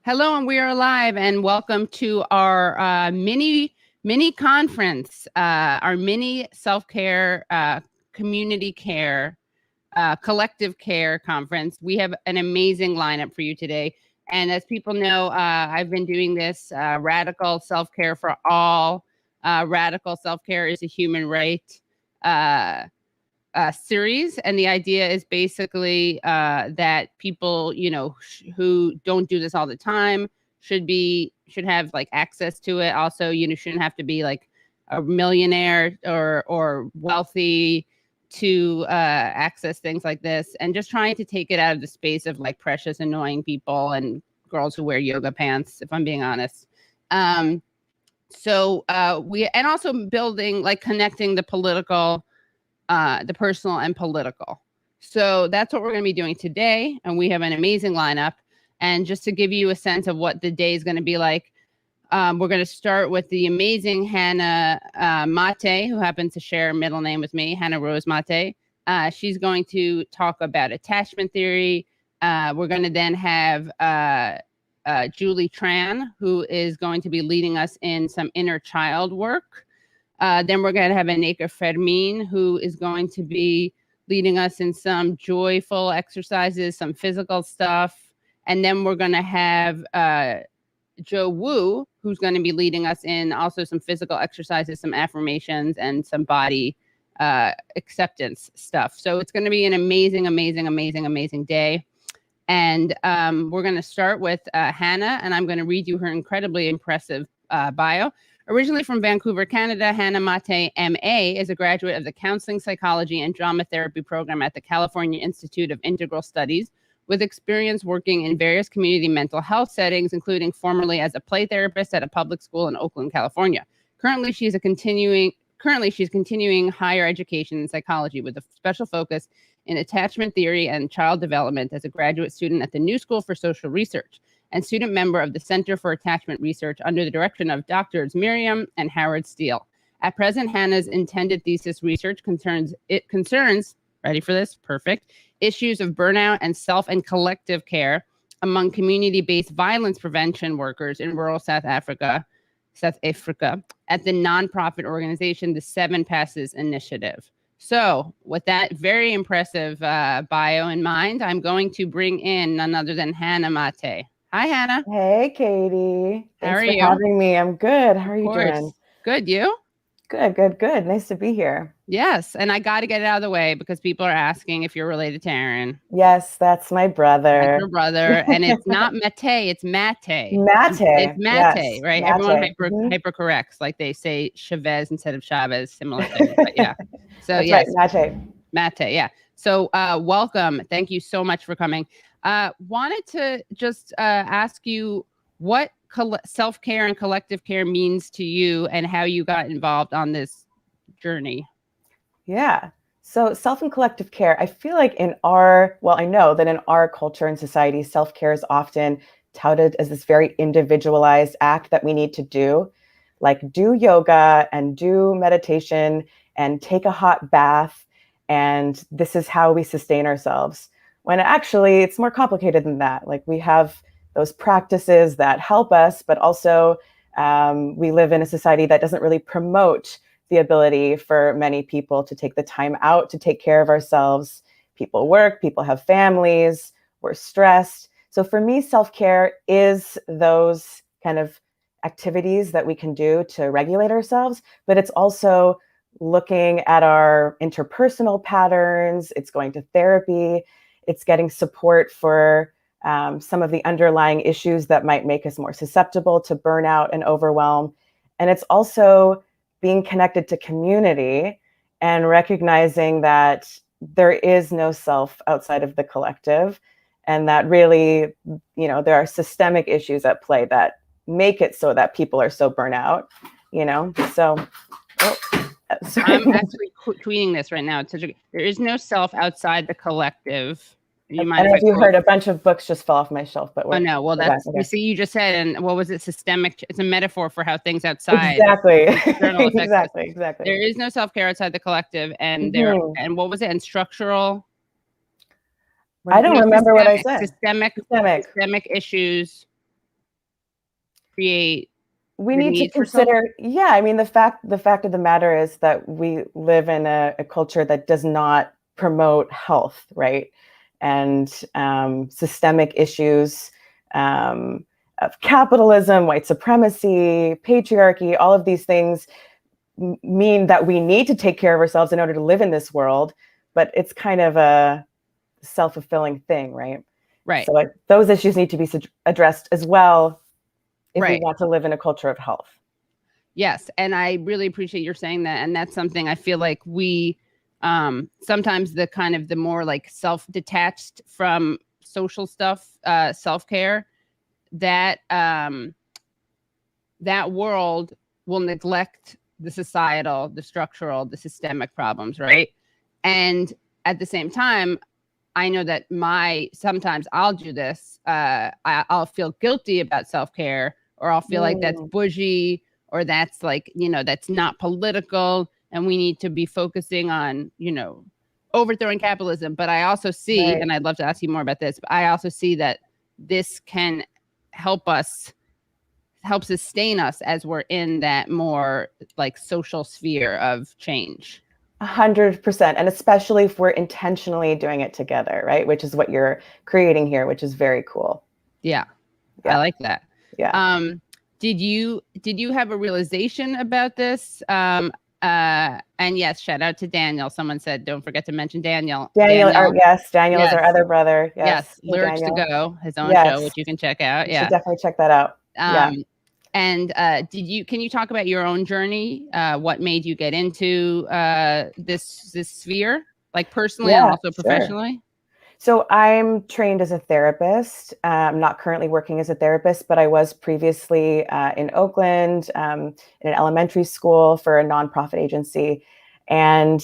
Hello, and we are live, and welcome to our mini conference, our mini self-care, community care, collective care conference. We have an amazing lineup for you today. And as people know, I've been doing this radical self-care for all. Radical self-care is a human right series, and the idea is basically that people, who don't do this all the time should have like access to it. Also, shouldn't have to be like a millionaire or wealthy to access things like this, and just trying to take it out of the space of like precious, annoying people and girls who wear yoga pants, if I'm being honest. So and also building, like, connecting the political, the personal and political. So that's what we're going to be doing today. And we have an amazing lineup. And just to give you a sense of what the day is going to be like, we're going to start with the amazing Hannah Maté, who happens to share a middle name with me, Hannah Rose Maté. She's going to talk about attachment theory. We're going to then have Julie Tran, who is going to be leading us in some inner child work. Then we're going to have Aneika Fermin, who is going to be leading us in some joyful exercises, some physical stuff. And then we're going to have Jo Wu, who's going to be leading us in also some physical exercises, some affirmations, and some body acceptance stuff. So it's going to be an amazing, amazing, amazing, amazing day. And we're going to start with Hannah, and I'm going to read you her incredibly impressive bio. Originally from Vancouver, Canada, Hannah Maté, M.A., is a graduate of the Counseling, Psychology, and Drama Therapy program at the California Institute of Integral Studies, with experience working in various community mental health settings, including formerly as a play therapist at a public school in Oakland, California. Currently, she's continuing higher education in psychology with a special focus in attachment theory and child development as a graduate student at the New School for Social Research and student member of the Center for Attachment Research under the direction of Doctors Miriam and Howard Steele. At present, Hannah's intended thesis research concerns, ready for this? Perfect. Issues of burnout and self and collective care among community-based violence prevention workers in rural South Africa at the nonprofit organization, the Seven Passes Initiative. So with that very impressive bio in mind, I'm going to bring in none other than Hannah Maté. Hi, Hannah. Hey, Katie. How are Thanks you? for having me. I'm good. How are you doing? Good. You? Good. Nice to be here. Yes. And I got to get it out of the way because people are asking if you're related to Aaron. Yes, that's my brother. That's your brother. And it's not Maté, it's Maté. Maté. It's Maté, yes, right? Maté. Everyone hypercorrects. Like they say Chavez instead of Chavez, similar thing. But yeah. So that's yes. Right, Maté, yeah. So welcome. Thank you so much for coming. Wanted to just ask you what self-care and collective care means to you and how you got involved on this journey. Yeah. So self and collective care, I feel like I know that in our culture and society, self-care is often touted as this very individualized act that we need to do, like do yoga and do meditation and take a hot bath. And this is how we sustain ourselves. When actually it's more complicated than that. Like we have those practices that help us, but also we live in a society that doesn't really promote the ability for many people to take the time out to take care of ourselves. People work, people have families, we're stressed. So for me, self-care is those kind of activities that we can do to regulate ourselves, but it's also looking at our interpersonal patterns, it's going to therapy, it's getting support for some of the underlying issues that might make us more susceptible to burnout and overwhelm. And it's also being connected to community and recognizing that there is no self outside of the collective, and that really, there are systemic issues at play that make it so that people are so burnt out, so. I'm actually tweeting this right now. There is no self outside the collective. You might have you heard a bunch of books just fell off my shelf, but no. Well, that's okay. You see, you just said, and what was it? Systemic. It's a metaphor for how things outside. Exactly. Exactly. There is no self-care outside the collective, and and what was it? And structural. I don't remember what I said. Systemic issues create we the need to need for self- consider, yeah, I mean, the fact of the matter is that we live in a culture that does not promote health, right? And systemic issues of capitalism, white supremacy, patriarchy, all of these things mean that we need to take care of ourselves in order to live in this world, but it's kind of a self-fulfilling thing, right? Right. So those issues need to be addressed as well if we Right. want to live in a culture of health. Yes. And I really appreciate your saying that. And that's something I feel like we sometimes the kind of the more like self-detached from social stuff, self-care, that that world will neglect the societal, the structural, the systemic problems, right? And at the same time, I know that sometimes I'll do this. I'll feel guilty about self-care, or I'll feel like that's bougie, or that's like, that's not political, and we need to be focusing on, overthrowing capitalism. But I also see, and I'd love to ask you more about this, but I also see that this can help sustain us as we're in that more like social sphere of change. 100%. And especially if we're intentionally doing it together, right? Which is what you're creating here, which is very cool. Yeah. I like that. Yeah. Did you have a realization about this? And yes, shout out to Daniel. Someone said, don't forget to mention Daniel. Daniel is our other brother. Yes. Hey, Lyrics Daniel. to Go, his own show, which you can check out. You should definitely check that out. And can you talk about your own journey? What made you get into this sphere, like personally and also professionally? Sure. So I'm trained as a therapist. I'm not currently working as a therapist, but I was previously in Oakland in an elementary school for a nonprofit agency. And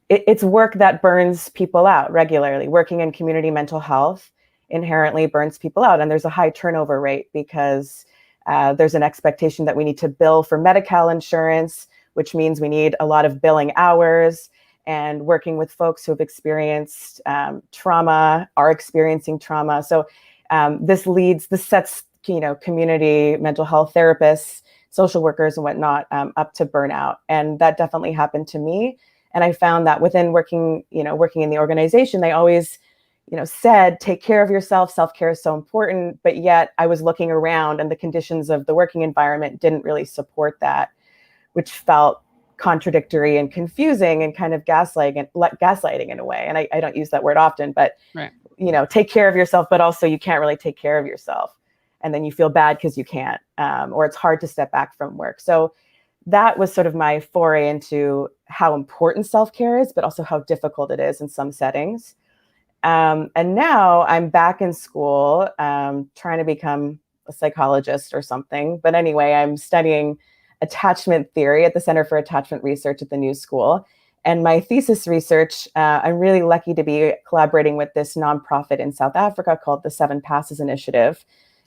it's work that burns people out regularly. Working in community mental health inherently burns people out. And there's a high turnover rate because there's an expectation that we need to bill for Medi-Cal insurance, which means we need a lot of billing hours. And working with folks who have experienced trauma, are experiencing trauma. So this sets, community mental health therapists, social workers and whatnot up to burnout. And that definitely happened to me. And I found that within working in the organization, they always, said, take care of yourself. Self-care is so important. But yet I was looking around and the conditions of the working environment didn't really support that, which felt contradictory and confusing and kind of gaslighting in a way. And I don't use that word often, but, take care of yourself, but also you can't really take care of yourself. And then you feel bad because you can't, or it's hard to step back from work. So that was sort of my foray into how important self-care is, but also how difficult it is in some settings. And now I'm back in school, trying to become a psychologist or something. But anyway, I'm studying attachment theory at the Center for Attachment Research at the New School. And my thesis research, I'm really lucky to be collaborating with this nonprofit in South Africa called the 7 Passes Initiative.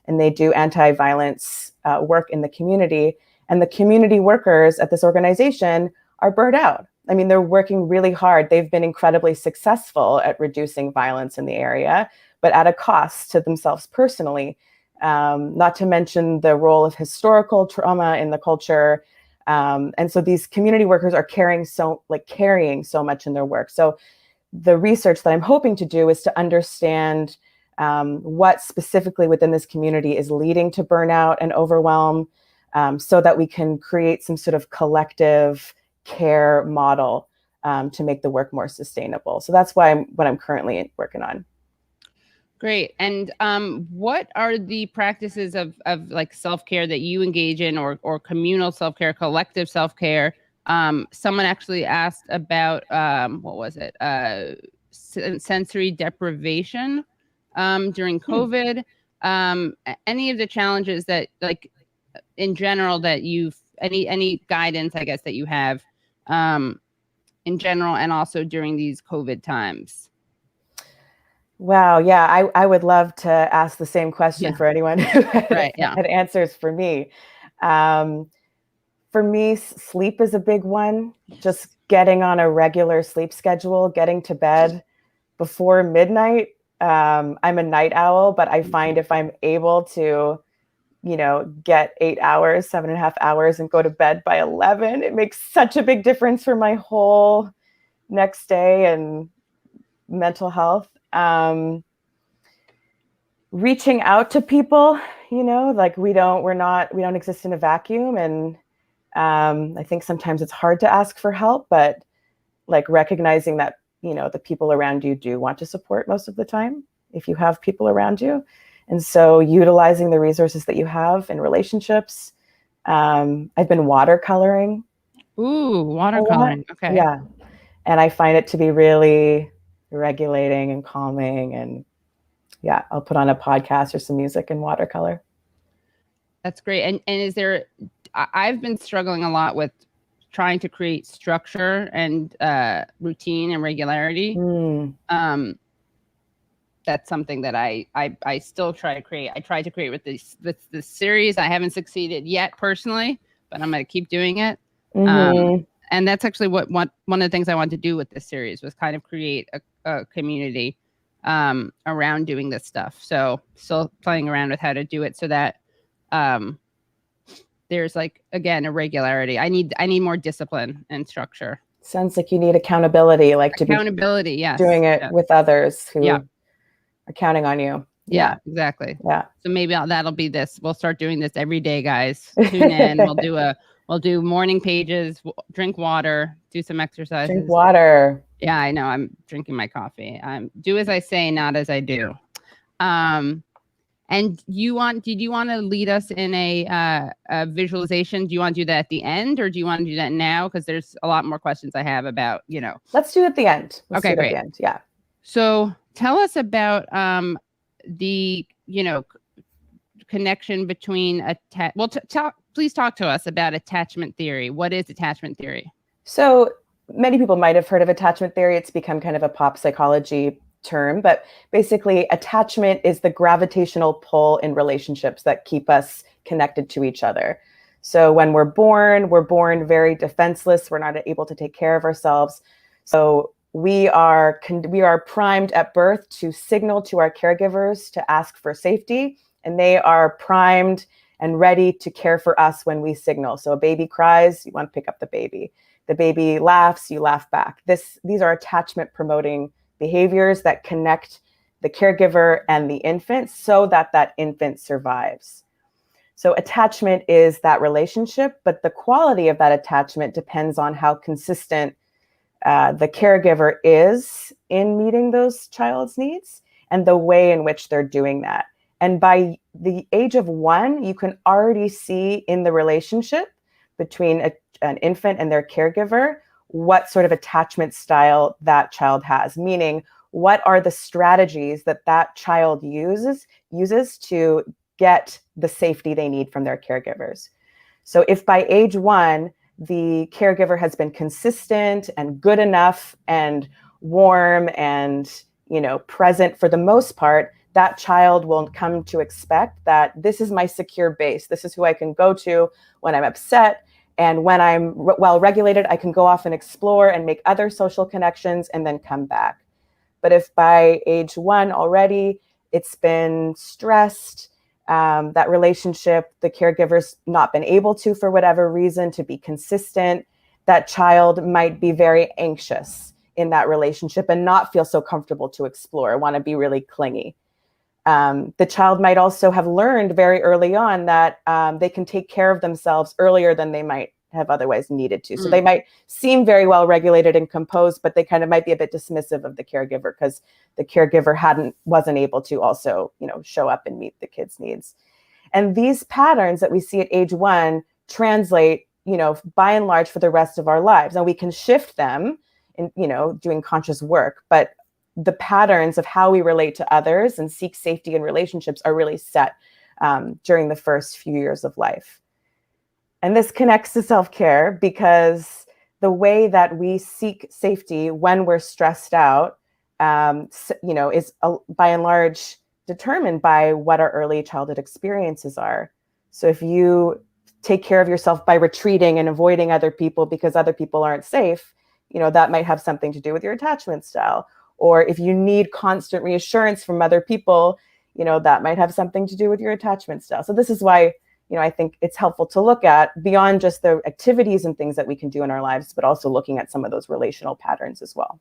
And they do anti-violence work in the community. And the community workers at this organization are burnt out. I mean, they're working really hard. They've been incredibly successful at reducing violence in the area, but at a cost to themselves personally. Not to mention the role of historical trauma in the culture. And so these community workers are carrying so much in their work. So the research that I'm hoping to do is to understand what specifically within this community is leading to burnout and overwhelm, so that we can create some sort of collective care model to make the work more sustainable. So that's what I'm currently working on. Great. And what are the practices of like self-care that you engage in, or communal self-care, collective self-care? Someone actually asked about what was it? Sensory deprivation during COVID. Any of the challenges that, like, in general, that any guidance, I guess, that you have in general, and also during these COVID times? Wow. Yeah, I would love to ask the same question for anyone who had answers for me. For me, sleep is a big one. Just getting on a regular sleep schedule, getting to bed before midnight. I'm a night owl, but I find if I'm able to get 8 hours, 7.5 hours and go to bed by 11. It makes such a big difference for my whole next day and mental health. Reaching out to people, like we don't exist in a vacuum. And I think sometimes it's hard to ask for help, but like recognizing that, the people around you do want to support most of the time, if you have people around you. And so utilizing the resources that you have in relationships. I've been watercoloring. Ooh, watercoloring. Okay. Yeah. And I find it to be really regulating and calming. And yeah, I'll put on a podcast or some music and watercolor. That's great. And is there, I've been struggling a lot with trying to create structure and routine and regularity. That's something that I still try to create. I tried to create with this series. I haven't succeeded yet personally, but I'm going to keep doing it. And that's actually what one of the things I wanted to do with this series was kind of create a community around doing this stuff. So still playing around with how to do it so that there's like, again, a regularity. I need more discipline and structure. Sounds like you need accountability, like accountability, yes. Doing it with others who are counting on you. Yeah, exactly. Yeah. So maybe that'll be this. We'll start doing this every day, guys. Tune in. We'll do morning pages, drink water, do some exercises. Drink water. Yeah, I know. I'm drinking my coffee. Do as I say, not as I do. And did you want to lead us in a visualization? Do you want to do that at the end, or do you want to do that now? Because there's a lot more questions I have about, Let's do it at the end. Okay, great. At the end. Yeah. So tell us about the, connection between please talk to us about attachment theory. What is attachment theory? So many people might have heard of attachment theory. It's become kind of a pop psychology term, but basically attachment is the gravitational pull in relationships that keep us connected to each other. So when we're born very defenseless. We're not able to take care of ourselves. So we are primed at birth to signal to our caregivers to ask for safety, and they are primed and ready to care for us when we signal. So a baby cries, you want to pick up the baby. The baby laughs, you laugh back. These are attachment promoting behaviors that connect the caregiver and the infant so that infant survives. So attachment is that relationship, but the quality of that attachment depends on how consistent the caregiver is in meeting those child's needs and the way in which they're doing that. And by the age of 1, you can already see in the relationship between an infant and their caregiver what sort of attachment style that child has, meaning what are the strategies that child uses to get the safety they need from their caregivers. So if by age 1, the caregiver has been consistent and good enough and warm and, present for the most part, that child will come to expect that this is my secure base. This is who I can go to when I'm upset. And when I'm well regulated, I can go off and explore and make other social connections and then come back. But if by age 1 already it's been stressed, that relationship, the caregiver's not been able to, for whatever reason, to be consistent, that child might be very anxious in that relationship and not feel so comfortable to explore, want to be really clingy. The child might also have learned very early on that they can take care of themselves earlier than they might have otherwise needed to. So they might seem very well regulated and composed, but they kind of might be a bit dismissive of the caregiver because the caregiver wasn't able to also, show up and meet the kid's needs. And these patterns that we see at age 1 translate, by and large for the rest of our lives. Now we can shift them in, doing conscious work, but the patterns of how we relate to others and seek safety in relationships are really set during the first few years of life. And this connects to self-care because the way that we seek safety when we're stressed out, is by and large determined by what our early childhood experiences are. So if you take care of yourself by retreating and avoiding other people because other people aren't safe, that might have something to do with your attachment style. Or if you need constant reassurance from other people, that might have something to do with your attachment style. So this is why, I think it's helpful to look at beyond just the activities and things that we can do in our lives, but also looking at some of those relational patterns as well.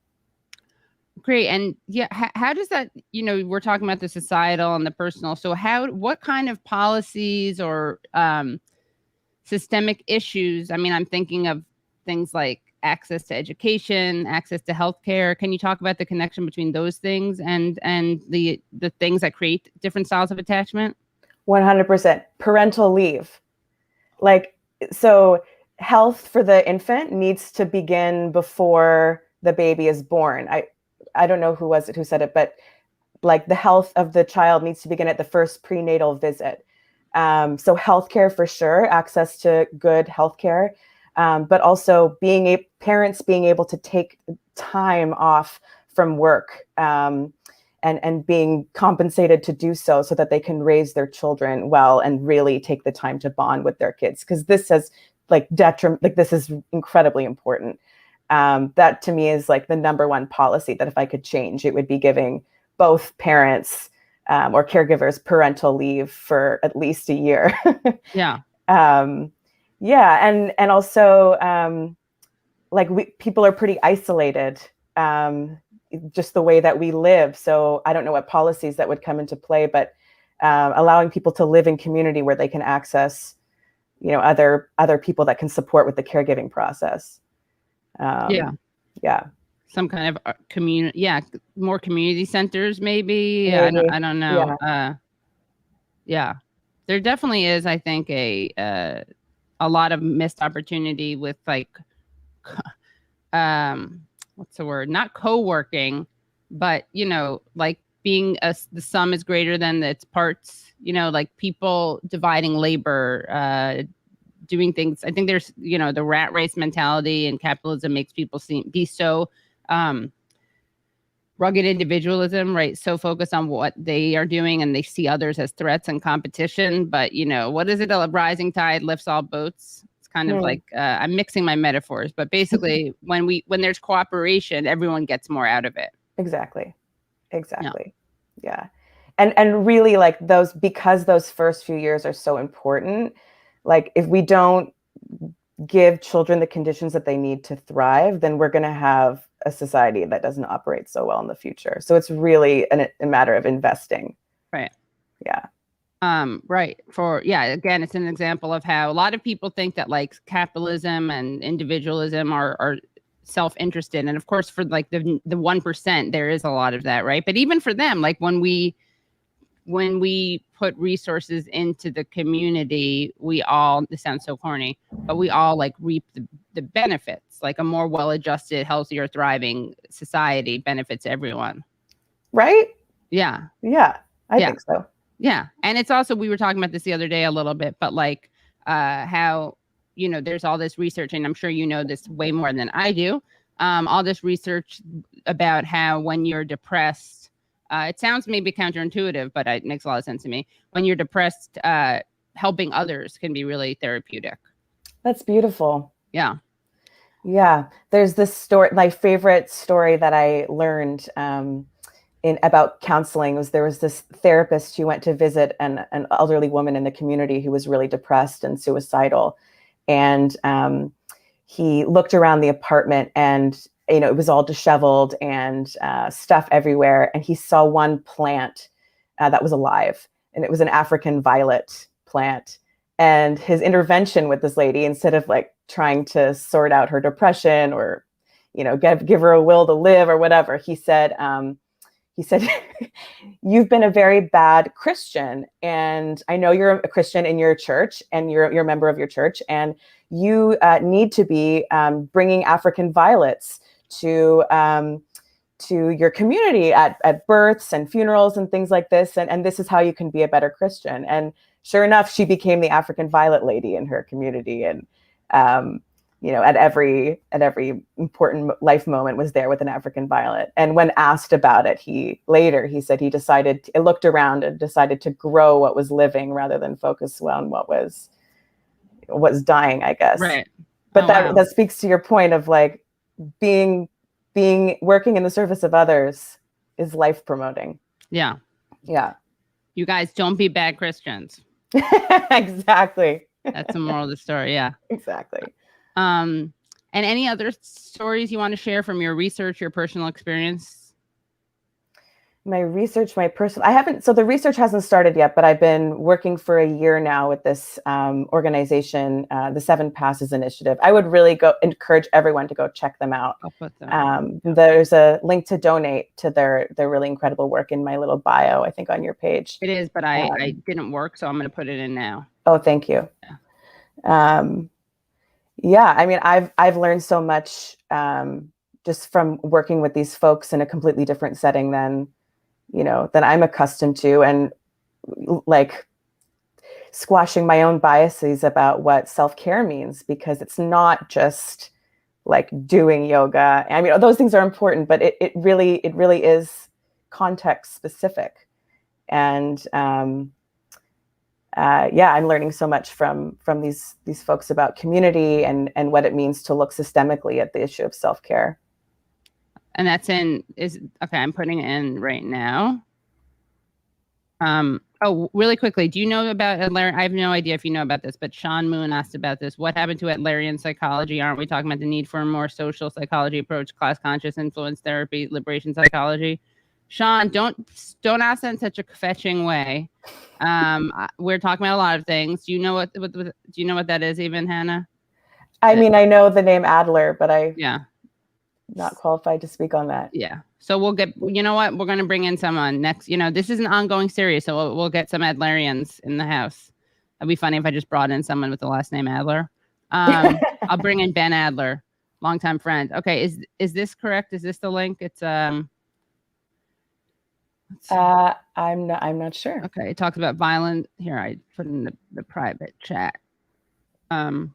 Great. And yeah, how does that, we're talking about the societal and the personal. So what kind of policies or systemic issues? I mean, I'm thinking of things like access to education, access to healthcare. Can you talk about the connection between those things and the things that create different styles of attachment? 100%. Parental leave. So health for the infant needs to begin before the baby is born. I don't know who said it, but like the health of the child needs to begin at the first prenatal visit. So healthcare for sure, access to good healthcare, but also parents being able to take time off from work and being compensated to do so that they can raise their children well and really take the time to bond with their kids. Because this has this is incredibly important. That to me is like the number one policy that if I could change, it would be giving both parents or caregivers parental leave for at least a year. Yeah. And also people are pretty isolated, just the way that we live. So I don't know what policies that would come into play, but allowing people to live in community where they can access, other people that can support with the caregiving process. Some kind of community, more community centers, maybe. I don't know. There definitely is, I think, a lot of missed opportunity with what's the word? Not co-working, but like being the sum is greater than its parts. Like people dividing labor, doing things. I think there's, the rat race mentality and capitalism makes people be so rugged individualism, right? So focused on what they are doing and they see others as threats and competition. But, what is it? A rising tide lifts all boats. It's kind of like, I'm mixing my metaphors, but basically when there's cooperation, everyone gets more out of it. Exactly. Yeah. And really because those first few years are so important, like if we don't give children the conditions that they need to thrive, then we're going to have a society that doesn't operate so well in the future. So it's really a matter of investing. Right. Yeah. Right. Again, it's an example of how a lot of people think that like capitalism and individualism are self-interested. And of course, for like the 1%, there is a lot of that. Right. But even for them, like when we put resources into the community, this sounds so corny, but we all like reap the benefits. Like a more well-adjusted, healthier, thriving society benefits everyone. Right? Yeah. Yeah. I think so. Yeah. And it's also, we were talking about this the other day a little bit, but like how, there's all this research, and I'm sure you know this way more than I do, all this research about how when you're depressed, it sounds maybe counterintuitive, but it makes a lot of sense to me. When you're depressed, helping others can be really therapeutic. That's beautiful. Yeah. Yeah. There's this story, my favorite story that I learned about counseling was there was this therapist who went to visit an elderly woman in the community who was really depressed and suicidal. And he looked around the apartment and it was all disheveled and stuff everywhere. And he saw one plant that was alive, and it was an African violet plant. And his intervention with this lady, instead of like trying to sort out her depression or, give her a will to live or whatever, he said, you've been a very bad Christian. And I know you're a Christian in your church and you're a member of your church, and you need to be bringing African violets to your community at births and funerals and things like this. And this is how you can be a better Christian. And sure enough, she became the African violet lady in her community. And, at every important life moment was there with an African violet. And when asked about it, he said he looked around and decided to grow what was living rather than focus on what was dying, I guess. Right. But that speaks to your point of like, working in the service of others is life promoting. Yeah. Yeah. You guys don't be bad Christians. Exactly. That's the moral of the story. Yeah. Exactly. And any other stories you want to share from your research, your personal experience? My research, so the research hasn't started yet, but I've been working for a year now with this organization, the 7 Passes Initiative. I would really encourage everyone to go check them out. I'll put them. There's a link to donate to their really incredible work in my little bio, I think, on your page. It is, but I didn't work, so I'm going to put it in now. Oh, thank you. Yeah. I mean, I've learned so much just from working with these folks in a completely different setting than I'm accustomed to, and like squashing my own biases about what self-care means, because it's not just like doing yoga. I mean, those things are important, but it really is context specific. And I'm learning so much from these folks about community and what it means to look systemically at the issue of self-care. And that's okay, I'm putting it in right now. Really quickly, do you know about Adlerian? I have no idea if you know about this, but Sean Moon asked about this. What happened to Adlerian psychology? Aren't we talking about the need for a more social psychology approach, class conscious influence therapy, liberation psychology? Sean, don't ask that in such a fetching way. We're talking about a lot of things. Do you know what that is even, Hannah? I mean, I know the name Adler, but yeah. Not qualified to speak on that. Yeah. So we'll get, you know what? We're going to bring in someone next. This is an ongoing series, so we'll get some Adlerians in the house. It'd be funny if I just brought in someone with the last name Adler. I'll bring in Ben Adler, longtime friend. Okay. Is this correct? Is this the link? It's, I'm not sure. Okay. It talks about violence. Here, I put in the private chat. 7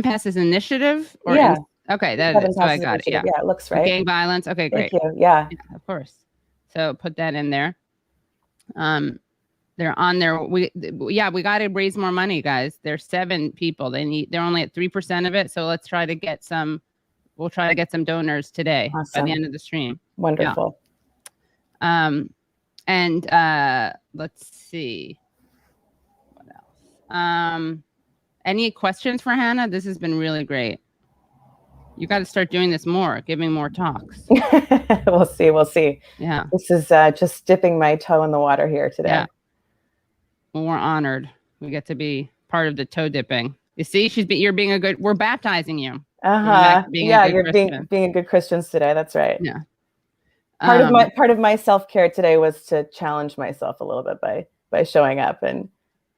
Passes Initiative? Or yeah. Okay, that is. So I got it. Yeah. Yeah, it looks right. Gang violence. Okay, great. Thank you. Yeah, of course. So put that in there. They're on there. We got to raise more money, guys. There's 7 people. They're only at 3% of it. So let's try to get some. We'll try to get some donors today by the end of the stream. Wonderful. Yeah. And let's see. What else? Any questions for Hannah? This has been really great. You got to start doing this more, giving more talks. We'll see. Yeah. This is just dipping my toe in the water here today. Yeah. Well, we're honored. We get to be part of the toe dipping. You see, you're being a good, we're baptizing you. You're being a good Christians today. That's right. Yeah. Part of my self-care today was to challenge myself a little bit by showing up and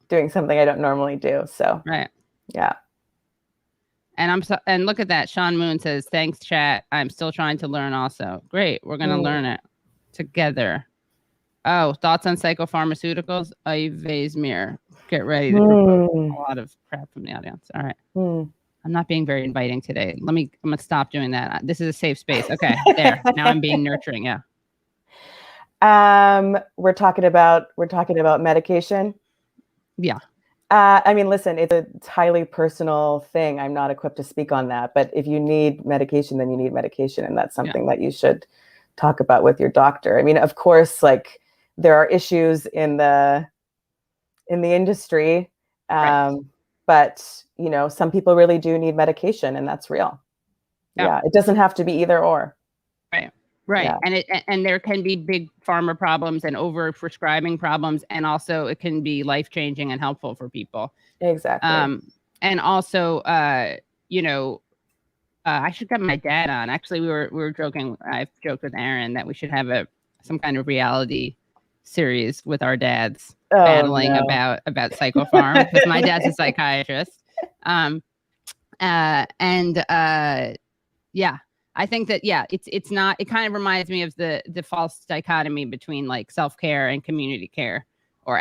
doing something I don't normally do. So, right. Yeah. And look at that. Sean Moon says, thanks, chat. I'm still trying to learn also. Great. We're going to learn it together. Oh, thoughts on psychopharmaceuticals? Mir. Get ready to a lot of crap from the audience. All right. I'm not being very inviting today. I'm going to stop doing that. This is a safe space. Okay. There. Now I'm being nurturing. Yeah. We're talking about medication. Yeah. I mean, listen, it's a highly personal thing. I'm not equipped to speak on that, but if you need medication, then you need medication. And that's something that you should talk about with your doctor. I mean, of course, like there are issues in the industry, but some people really do need medication, and that's real. Yeah. It doesn't have to be either or. Right. Yeah. And there can be big pharma problems and over prescribing problems. And also it can be life-changing and helpful for people. Exactly. And also, I should get my dad on. Actually, we were joking. I've joked with Aaron that we should have some kind of reality series with our dads battling about psychopharm, because my dad's a psychiatrist. I think that, it's not, it kind of reminds me of the false dichotomy between like self-care and community care, or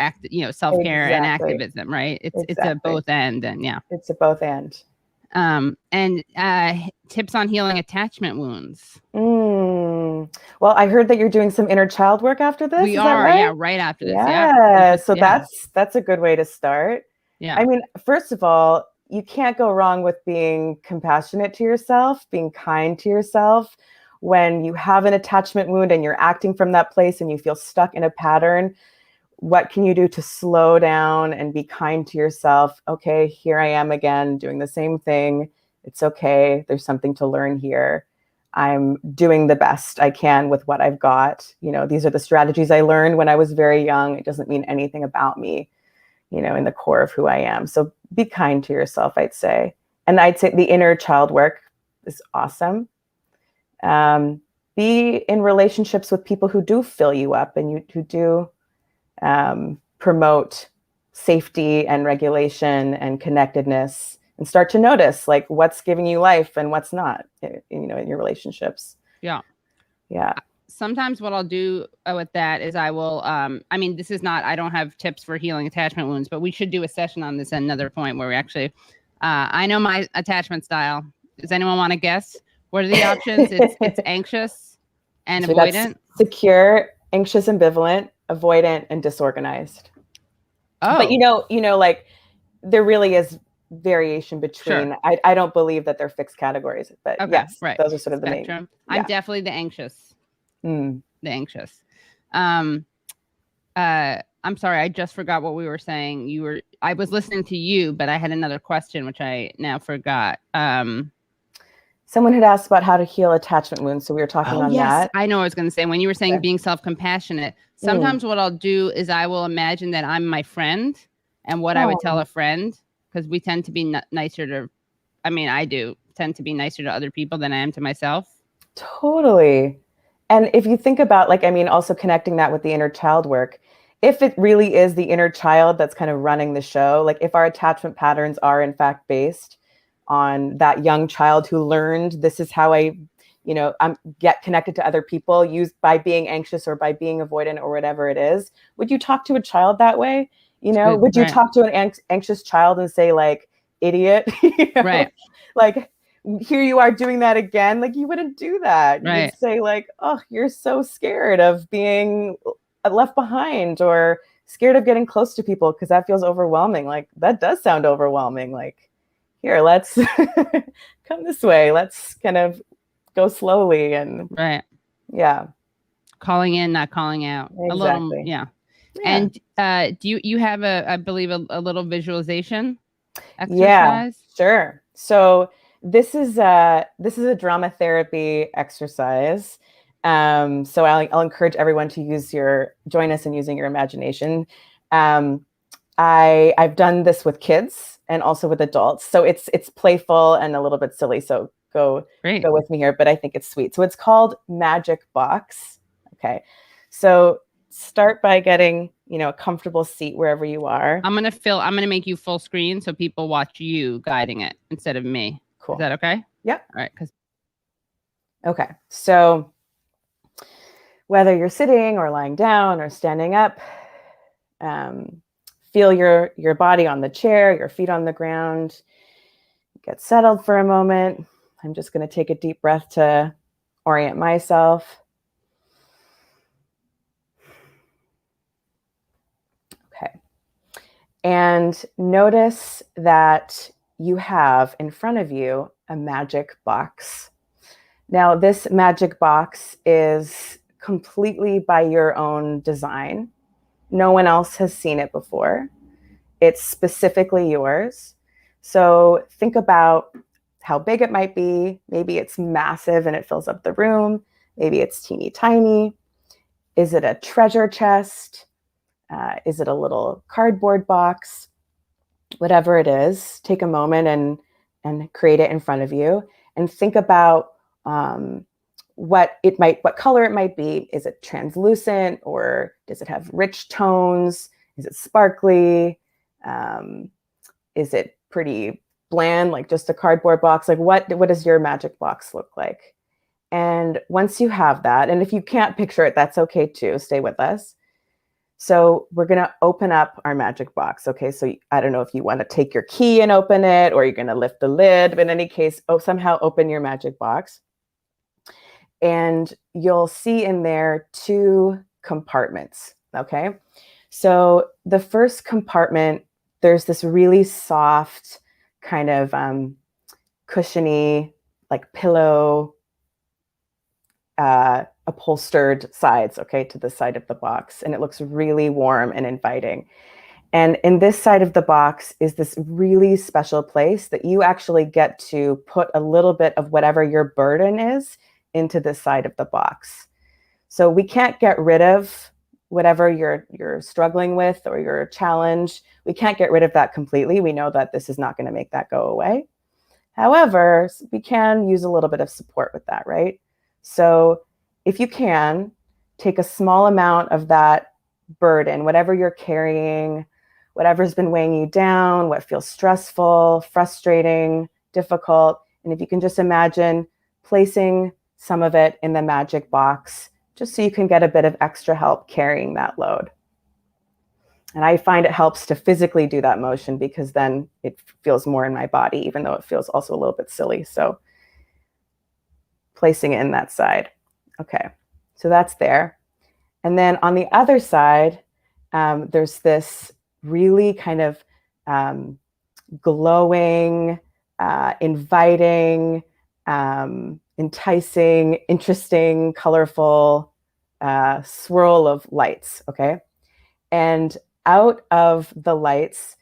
self-care and activism, right? It's a both end, and it's a both end. And tips on healing attachment wounds. Well, I heard that you're doing some inner child work after this. We are, right? Right after this. Yeah. So that's a good way to start. Yeah. I mean, first of all, you can't go wrong with being compassionate to yourself, being kind to yourself. When you have an attachment wound and you're acting from that place and you feel stuck in a pattern, what can you do to slow down and be kind to yourself? Okay, here I am again doing the same thing. It's okay. There's something to learn here. I'm doing the best I can with what I've got. These are the strategies I learned when I was very young. It doesn't mean anything about me, in the core of who I am. So be kind to yourself, I'd say. And I'd say the inner child work is awesome. Be in relationships with people who do fill you up and who do promote safety and regulation and connectedness, and start to notice like what's giving you life and what's not, in your relationships. Yeah. Yeah. Sometimes what I'll do with that is I will, this is not, I don't have tips for healing attachment wounds, but we should do a session on this at another point where we actually, I know my attachment style. Does anyone want to guess? What are the options? It's anxious and so avoidant. Secure, anxious, ambivalent, avoidant, and disorganized. Oh. But like there really is variation between. Sure. I don't believe that they're fixed categories, but okay, yes, right. Those are sort of the main. Yeah. I'm definitely the anxious. The anxious. I'm sorry, I just forgot what we were saying. I was listening to you, but I had another question which I now forgot. Someone had asked about how to heal attachment wounds, so we were talking on that. I know what I was going to say. When you were saying being self-compassionate, sometimes what I'll do is I will imagine that I'm my friend and what I would tell a friend, because we tend to be nicer to, I do tend to be nicer to other people than I am to myself. Totally. And if you think about also connecting that with the inner child work, if it really is the inner child that's kind of running the show, like if our attachment patterns are in fact based on that young child who learned this is how I get connected to other people, used by being anxious or by being avoidant or whatever it is, would you talk to a child that way? Would you talk to an anxious child and say like, idiot? Right. Like, here you are doing that again. Like, you wouldn't do that. Right. You'd say like, oh, you're so scared of being left behind or scared of getting close to people because that feels overwhelming. Like, that does sound overwhelming. Like, here, let's come this way. Let's kind of go slowly and right. Yeah. Calling in, not calling out. Exactly. A little, yeah. And do you have I believe a little visualization exercise? Yeah, sure. So this is a drama therapy exercise. So I'll encourage everyone to join us in using your imagination. I've done this with kids and also with adults. So it's playful and a little bit silly. So go with me here, but I think it's sweet. So it's called Magic Box. Okay. So start by getting, a comfortable seat wherever you are. I'm going to make you full screen so people watch you guiding it instead of me. Cool. Is that okay? Yep. All right. Okay. So whether you're sitting or lying down or standing up, feel your body on the chair, your feet on the ground. Get settled for a moment. I'm just going to take a deep breath to orient myself. Okay. And notice that you have in front of you a magic box. Now, this magic box is completely by your own design. No one else has seen it before. It's specifically yours. So think about how big it might be. Maybe it's massive and it fills up the room. Maybe it's teeny tiny. Is it a treasure chest? Is it a little cardboard box? Whatever it is, take a moment and create it in front of you and think about what color it might be. Is it translucent or does it have rich tones? Is it sparkly? Is it pretty bland, like just a cardboard box? Like what does your magic box look like? And once you have that, and if you can't picture it, that's okay too. Stay with us. So we're going to open up our magic box. Okay. So I don't know if you want to take your key and open it, or you're going to lift the lid, but in any case, somehow open your magic box. And you'll see in there 2 compartments. Okay. So the first compartment, there's this really soft kind of cushiony, like pillow upholstered sides, okay, to the side of the box. And it looks really warm and inviting. And in this side of the box is this really special place that you actually get to put a little bit of whatever your burden is into this side of the box. So we can't get rid of whatever you're struggling with or your challenge. We can't get rid of that completely. We know that this is not going to make that go away. However, we can use a little bit of support with that, right? So if you can, take a small amount of that burden, whatever you're carrying, whatever's been weighing you down, what feels stressful, frustrating, difficult. And if you can just imagine placing some of it in the magic box, just so you can get a bit of extra help carrying that load. And I find it helps to physically do that motion because then it feels more in my body, even though it feels also a little bit silly. So placing it in that side. Okay, so that's there. And then on the other side, there's this really kind of glowing, inviting, enticing, interesting, colorful swirl of lights, okay? And out of the lights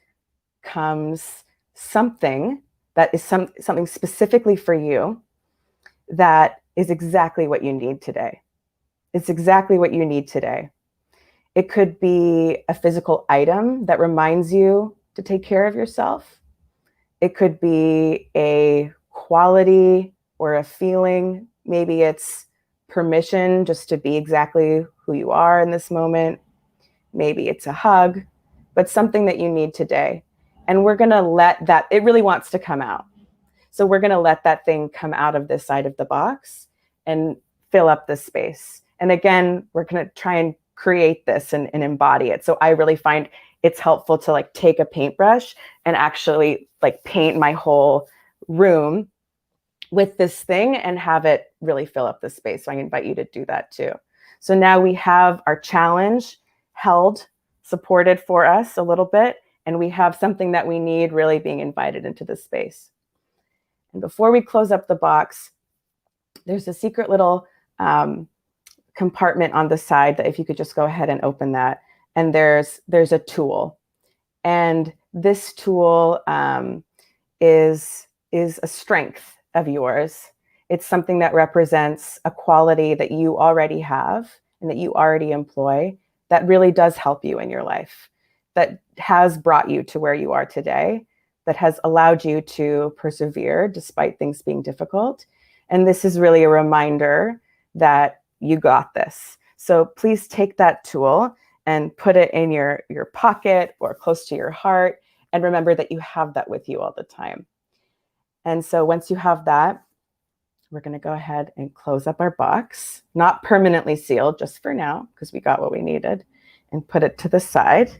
comes something that is something specifically for you that is exactly what you need today. It's exactly what you need today. It could be a physical item that reminds you to take care of yourself. It could be a quality or a feeling. Maybe it's permission just to be exactly who you are in this moment. Maybe it's a hug, but something that you need today. And we're going to let that, it really wants to come out. So we're going to let that thing come out of this side of the box and fill up the space. And again, we're going to try and create this and embody it. So I really find it's helpful to like take a paintbrush and actually like paint my whole room with this thing and have it really fill up the space. So I invite you to do that too. So now we have our challenge held, supported for us a little bit, and we have something that we need really being invited into the space. And before we close up the box, there's a secret little compartment on the side that if you could just go ahead and open that. And there's a tool. And this tool is a strength of yours. It's something that represents a quality that you already have and that you already employ that really does help you in your life, that has brought you to where you are today, that has allowed you to persevere despite things being difficult. And this is really a reminder that you got this. So please take that tool and put it in your pocket or close to your heart. And remember that you have that with you all the time. And so once you have that, we're going to go ahead and close up our box, not permanently sealed, just for now, because we got what we needed, and put it to the side.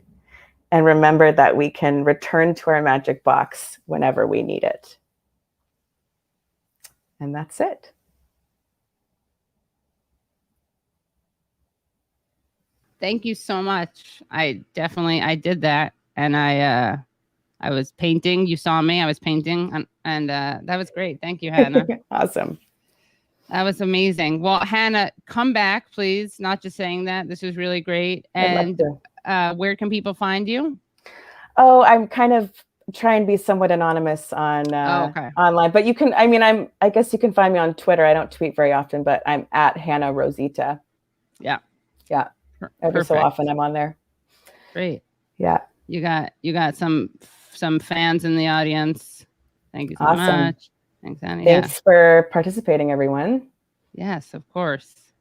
And remember that we can return to our magic box whenever we need it. And that's it. Thank you so much. I did that. And I was painting. You saw me. I was painting. And that was great. Thank you, Hannah. Awesome. That was amazing. Well, Hannah, come back, please. Not just saying that. This was really great. And where can people find you? Oh, I'm kind of trying to be somewhat anonymous on online. But you can, I guess you can find me on Twitter. I don't tweet very often, but I'm at Hannah Rosita. Yeah. Yeah. Every so often I'm on there. Great. Yeah. You got some fans in the audience. Thank you so much. Thanks, Annie. Thanks for participating, everyone. Yes, of course.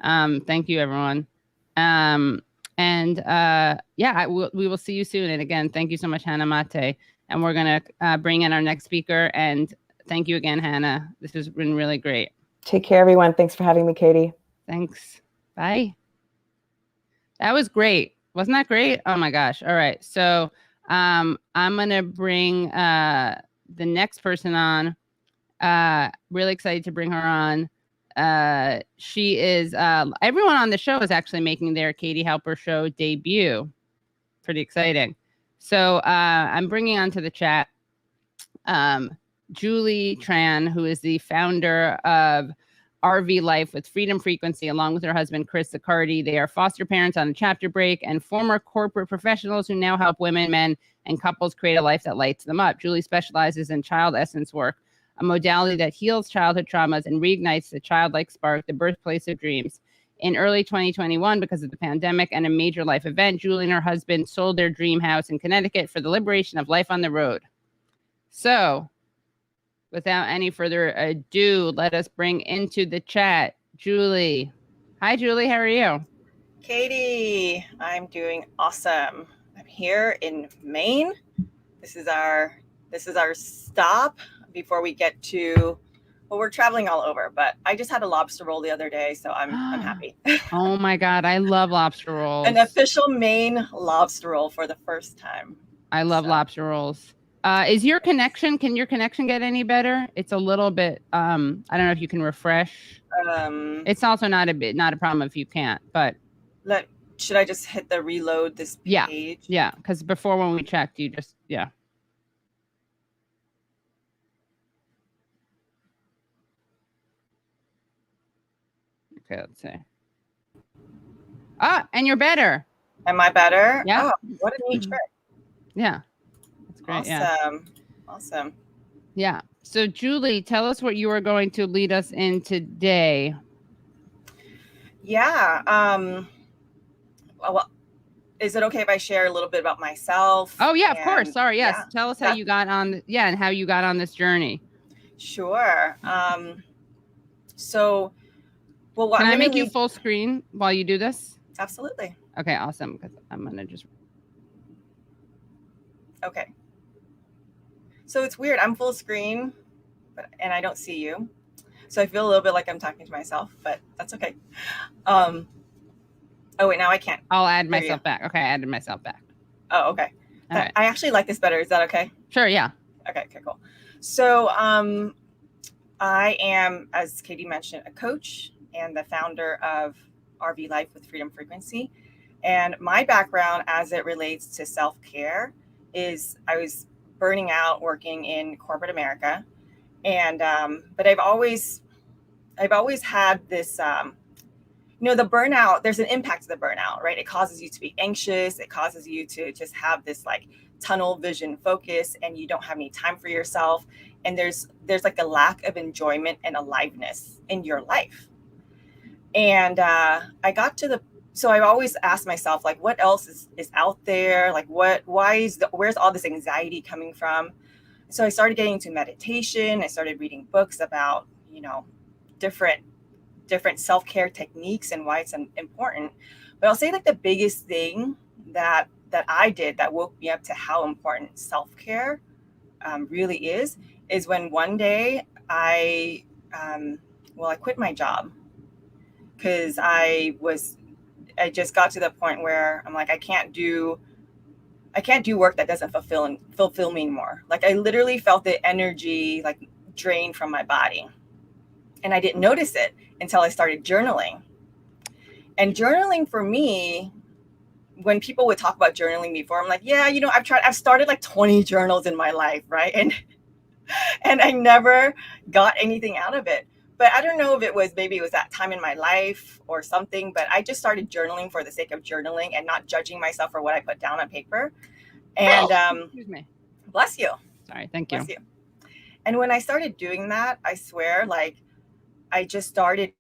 Thank you, everyone. We will see you soon. And again, thank you so much, Hannah Maté. And we're going to bring in our next speaker. And thank you again, Hannah. This has been really great. Take care, everyone. Thanks for having me, Katie. Thanks. Bye. That was great. Wasn't that great? Oh, my gosh. All right. So I'm going to bring the next person on. Really excited to bring her on. She is everyone on the show is actually making their Katie Halper show debut. Pretty exciting. So I'm bringing onto the chat Julie Tran, who is the founder of RV Life with Freedom Frequency, along with her husband, Chris Zicardi. They are foster parents on a chapter break and former corporate professionals who now help women, men, and couples create a life that lights them up. Julie specializes in child essence work, a modality that heals childhood traumas and reignites the childlike spark, the birthplace of dreams. In early 2021, because of the pandemic and a major life event, Julie and her husband sold their dream house in Connecticut for the liberation of life on the road. So, without any further ado, let us bring into the chat Julie. Hi, Julie. How are you? Katie, I'm doing awesome. I'm here in Maine. This is our stop before we get to. Well, we're traveling all over, but I just had a lobster roll the other day, so I'm happy. Oh my God, I love lobster rolls. An official Maine lobster roll for the first time. I love lobster rolls. Is your connection? Can your connection get any better? It's a little bit. I don't know if you can refresh. It's also not a problem if you can't. But should I just hit the reload this page? Yeah. Because before when we checked, you just Okay, let's see. And you're better. Am I better? Yeah. Oh, what a neat trick. Yeah. That's great. Awesome. Yeah. So, Julie, tell us what you are going to lead us in today. Yeah. Well, is it okay if I share a little bit about myself? Oh, yeah, of course. Sorry. Yes. Yeah. Tell us how you got on. And how you got on this journey. Sure. Can I make you full screen while you do this? Absolutely. Okay, awesome. Because I'm going to just. Okay. So it's weird. I'm full screen, and I don't see you. So I feel a little bit like I'm talking to myself, but that's okay. Oh, wait, now I can't. I'll add myself back. Okay, I added myself back. Oh, okay. All right. I actually like this better. Is that okay? Sure, yeah. Okay, cool. So I am, as Katie mentioned, a coach and the founder of RV Life with Freedom Frequency. And my background as it relates to self-care is I was burning out working in corporate America. And but I've always had this the burnout, there's an impact to the burnout, right? It causes you to be anxious, it causes you to just have this like tunnel vision focus, and you don't have any time for yourself. And there's like a lack of enjoyment and aliveness in your life. And so I've always asked myself, like, what else is out there? Like, where's all this anxiety coming from? So I started getting into meditation. I started reading books about, different self-care techniques and why it's important. But I'll say like the biggest thing that I did that woke me up to how important self-care really is when one day I quit my job, because I just got to the point where I'm like, I can't do work that doesn't fulfill me anymore. Like I literally felt the energy like drain from my body. And I didn't notice it until I started journaling. And journaling for me, when people would talk about journaling before, I'm like, yeah, I've started like 20 journals in my life, right? And I never got anything out of it. But I don't know if maybe it was that time in my life or something, but I just started journaling for the sake of journaling and not judging myself for what I put down on paper. And excuse me. Bless you. Sorry, thank you. Bless you. And when I started doing that, I swear, like I just started.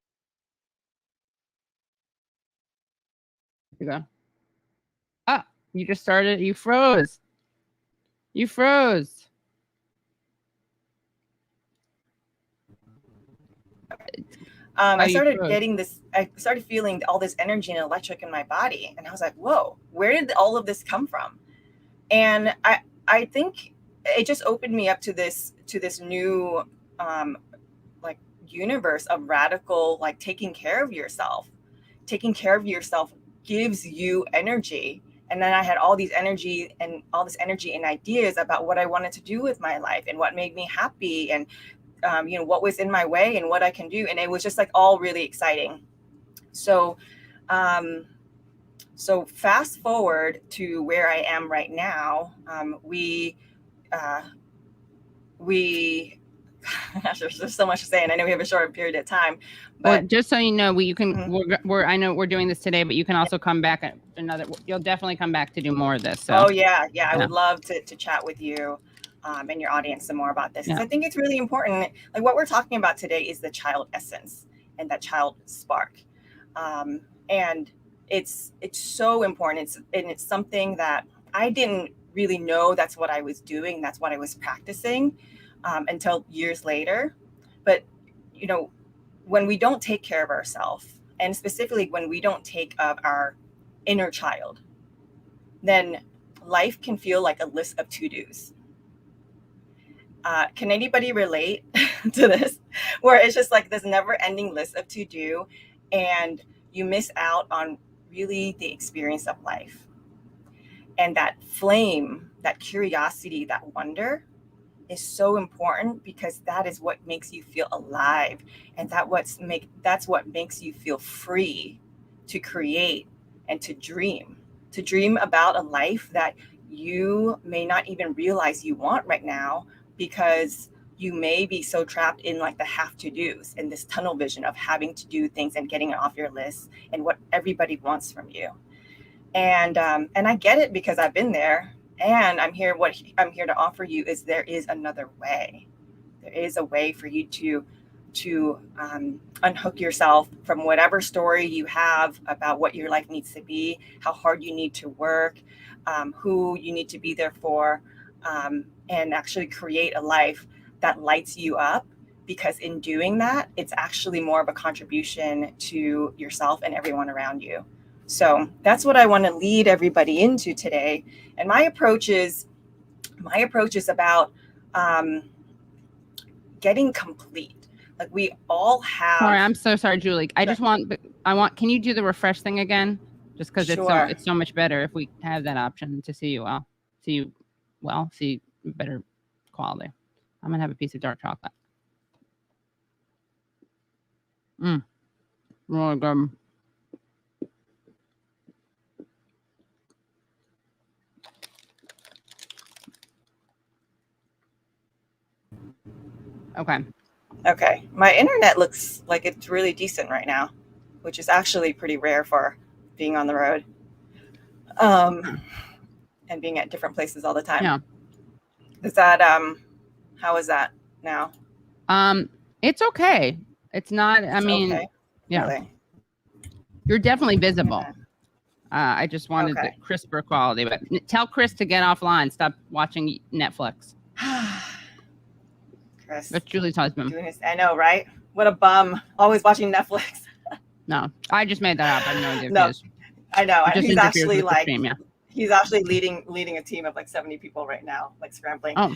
You go. You just started. You froze. I started feeling all this energy and electric in my body. And I was like, whoa, where did all of this come from? And I think it just opened me up to this new like universe of radical, like taking care of yourself. Taking care of yourself gives you energy. And then I had all this energy and ideas about what I wanted to do with my life and what made me happy, and what was in my way and what I can do. And it was just like all really exciting. So fast forward to where I am right now. We gosh, there's so much to say, and I know we have a short period of time. Well, But just so you know, you can. I know we're doing this today, but you can also come back at another. You'll definitely come back to do more of this. So. Oh yeah. I would love to chat with you and your audience some more about this, because I think it's really important. Like what we're talking about today is the child essence and that child spark, and it's so important. It's something that I didn't really know that's what I was doing. That's what I was practicing until years later. But when we don't take care of ourselves, and specifically when we don't take of our inner child, then life can feel like a list of to-dos. Can anybody relate to this? Where it's just like this never-ending list of to-do, and you miss out on really the experience of life. And that flame, that curiosity, that wonder is so important, because that is what makes you feel alive, and that's what makes you feel free to create and to dream about a life that you may not even realize you want right now, because you may be so trapped in like the have to do's and this tunnel vision of having to do things and getting it off your list and what everybody wants from you. And I get it, because I've been there. And I'm here. What I'm here to offer you is there is another way. There is a way for you to unhook yourself from whatever story you have about what your life needs to be, how hard you need to work, who you need to be there for, and actually create a life that lights you up. Because in doing that, it's actually more of a contribution to yourself and everyone around you. So that's what I want to lead everybody into today. And my approach is about getting complete. Like we all have. Sorry, I'm so sorry, Julie. Can you do the refresh thing again? Just because it's so much better if we have that option to see you see better quality. I'm gonna have a piece of dark chocolate. Really good. Okay. My internet looks like it's really decent right now, which is actually pretty rare for being on the road. And being at different places all the time. Yeah. Is that how is that now? It's okay. It's not. Okay. Yeah. Really? You're definitely visible. Yeah. I just wanted the crisper quality, but tell Chris to get offline. Stop watching Netflix. Chris. That's Julie's husband. I know, right? What a bum. Always watching Netflix. No, I just made that up. I have no idea. No, I know. He's actually he's actually leading a team of like 70 people right now, like scrambling. Oh,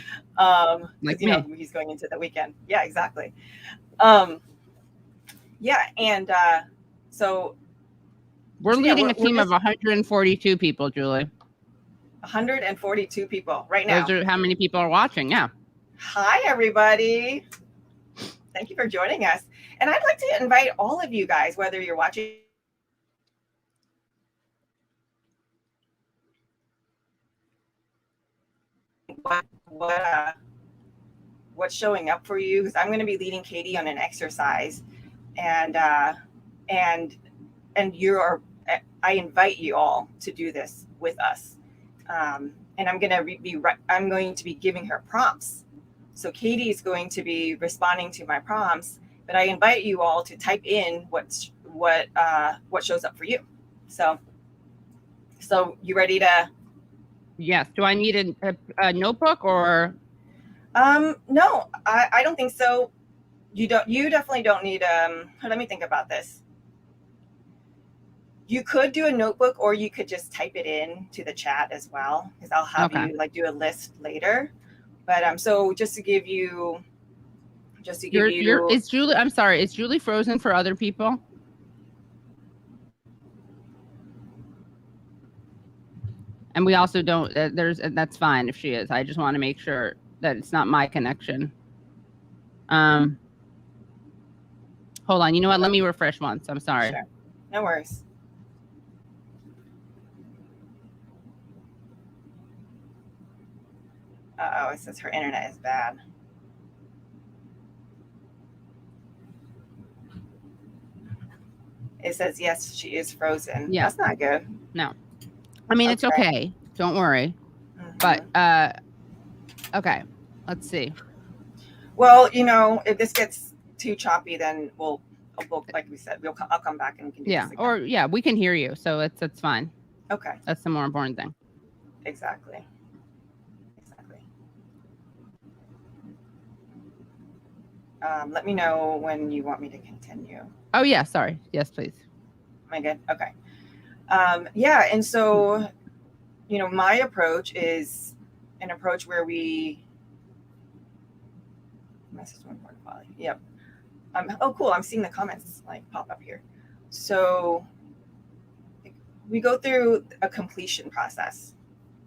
like me. He's going into the weekend. Yeah, exactly. Yeah, and so we're leading a team of 142 people, Julie. 142 people right now. Those are how many people are watching. Yeah. Hi, everybody. Thank you for joining us. And I'd like to invite all of you guys, whether you're watching what's showing up for you, because I'm going to be leading Katie on an exercise, and I invite you all to do this with us, and I'm going to be giving her prompts. So Katie is going to be responding to my prompts, but I invite you all to type in what shows up for you. So you ready to? Yes. Do I need a notebook or? No, I don't think so. You definitely don't need. Let me think about this. You could do a notebook, or you could just type it in to the chat as well, because I'll have you like do a list later. But so just to give you. Is Julie? I'm sorry. Is Julie frozen for other people? And we also don't. That's fine if she is. I just want to make sure that it's not my connection. Hold on. You know what? Let me refresh once. I'm sorry. Sure. No worries. It says her internet is bad. It says, yes, she is frozen. Yeah. That's not good. No. I mean, it's okay. Don't worry. But, okay. Let's see. Well, if this gets too choppy, then we'll like we said, I'll come back and we can do this again. Or we can hear you. So it's fine. Okay. That's the more important thing. Exactly. Let me know when you want me to continue. Oh, yeah. Sorry. Yes, please. Am I good? Okay. Yeah. And so, my approach is an approach where Yep. Oh, cool. I'm seeing the comments like pop up here. So we go through a completion process.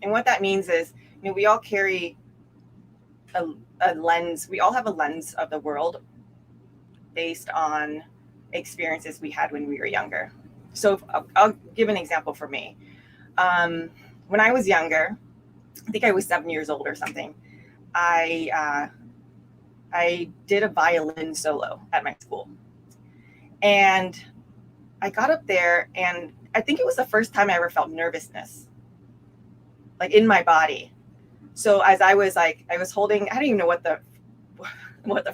And what that means is, we all carry a lens. We all have a lens of the world based on experiences we had when we were younger. So I'll give an example for me. When I was younger, I think I was 7 years old or something, I did a violin solo at my school. And I got up there, and I think it was the first time I ever felt nervousness, like in my body. So as I was holding, I don't even know what the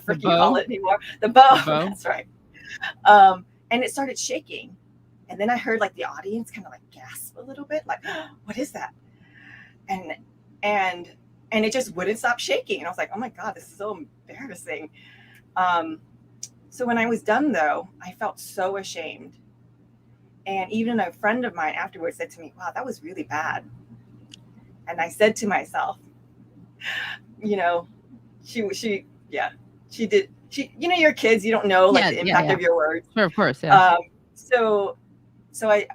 frick you call it anymore. The bow. That's right. And it started shaking. And then I heard like the audience kind of like gasp a little bit, like, oh, what is that? And it just wouldn't stop shaking. And I was like, oh my God, this is so embarrassing. So when I was done though, I felt so ashamed. And even a friend of mine afterwards said to me, wow, that was really bad. And I said to myself, she did. You're kids, you don't know like the impact of your words. Sure, of course. Yeah. So I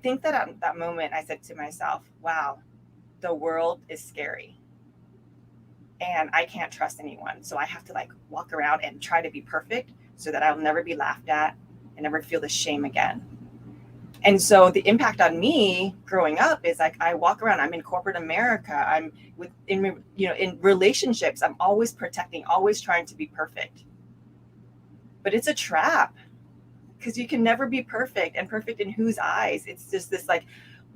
think that at that moment I said to myself, wow, the world is scary and I can't trust anyone. So I have to like walk around and try to be perfect so that I'll never be laughed at and never feel the shame again. And so the impact on me growing up is like, I walk around, I'm in corporate America. I'm in relationships. I'm always protecting, always trying to be perfect. But it's a trap because you can never be perfect, and perfect in whose eyes? It's just this like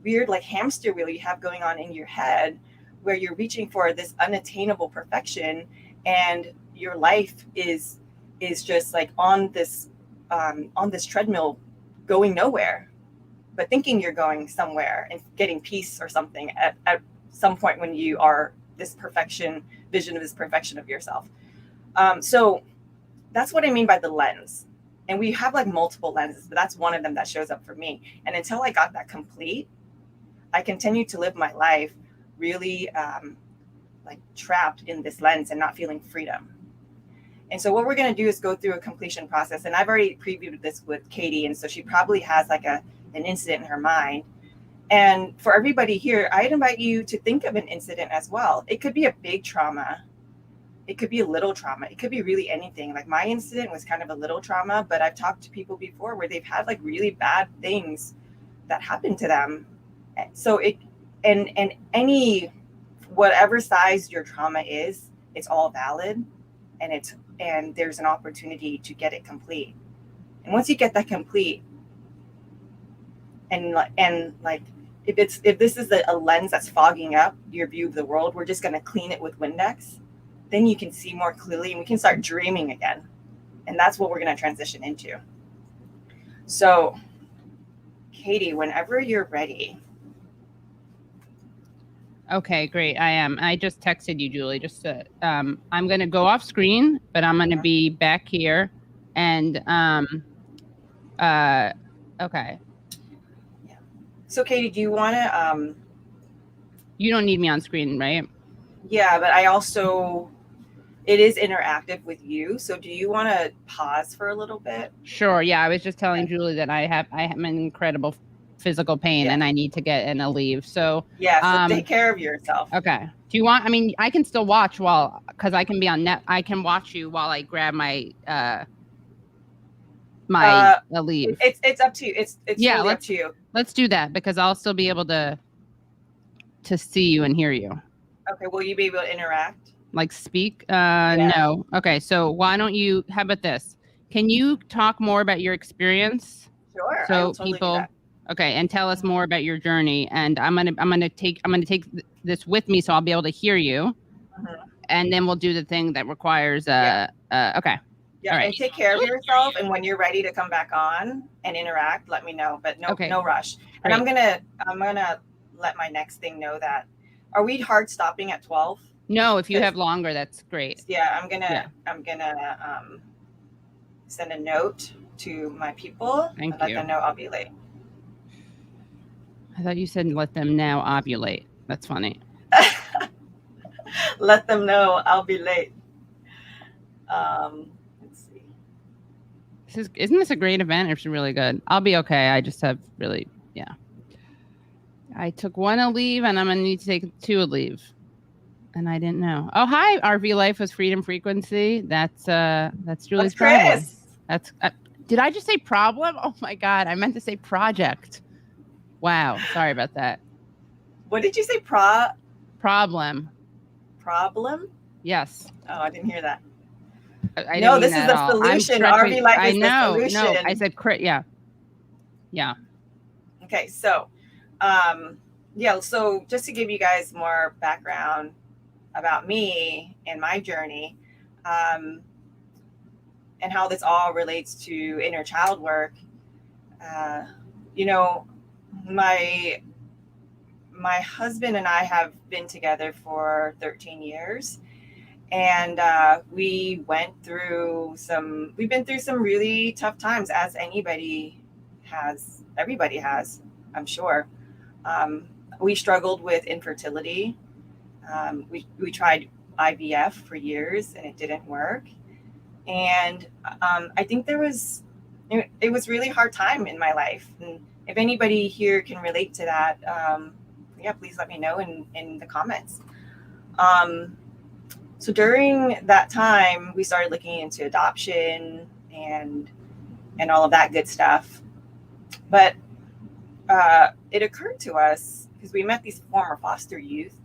weird, like hamster wheel you have going on in your head where you're reaching for this unattainable perfection. And your life is just like on this treadmill going nowhere, but thinking you're going somewhere and getting peace or something at some point when you are this vision of this perfection of yourself. So that's what I mean by the lens. And we have like multiple lenses, but that's one of them that shows up for me. And until I got that complete, I continued to live my life really like trapped in this lens and not feeling freedom. And so what we're going to do is go through a completion process. And I've already previewed this with Katie. And so she probably has like an incident in her mind. And for everybody here, I'd invite you to think of an incident as well. It could be a big trauma. It could be a little trauma. It could be really anything. Like my incident was kind of a little trauma, but I've talked to people before where they've had like really bad things that happened to them. So any whatever size your trauma is, it's all valid, and there's an opportunity to get it complete. And once you get that complete, and like if this is a lens that's fogging up your view of the world, we're just going to clean it with Windex. Then you can see more clearly and we can start dreaming again. And that's what we're going to transition into. So, Katie, whenever you're ready. Okay, great. I am. I just texted you, Julie. I'm going to go off screen, but I'm going to be back here. And, okay. Yeah. So, Katie, do you want to... You don't need me on screen, right? Yeah, but it is interactive with you. So do you want to pause for a little bit? Sure. Yeah. I was just telling Julie that I have an incredible physical pain and I need to get in a leave. So yeah, so take care of yourself. Okay. I can still watch because I can be on net. I can watch you while I grab my leave. It's up to you. It's really up to you. Let's do that because I'll still be able to see you and hear you. Okay. Will you be able to interact? Like speak? No. Okay. So how about this? Can you talk more about your experience Sure, I So will totally do people, that. okay, and tell us more about your journey. And I'm gonna take this with me, so I'll be able to hear you, and then we'll do the thing that requires okay. Yeah, All right. and take care of yourself. And when you're ready to come back on and interact, let me know. But no rush. And Great. I'm gonna let my next thing know that. Are we hard stopping at 12? No, if you have longer, that's great. Yeah, I'm gonna send a note to my people and let them know I'll be late. I thought you said let them now ovulate. That's funny. Let them know I'll be late. Let's see. Isn't this a great event? It's really good. I'll be okay. I just have really, I took 1 a leave and I'm gonna need to take 2 a leave. And I didn't know. Oh, hi, RV Life with Freedom Frequency. That's Julie's problem. That's did I just say problem? Oh my God, I meant to say project. Wow, sorry about that. What did you say? Problem. Problem? Yes. Oh, I didn't hear that. I no, this is the solution. RV Life is the solution. No, I said yeah. Okay, so so just to give you guys more background about me and my journey, and how this all relates to inner child work. My husband and I have been together for 13 years, and we've been through some really tough times, as everybody has, I'm sure. We struggled with infertility. We tried IVF for years and it didn't work. And I think it was really hard time in my life. And if anybody here can relate to that, please let me know in the comments. So during that time, we started looking into adoption and all of that good stuff. But it occurred to us, because we met these former foster youth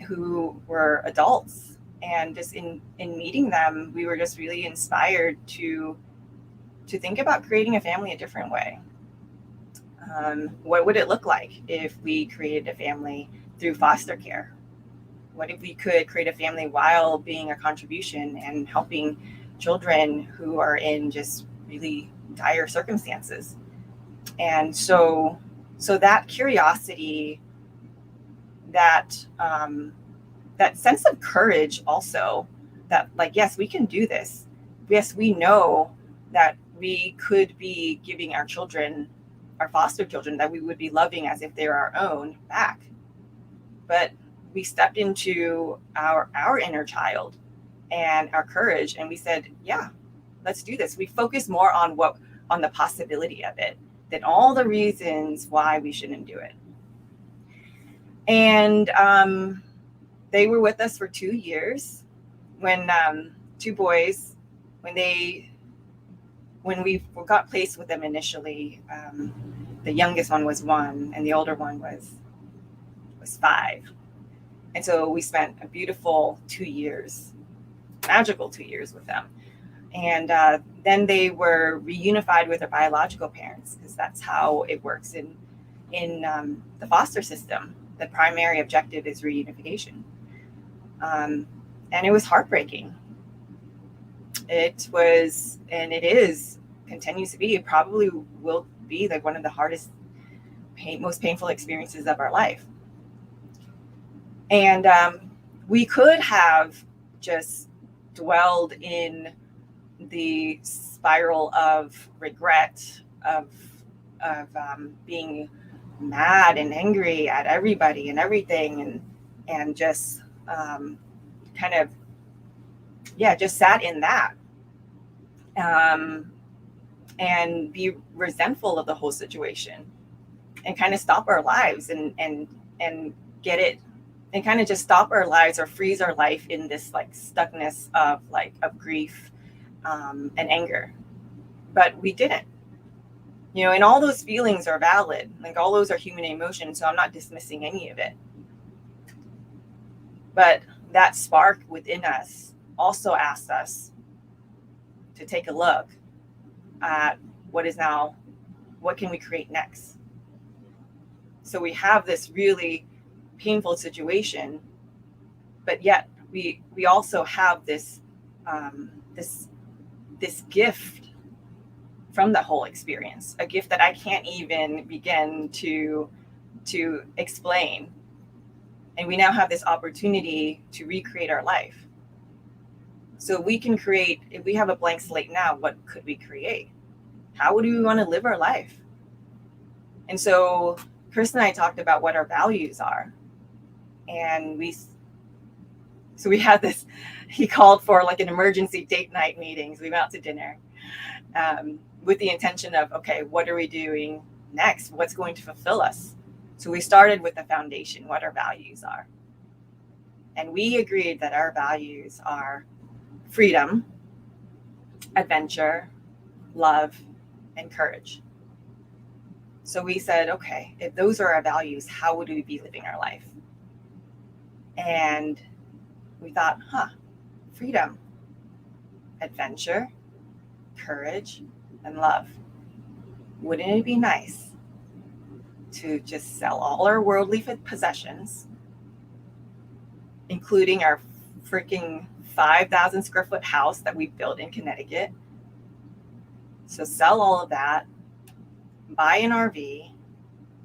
who were adults, and just in meeting them, we were just really inspired to think about creating a family a different way. What would it look like if we created a family through foster care? What if we could create a family while being a contribution and helping children who are in just really dire circumstances? And so that curiosity, that sense of courage also, that yes, we can do this. Yes, we know that we could be giving our children, our foster children, that we would be loving as if they're our own back. But we stepped into our inner child and our courage, and we said, yeah, let's do this. We focus more on the possibility of it than all the reasons why we shouldn't do it. And they were with us for 2 years. When 2 boys, when we got placed with them initially, the youngest one was 1 and the older one was 5. And so we spent a beautiful 2 years, magical 2 years with them. And then they were reunified with their biological parents, because that's how it works in the foster system. The primary objective is reunification. And it was heartbreaking. It was, and it is, continues to be, it probably will be like one of the hardest, most painful experiences of our life. And we could have just dwelled in the spiral of regret, of being mad and angry at everybody and everything, and just just sat in that, and be resentful of the whole situation, and kind of stop our lives and get it, and kind of just stop our lives or freeze our life in this stuckness of grief and anger. But we didn't, and all those feelings are valid. All those are human emotions. So I'm not dismissing any of it. But that spark within us also asked us to take a look at what what can we create next? So we have this really painful situation, but yet we also have this this gift from the whole experience, a gift that I can't even begin to explain. And we now have this opportunity to recreate our life. So we can create, if we have a blank slate now, what could we create? How would we want to live our life? And so Chris and I talked about what our values are. And we had this, he called for like an emergency date night meetings. We went out to dinner with the intention of, okay, what are we doing next? What's going to fulfill us? So we started with the foundation, what our values are. And we agreed that our values are freedom, adventure, love, and courage. So we said, okay, if those are our values, how would we be living our life? And we thought, freedom, adventure, courage, and love. Wouldn't it be nice to just sell all our worldly possessions, including our freaking 5,000 square foot house that we built in Connecticut? So sell all of that, buy an RV,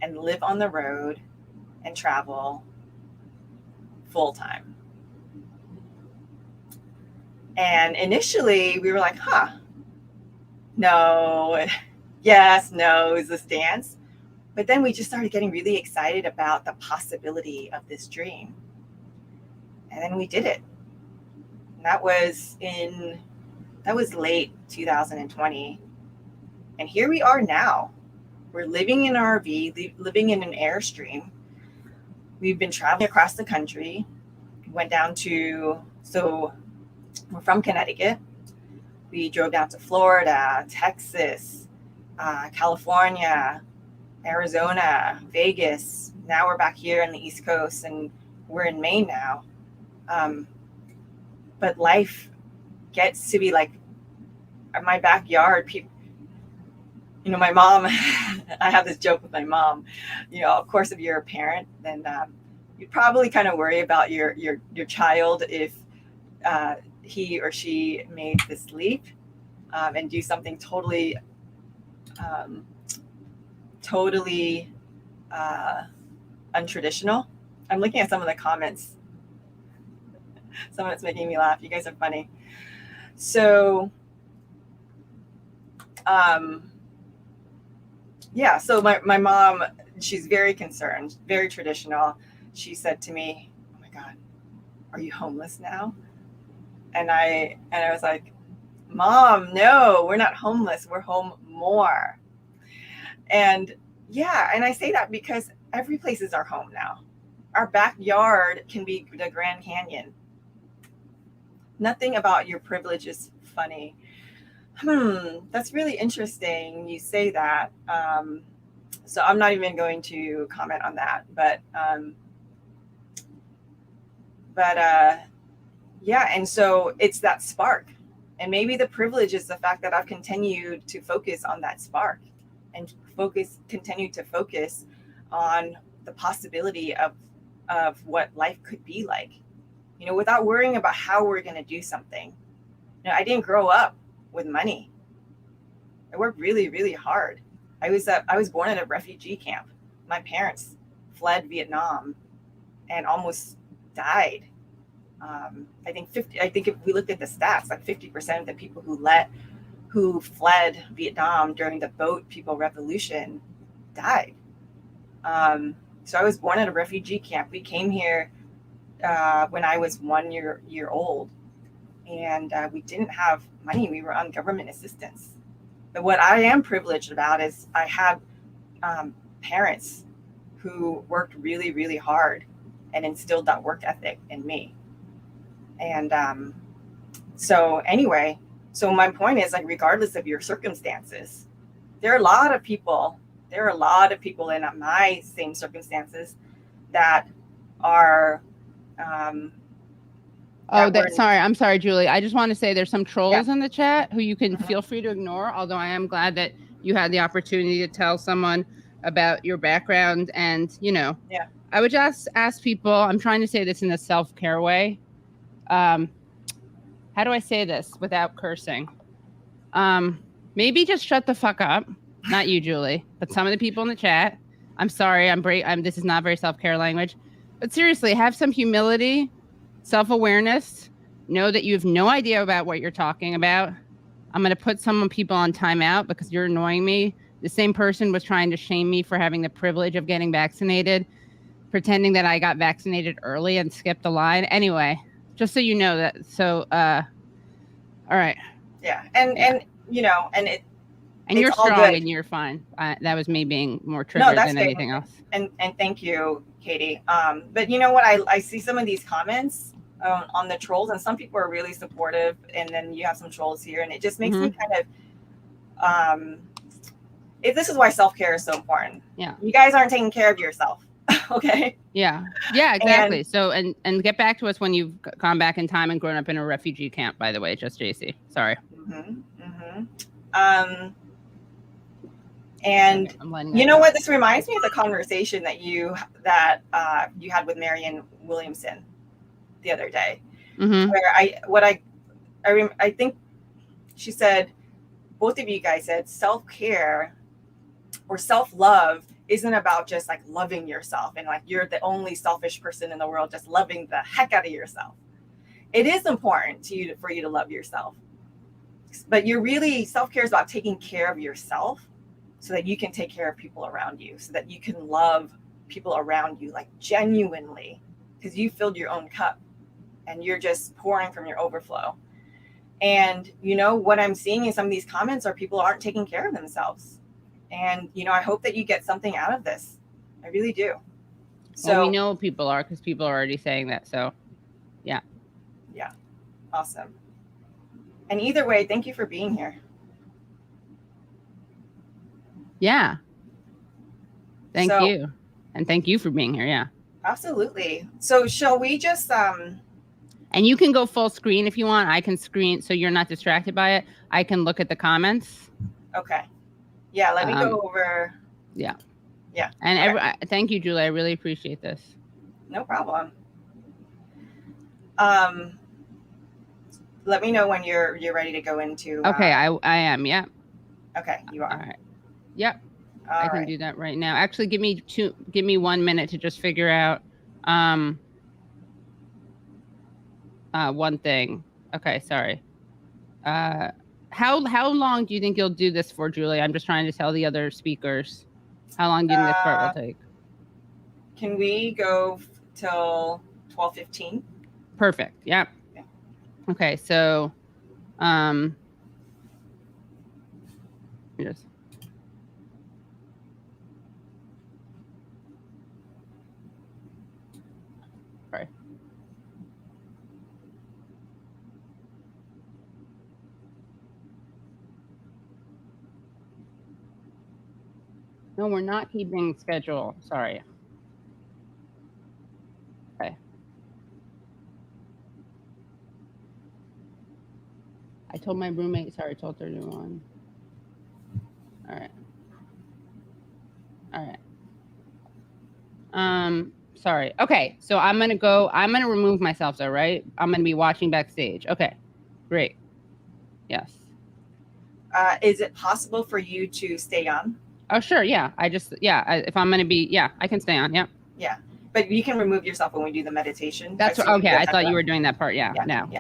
and live on the road and travel full time. And initially we were like, no, yes, no is the stance. But then we just started getting really excited about the possibility of this dream. And then we did it. And that was late 2020. And here we are now. We're living in an RV, living in an Airstream. We've been traveling across the country. Went down to, so we're from Connecticut. We drove down to Florida, Texas, California, Arizona, Vegas. Now we're back here on the East Coast, and we're in Maine now. But life gets to be like my backyard. People, my mom, I have this joke with my mom, of course, if you're a parent, then you'd probably kind of worry about your child if he or she made this leap and do something totally untraditional. I'm looking at some of the comments. Some of it's making me laugh. You guys are funny. So, so my mom, she's very concerned, very traditional. She said to me, "Oh my God, are you homeless now?" And I was like, "Mom, no, we're not homeless. We're home more." And and I say that because every place is our home now. Our backyard can be the Grand Canyon. Nothing about your privilege is funny. That's really interesting. You say that. So I'm not even going to comment on that. But and so it's that spark. And maybe the privilege is the fact that I've continued to focus on that spark and continue to focus on the possibility of what life could be like, without worrying about how we're going to do something. I didn't grow up with money. I worked really, really hard. I was born at a refugee camp. My parents fled Vietnam and almost died. I think if we looked at the stats, like 50% of the people who fled Vietnam during the boat people revolution died. So I was born at a refugee camp. We came here when I was 1 year old, and we didn't have money. We were on government assistance. But what I am privileged about is I had parents who worked really, really hard and instilled that work ethic in me. And so my point is, like, regardless of your circumstances, there are a lot of people in my same circumstances that are I'm sorry, Julie. I just want to say there's some trolls in the chat who you can feel free to ignore, although I am glad that you had the opportunity to tell someone about your background. And, Yeah. I would just ask people, I'm trying to say this in a self-care way. How do I say this without cursing? Maybe just shut the fuck up. Not you, Julie, but some of the people in the chat. I'm sorry. This is not very self-care language, but seriously, have some humility, self-awareness. Know that you have no idea about what you're talking about. I'm going to put some people on timeout because you're annoying me. The same person was trying to shame me for having the privilege of getting vaccinated, pretending that I got vaccinated early and skipped the line. Anyway, just so you know that. So, all right. Yeah. And you're all strong good. and you're fine. That was me being more triggered than anything else. And thank you, Katie. But you know what? I see some of these comments on the trolls, and some people are really supportive, and then you have some trolls here, and it just makes me kind of this is why self-care is so important. Yeah. You guys aren't taking care of yourself. Okay. Yeah, exactly. So and get back to us when you've gone back in time and grown up in a refugee camp, by the way, just JC. Sorry. And you know what? This reminds me of the conversation that you had with Marianne Williamson the other day, where I think she said, both of you guys said self-care or self-love isn't about just like loving yourself and like you're the only selfish person in the world, just loving the heck out of yourself. It is important for you to love yourself, but self-care is about taking care of yourself so that you can take care of people around you, so that you can love people around you, like genuinely, because you filled your own cup and you're just pouring from your overflow. And what I'm seeing in some of these comments are people aren't taking care of themselves. And, I hope that you get something out of this. I really do. So we know people are, because people are already saying that. So, yeah. Yeah. Awesome. And either way, thank you for being here. Yeah. Thank you. And thank you for being here. Yeah. Absolutely. So shall we just... And you can go full screen if you want. I can screen so you're not distracted by it. I can look at the comments. Okay. Yeah, let me go over. Yeah. Yeah. And thank you, Julie. I really appreciate this. No problem. Let me know when you're ready to go into. Okay, I am. Yeah. Okay, you are. All right. Yep. I can do that right now. Actually, give me 1 minute to just figure out one thing. Okay, sorry. How long do you think you'll do this for, Julie? I'm just trying to tell the other speakers. How long do you think this part will take? Can we go till 12:15? Perfect. Yep. Yeah. Okay, so just sorry. No, we're not keeping schedule. Sorry. Okay. I told my roommate, sorry, 12:31. All right. Sorry. Okay. So I'm going to remove myself though, right? I'm going to be watching backstage. Okay. Great. Yes. Is it possible for you to stay on? Oh, sure. Yeah. If I'm going to be, I can stay on. Yeah. Yeah. But you can remove yourself when we do the meditation. That's okay. I thought you were doing that part. Yeah.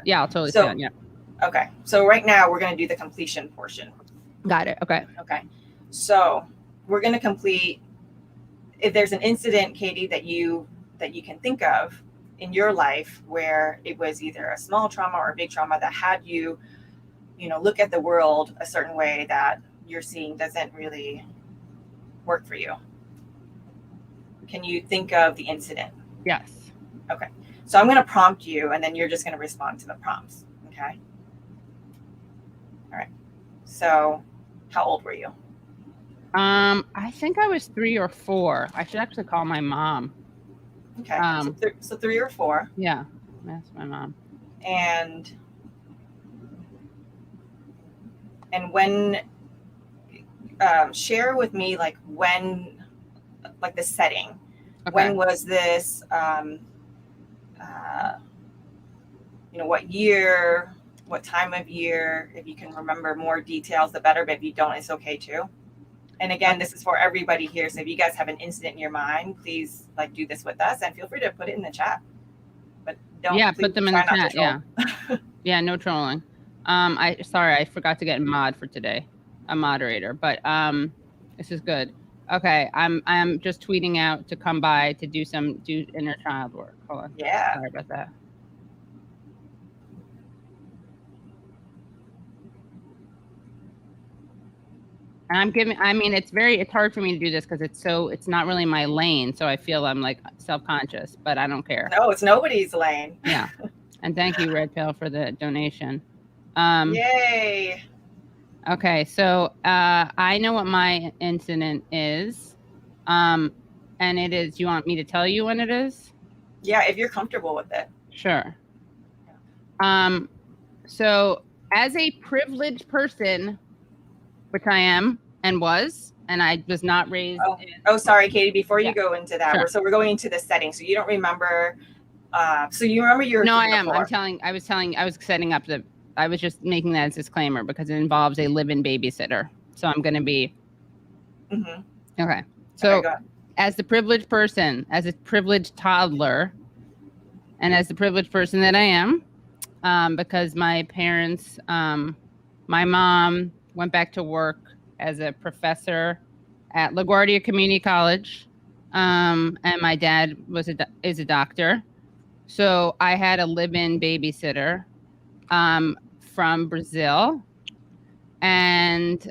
Yeah. I'll totally stay on. Yeah. Okay. So right now we're going to do the completion portion. Got it. Okay. Okay. So we're going to complete, if there's an incident, Katie, that you can think of in your life where it was either a small trauma or a big trauma that had you, look at the world a certain way that you're seeing doesn't really work for you. Can you think of the incident? Yes. Okay. So I'm going to prompt you, and then you're just going to respond to the prompts. Okay. All right. So how old were you? I think I was 3 or 4. I should actually call my mom. Okay. So 3 or 4. Yeah. That's my mom. And when share with me like when, like the setting. Okay. When was this? What year? What time of year? If you can remember more details, the better. But if you don't, it's okay too. And again, this is for everybody here. So if you guys have an incident in your mind, please like do this with us and feel free to put it in the chat. But don't put them in the chat. Yeah. Yeah, no trolling. I forgot to get a mod for today, a moderator, but this is good. Okay, I'm just tweeting out to come by to do inner child work. Hold on. Yeah. Sorry about that. And it's hard for me to do this because it's not really my lane. So I feel I'm like self-conscious, but I don't care. No, it's nobody's lane. Yeah. And thank you, Red Pill, for the donation. Yay. Okay. So I know what my incident is. And it is, you want me to tell you when it is? Yeah. If you're comfortable with it. Sure. So as a privileged person, which I am and was, and I was not raised. Oh, sorry, Katie. Before you Yeah. go into that, Sure. so we're going into the setting. So you don't remember. So you remember your. No, I am. I was setting up I was just making that as a disclaimer because it involves a live-in babysitter. So I'm going to be. Mm-hmm. Okay. So Okay, as the privileged person, as a privileged toddler, and as the privileged person that I am, because my parents, my mom went back to work as a professor at LaGuardia Community College, and my dad is a doctor. So I had a live-in babysitter from Brazil, and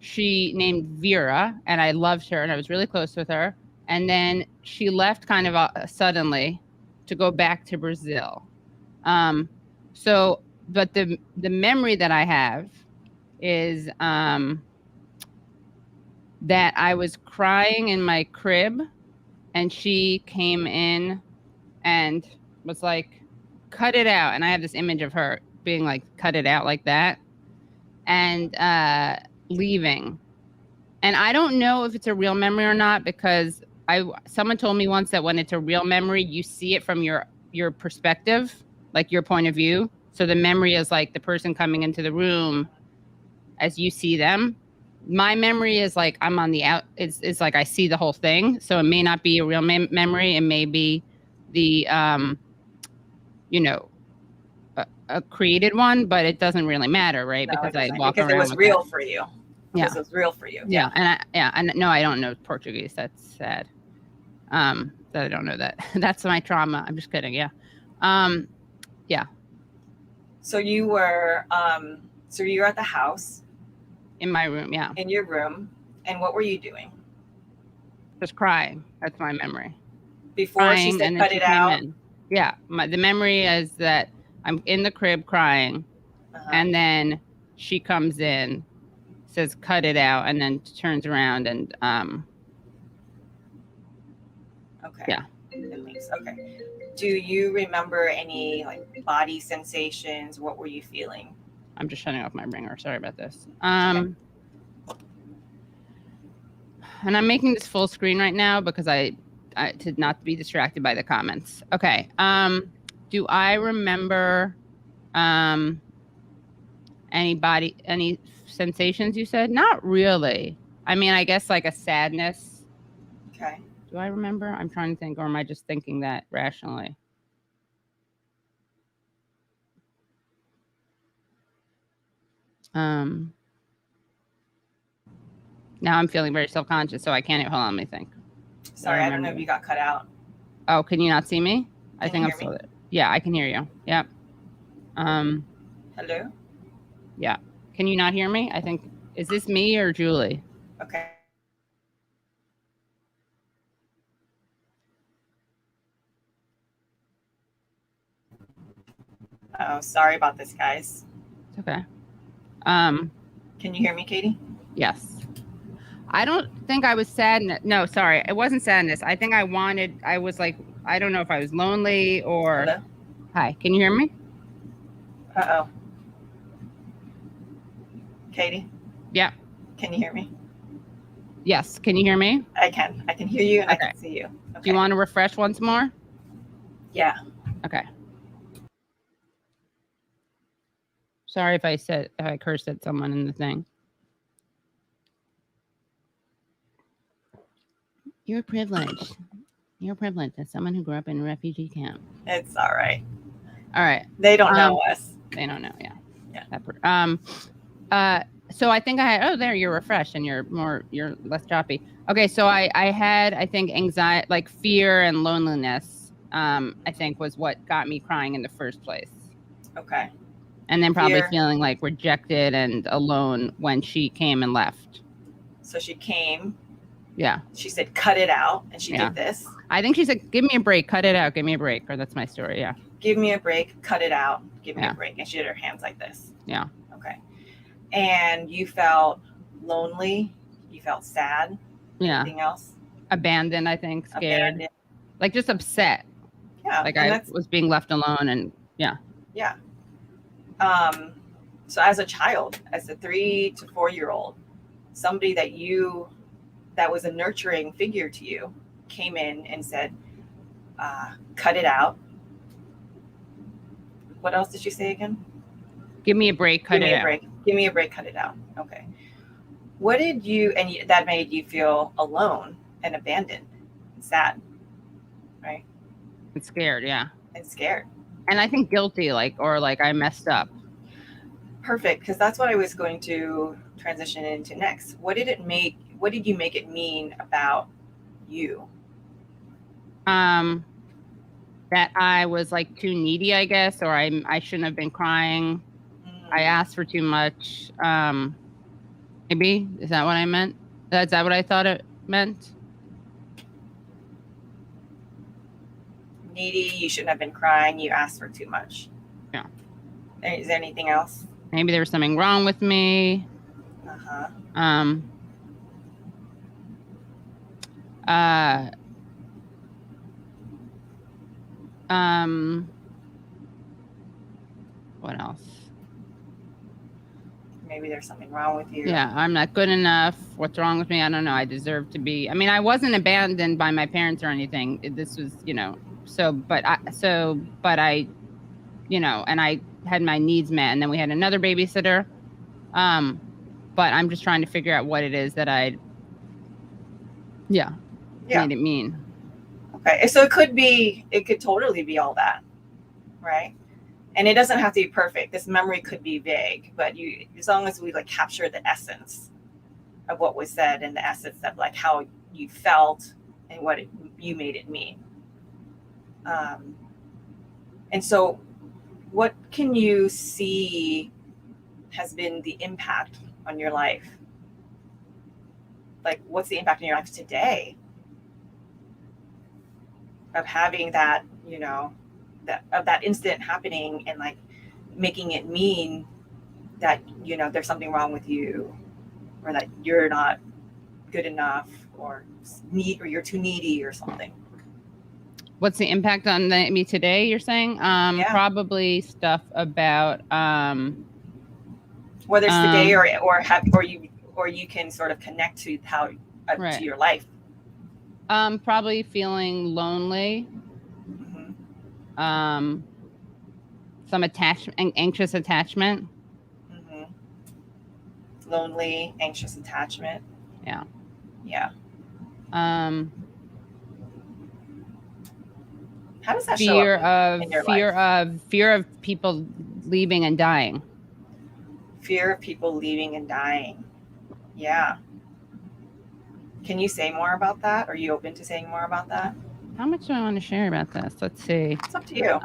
she named Vera, and I loved her, and I was really close with her. And then she left kind of suddenly to go back to Brazil. But the memory that I have is that I was crying in my crib, and she came in and was like, cut it out. And I have this image of her being like, cut it out like that, and leaving. And I don't know if it's a real memory or not, because someone told me once that when it's a real memory, you see it from your perspective, like your point of view. So the memory is like the person coming into the room as you see them. My memory is like I'm on the out. It's like I see the whole thing. So it may not be a real memory. It may be the a created one, but it doesn't really matter, right? No, because I walk because around. It was with real that. for you. Yeah. Because it was real for you. Yeah. And no, I don't know Portuguese. That's sad. That I don't know that. That's my trauma. I'm just kidding. Yeah. Yeah. So you were at the house. In my room. Yeah. In your room. And what were you doing? Just crying. That's my memory. Before crying, she said cut it out. Yeah. The memory is that I'm in the crib crying, and then she comes in, says cut it out, and then turns around and Okay. Yeah. It leaves. Okay. Do you remember any like body sensations? What were you feeling? I'm just shutting off my ringer. Sorry about this. Okay. And I'm making this full screen right now because I to not be distracted by the comments. Okay. Do I remember any sensations you said? Not really. I mean, I guess like a sadness. Okay. Do I remember? I'm trying to think, or am I just thinking that rationally? Now I'm feeling very self-conscious, so I can't. Hold on, let me think. Sorry, I don't know if you got cut out. Oh, can you not see me? I Can think you I'm hear still there. Yeah, I can hear you. Yep. Hello? Yeah. Can you not hear me? I think, is this me or Julie? Okay. Oh, sorry about this, guys. It's okay. Can you hear me, Katie? Yes. I don't think I was sad. No, sorry. It wasn't sadness. I think I was like, I don't know if I was lonely or. Hello? Hi, can you hear me? Uh-oh. Katie? Yeah. Can you hear me? Yes. Can you hear me? I can hear you and Okay. I can see you. Okay. Do you want to refresh once more? Yeah. Okay. Sorry if I cursed at someone in the thing. You're privileged. You're privileged as someone who grew up in a refugee camp. It's all right. All right. They don't know us. They don't know. Yeah. Yeah. So I think there you're refreshed and you're less choppy. Okay. So I had, I think, anxiety, like fear and loneliness, I think was what got me crying in the first place. Okay. And then probably feeling like rejected and alone when she came and left. So she came. Yeah. She said, cut it out. And she did this. I think she said, give me a break, cut it out, give me a break. Or that's my story. Yeah. Give me a break, cut it out, give me a break. And she did her hands like this. Yeah. Okay. And you felt lonely. You felt sad. Yeah. Anything else? Abandoned, I think, scared. Abandoned. Like just upset. Yeah. Like I was being left alone and yeah. Yeah. So as a child, as a 3 to 4 year old, somebody that was a nurturing figure to you came in and said, cut it out. What else did you say again? Give me a break, cut it out. Give me a break, cut it out. Okay. What did that made you feel alone and abandoned and sad, right? And scared, yeah. And scared. And I think guilty, like I messed up. Perfect, because that's what I was going to transition into next. What did you make it mean about you? That I was like too needy, I guess, or I shouldn't have been crying. I asked for too much. Maybe is that what I meant? Is that what I thought it meant? Needy, you shouldn't have been crying. You asked for too much. Yeah. Is there anything else? Maybe there was something wrong with me. What else? Maybe there's something wrong with you. Yeah, I'm not good enough. What's wrong with me? I don't know. I deserve to be. I mean, I wasn't abandoned by my parents or anything. This was, but I, and I had my needs met, and then we had another babysitter. But I'm just trying to figure out what it is that made it mean. Okay, so it could totally be all that, right? And it doesn't have to be perfect. This memory could be vague, but as long as we like capture the essence of what was said and the essence of like how you felt and what you made it mean. And so what can you see has been the impact on your life? Like, what's the impact on your life today of having that, that incident happening and like making it mean that, there's something wrong with you or that you're not good enough or you're too needy or something? What's the impact on me today, you're saying? Probably stuff about whether it's today or you can sort of connect to how to your life. Probably feeling lonely. Some attachment, anxious attachment. Lonely, anxious attachment. Yeah. Yeah. How does that show up in your life? Fear of people leaving and dying. Fear of people leaving and dying. Yeah. Can you say more about that? Are you open to saying more about that? How much do I want to share about this? Let's see. It's up to you.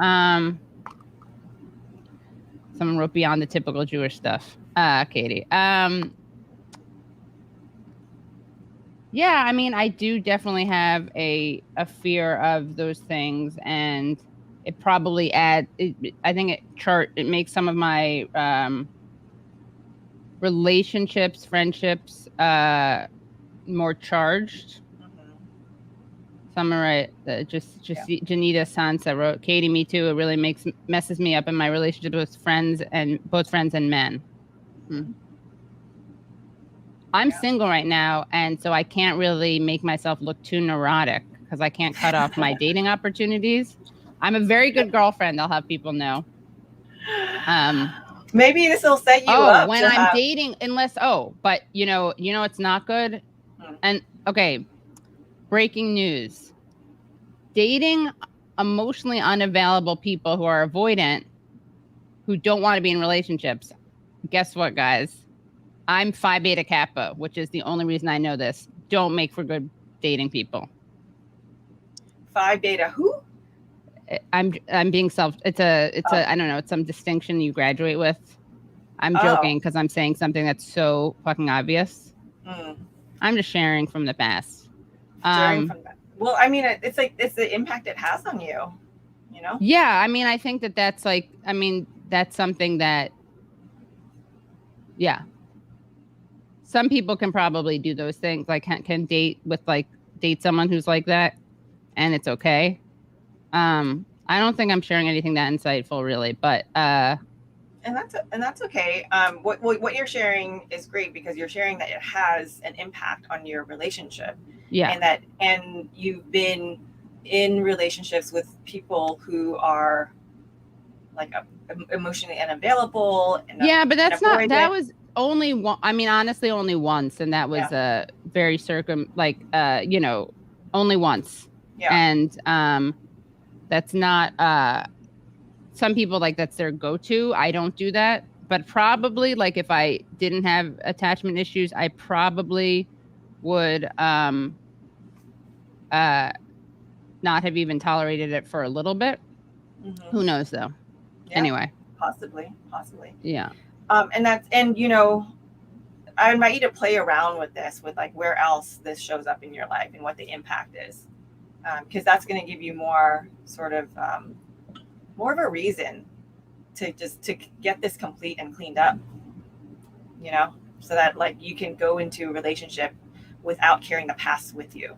Someone wrote beyond the typical Jewish stuff. Katie. Yeah, I mean, I do definitely have a fear of those things, and it probably I think it makes some of my relationships, friendships, more charged. Some are right. Just Janita Sansa wrote, Katie, me too. It really messes me up in my relationship with both friends and men. I'm single right now, and so I can't really make myself look too neurotic because I can't cut off my dating opportunities. I'm a very good girlfriend, I'll have people know. Maybe this will set you up when I'm dating, but you know it's not good. And okay, breaking news. Dating emotionally unavailable people who are avoidant, who don't want to be in relationships. Guess what, guys? I'm Phi Beta Kappa, which is the only reason I know this. Don't make for good dating people. Phi Beta who? I'm being it's I don't know, it's some distinction you graduate with. I'm joking because I'm saying something that's so fucking obvious. I'm just sharing from the past. Well, I mean, it's the impact it has on you, you know? Yeah, I mean, I think that's like, that's something that, yeah. Some people can probably do those things, like can date someone who's like that, and it's okay. I don't think I'm sharing anything that insightful, really, but and that's okay. What you're sharing is great because you're sharing that it has an impact on your relationship. Yeah, and you've been in relationships with people who are like emotionally unavailable. Yeah, but that was only one. I mean, honestly, only once, and that was very only once. Yeah. And that's not some people that's their go-to. I don't do that, but probably if I didn't have attachment issues, I probably would not have even tolerated it for a little bit. Who knows though? Yeah, anyway, possibly. Yeah. And you know, I invite you to play around with this, with where else this shows up in your life and what the impact is, because that's going to give you more sort of more of a reason to get this complete and cleaned up, you know, so that you can go into a relationship without carrying the past with you.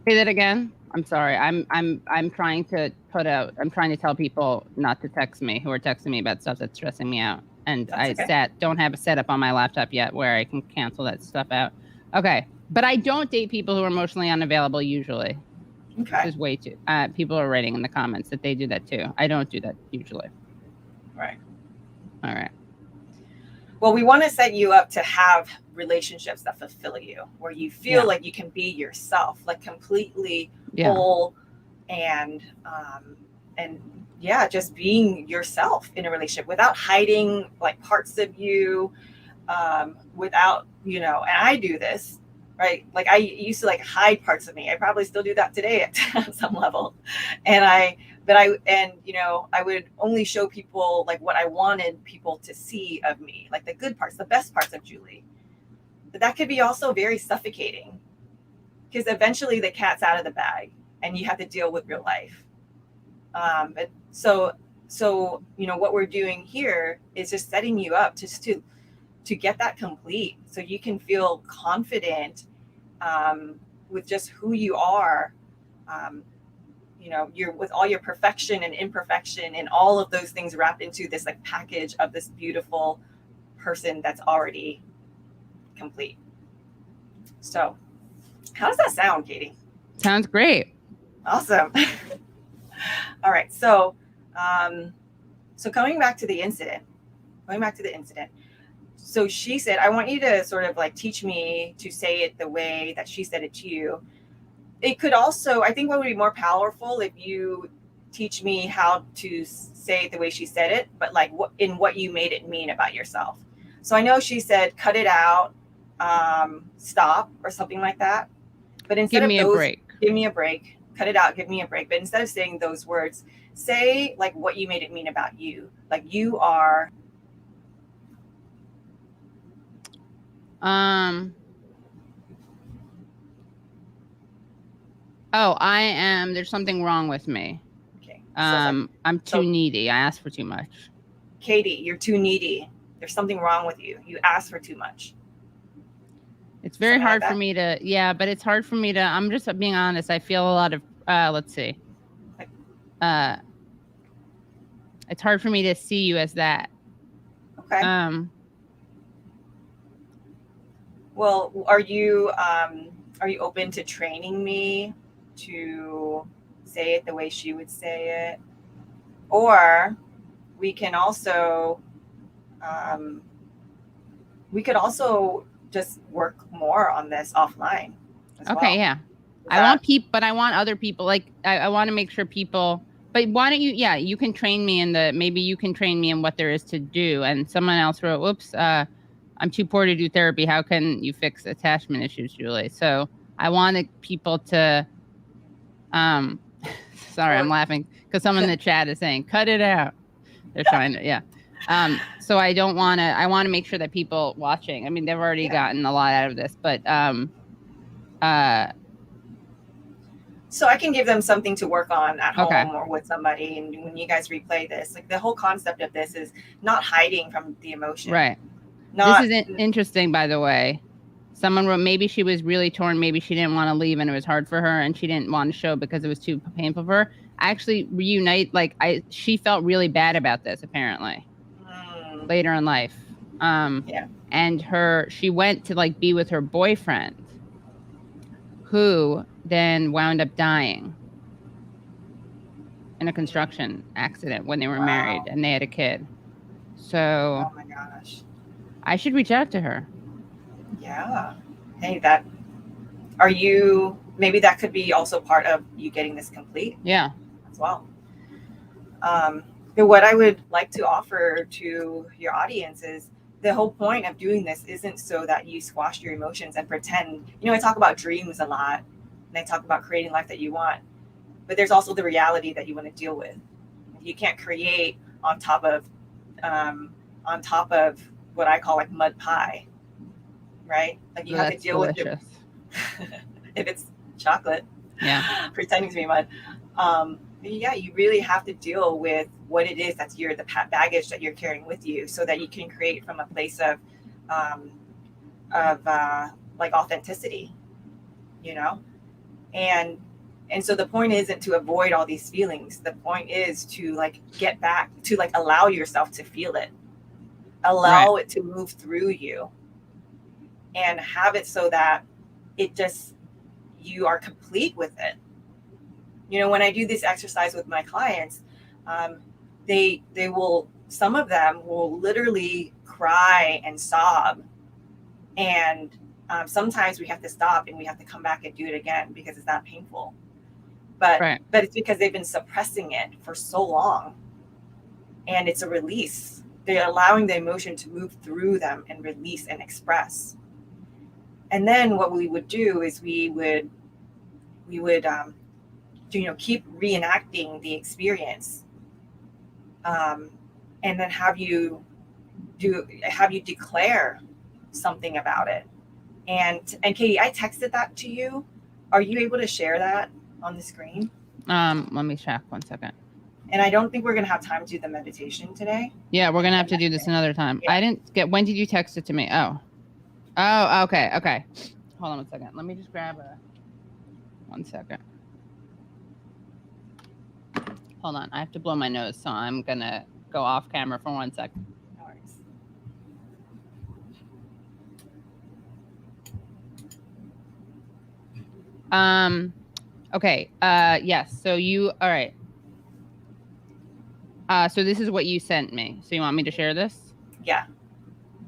Say that again. I'm sorry. I'm trying to tell people not to text me who are texting me about stuff that's stressing me out. And don't have a setup on my laptop yet where I can cancel that stuff out. Okay. But I don't date people who are emotionally unavailable usually. Okay. Which is way too. People are writing in the comments that they do that too. I don't do that usually. Right. All right. Well, we want to set you up to have relationships that fulfill you, where you feel like you can be yourself, completely whole, and just being yourself in a relationship without hiding parts of you, without, and I do this, right? I used to hide parts of me. I probably still do that today at some level. I would only show people what I wanted people to see of me, the good parts, the best parts of Julie. But that could be also very suffocating because eventually the cat's out of the bag and you have to deal with real life. So what we're doing here is just setting you up just to get that complete so you can feel confident with just who you are. You're with all your perfection and imperfection and all of those things wrapped into this package of this beautiful person that's already complete. So how does that sound, Katie? Sounds great. Awesome. All right. So going back to the incident. So she said, I want you to sort of teach me to say it the way that she said it to you. It could also, I think what would be more powerful if you teach me how to say it the way she said it, but what you made it mean about yourself. So I know she said, cut it out, stop, or something like that. But instead give me a break, cut it out, give me a break. But instead of saying those words, say what you made it mean about you. You are. I am. There's something wrong with me. Okay. I'm too needy. I ask for too much. Katie, you're too needy. There's something wrong with you. You ask for too much. It's very hard for me to, but it's hard for me to, I'm just being honest. I feel a lot of, let's see. It's hard for me to see you as that. Okay. Well, are you open to training me to say it the way she would say it? Or we can also just work more on this offline as well. Okay, yeah. I want people, but I want other people. Like I want to make sure people. But why don't you? Yeah, you can train me maybe you can train me in what there is to do. And someone else wrote, "Whoops, I'm too poor to do therapy. How can you fix attachment issues, Julie?" So I wanted people to. Sorry, I'm laughing because someone in the chat is saying, "Cut it out." They're trying to, yeah. So I don't want to. I want to make sure that people watching. I mean, they've already gotten a lot out of this, but so I can give them something to work on at home or with somebody. And when you guys replay this, like the whole concept of this is not hiding from the emotion. Right. This is interesting, by the way. Someone wrote, maybe she was really torn. Maybe she didn't want to leave and it was hard for her and she didn't want to show because it was too painful for her. Actually reunite, she felt really bad about this apparently later in life. And she went to be with her boyfriend, who then wound up dying in a construction accident when they were married and they had a kid. So, oh my gosh, I should reach out to her. Yeah. Hey, maybe that could be also part of you getting this complete. Yeah. As well. But what I would like to offer to your audience is the whole point of doing this isn't so that you squash your emotions and pretend, I talk about dreams a lot and I talk about creating life that you want, but there's also the reality that you want to deal with. You can't create on top of what I call mud pie, right? You have to deal with it. If it's chocolate, pretending to be mud. You really have to deal with what it is that's the baggage that you're carrying with you, so that you can create from a place of authenticity, and so the point isn't to avoid all these feelings. The point is to get back to allow yourself to feel it, allow it to move through you, and have it so that you are complete with it. When I do this exercise with my clients, some of them will literally cry and sob. And sometimes we have to stop and we have to come back and do it again because it's that painful. But it's because they've been suppressing it for so long. And it's a release. They're allowing the emotion to move through them and release and express. And then what we would do is we would keep reenacting the experience, and then have you declare something about it. And Katie, I texted that to you. Are you able to share that on the screen? Let me check 1 second. And I don't think we're gonna have time to do the meditation today. Yeah, we're gonna have to do this another time. I didn't get. When did you text it to me? Oh, okay. Hold on 1 second. Let me just grab 1 second. Hold on, I have to blow my nose, so I'm gonna go off camera for 1 second. No worries. Okay. Yes. So all right. So this is what you sent me. So you want me to share this? Yeah.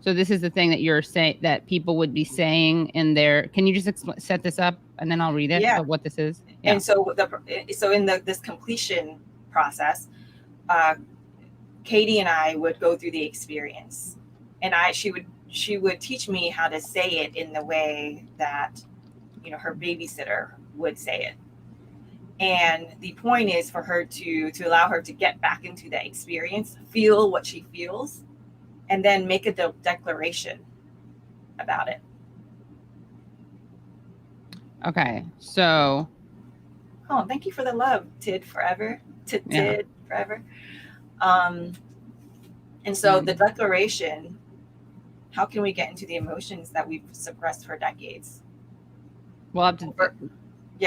So this is the thing that you're saying that people would be saying in their. Can you just set this up and then I'll read it? Yeah. What this is. Yeah. And so in this completion process, Katie and I would go through the experience, and she would teach me how to say it in the way that her babysitter would say it. And the point is for her to allow her to get back into the experience, feel what she feels, and then make a declaration about it. Okay, so. Oh, thank you for the love, Tid forever. Tid forever. And so the declaration, how can we get into the emotions that we've suppressed for decades? We'll have to.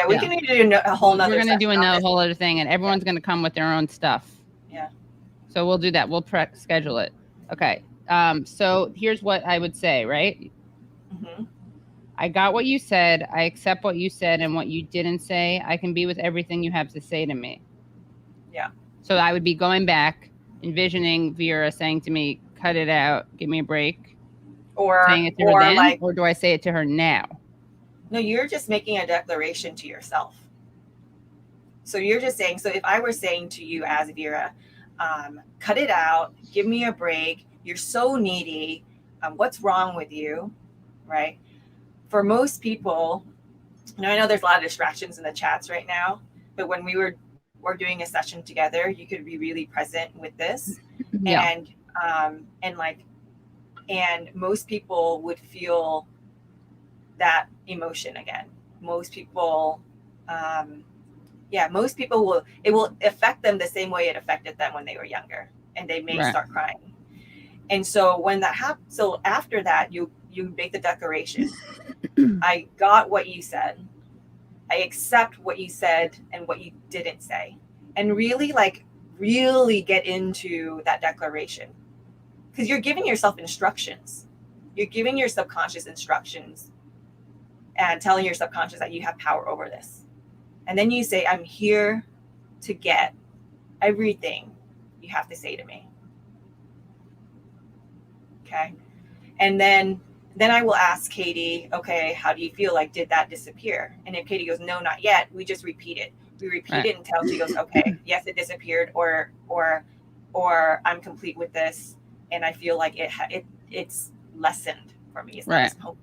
We can do a whole nother. We're going to do a whole other thing, and everyone's going to come with their own stuff. Yeah. So we'll do that. We'll schedule it. Okay. So here's what I would say, right? Mm-hmm. I got what you said. I accept what you said and what you didn't say. I can be with everything you have to say to me. Yeah. So I would be going back, envisioning Vera saying to me, cut it out, give me a break. Saying it to her then, like, or do I say it to her now? No, you're just making a declaration to yourself. So you're just saying, so if I were saying to you as Vera, cut it out, give me a break, you're so needy, what's wrong with you, right? For most people, I know there's a lot of distractions in the chats right now, but when we're doing a session together, you could be really present with this. Yeah. And most people would feel that emotion again. Most people, most people it will affect them the same way it affected them when they were younger, and they may start crying. And so when that happens, so after that, you make the declaration. I got what you said. I accept what you said and what you didn't say. And really get into that declaration. Because you're giving yourself instructions. You're giving your subconscious instructions and telling your subconscious that you have power over this. And then you say, I'm here to get everything you have to say to me. Okay. And then I will ask Katie, okay, how do you feel? Like, did that disappear? And if Katie goes, no, not yet, we just repeat it. We repeat it until she goes, okay, yes, it disappeared, or I'm complete with this, and I feel like it's lessened for me. It's not as potent.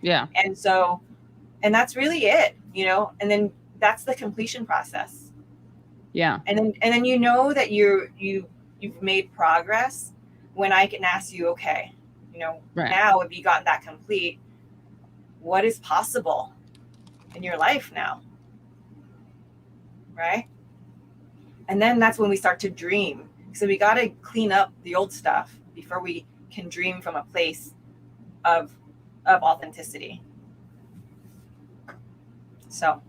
Yeah. And so, and that's really it, and then that's the completion process. Yeah. And then you know that you've made progress when I can ask you, okay, now if you got that complete, what is possible in your life now? Right? And then that's when we start to dream. So we got to clean up the old stuff before we can dream from a place of authenticity. So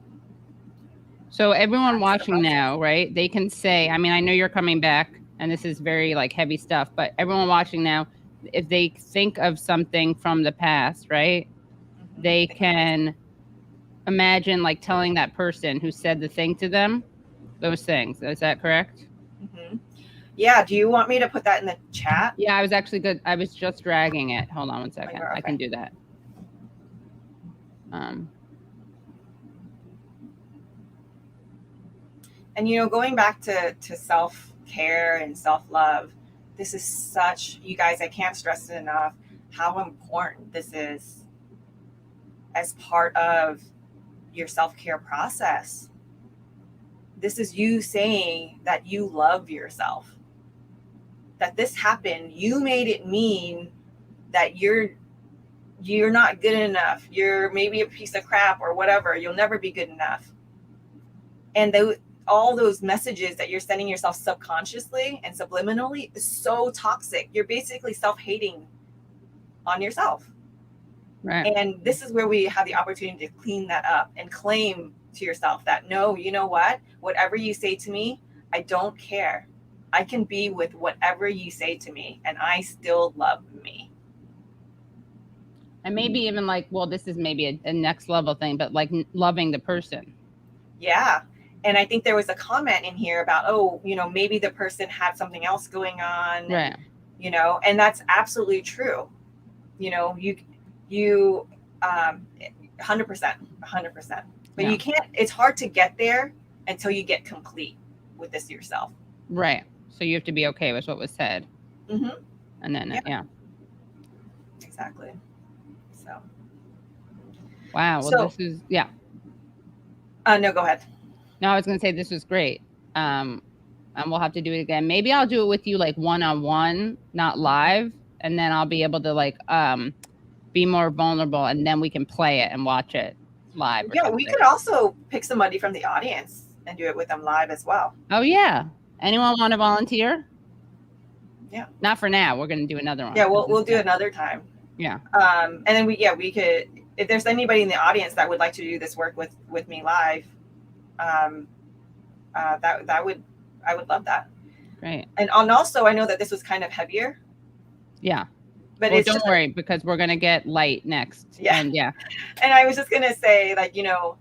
everyone watching now, right? They can say, I mean, I know you're coming back and this is very heavy stuff, but everyone watching now, if they think of something from the past, right? Mm-hmm. They can imagine telling that person who said the thing to them, those things. Is that correct? Mm-hmm. Yeah. Do you want me to put that in the chat? Yeah, I was actually good. I was just dragging it. Hold on one second. Okay. I can do that. And going back to self-care and self-love, this is such, you guys, I can't stress it enough how important this is as part of your self-care process. This is you saying that you love yourself, that this happened, you made it mean that you're not good enough, you're maybe a piece of crap or whatever, you'll never be good enough. And all those messages that you're sending yourself subconsciously and subliminally is so toxic. You're basically self-hating on yourself. Right. And this is where we have the opportunity to clean that up and claim to yourself that, no, you know what? Whatever you say to me, I don't care. I can be with whatever you say to me, and I still love me. And maybe even this is maybe a next level thing, but loving the person. Yeah. And I think there was a comment in here about, maybe the person had something else going on, right? And that's absolutely true. You 100%. But you can't, it's hard to get there until you get complete with this yourself. Right. So you have to be okay with what was said. Mm-hmm. And then, Exactly. So. Wow. Well, this is, no, go ahead. No, I was going to say this was great. And we'll have to do it again. Maybe I'll do it with you one-on-one, not live. And then I'll be able to be more vulnerable, and then we can play it and watch it live. Yeah, we could also pick somebody from the audience and do it with them live as well. Oh, yeah. Anyone want to volunteer? Yeah. Not for now. We're going to do another one. Yeah, we'll do another time. Yeah. And then we could, if there's anybody in the audience that would like to do this work with me live, I would love that. Great. And also, I know that this was kind of heavier. Yeah. but well, it's don't just worry, because we're gonna get light next. Yeah. And yeah. And I was just gonna say, like, you know,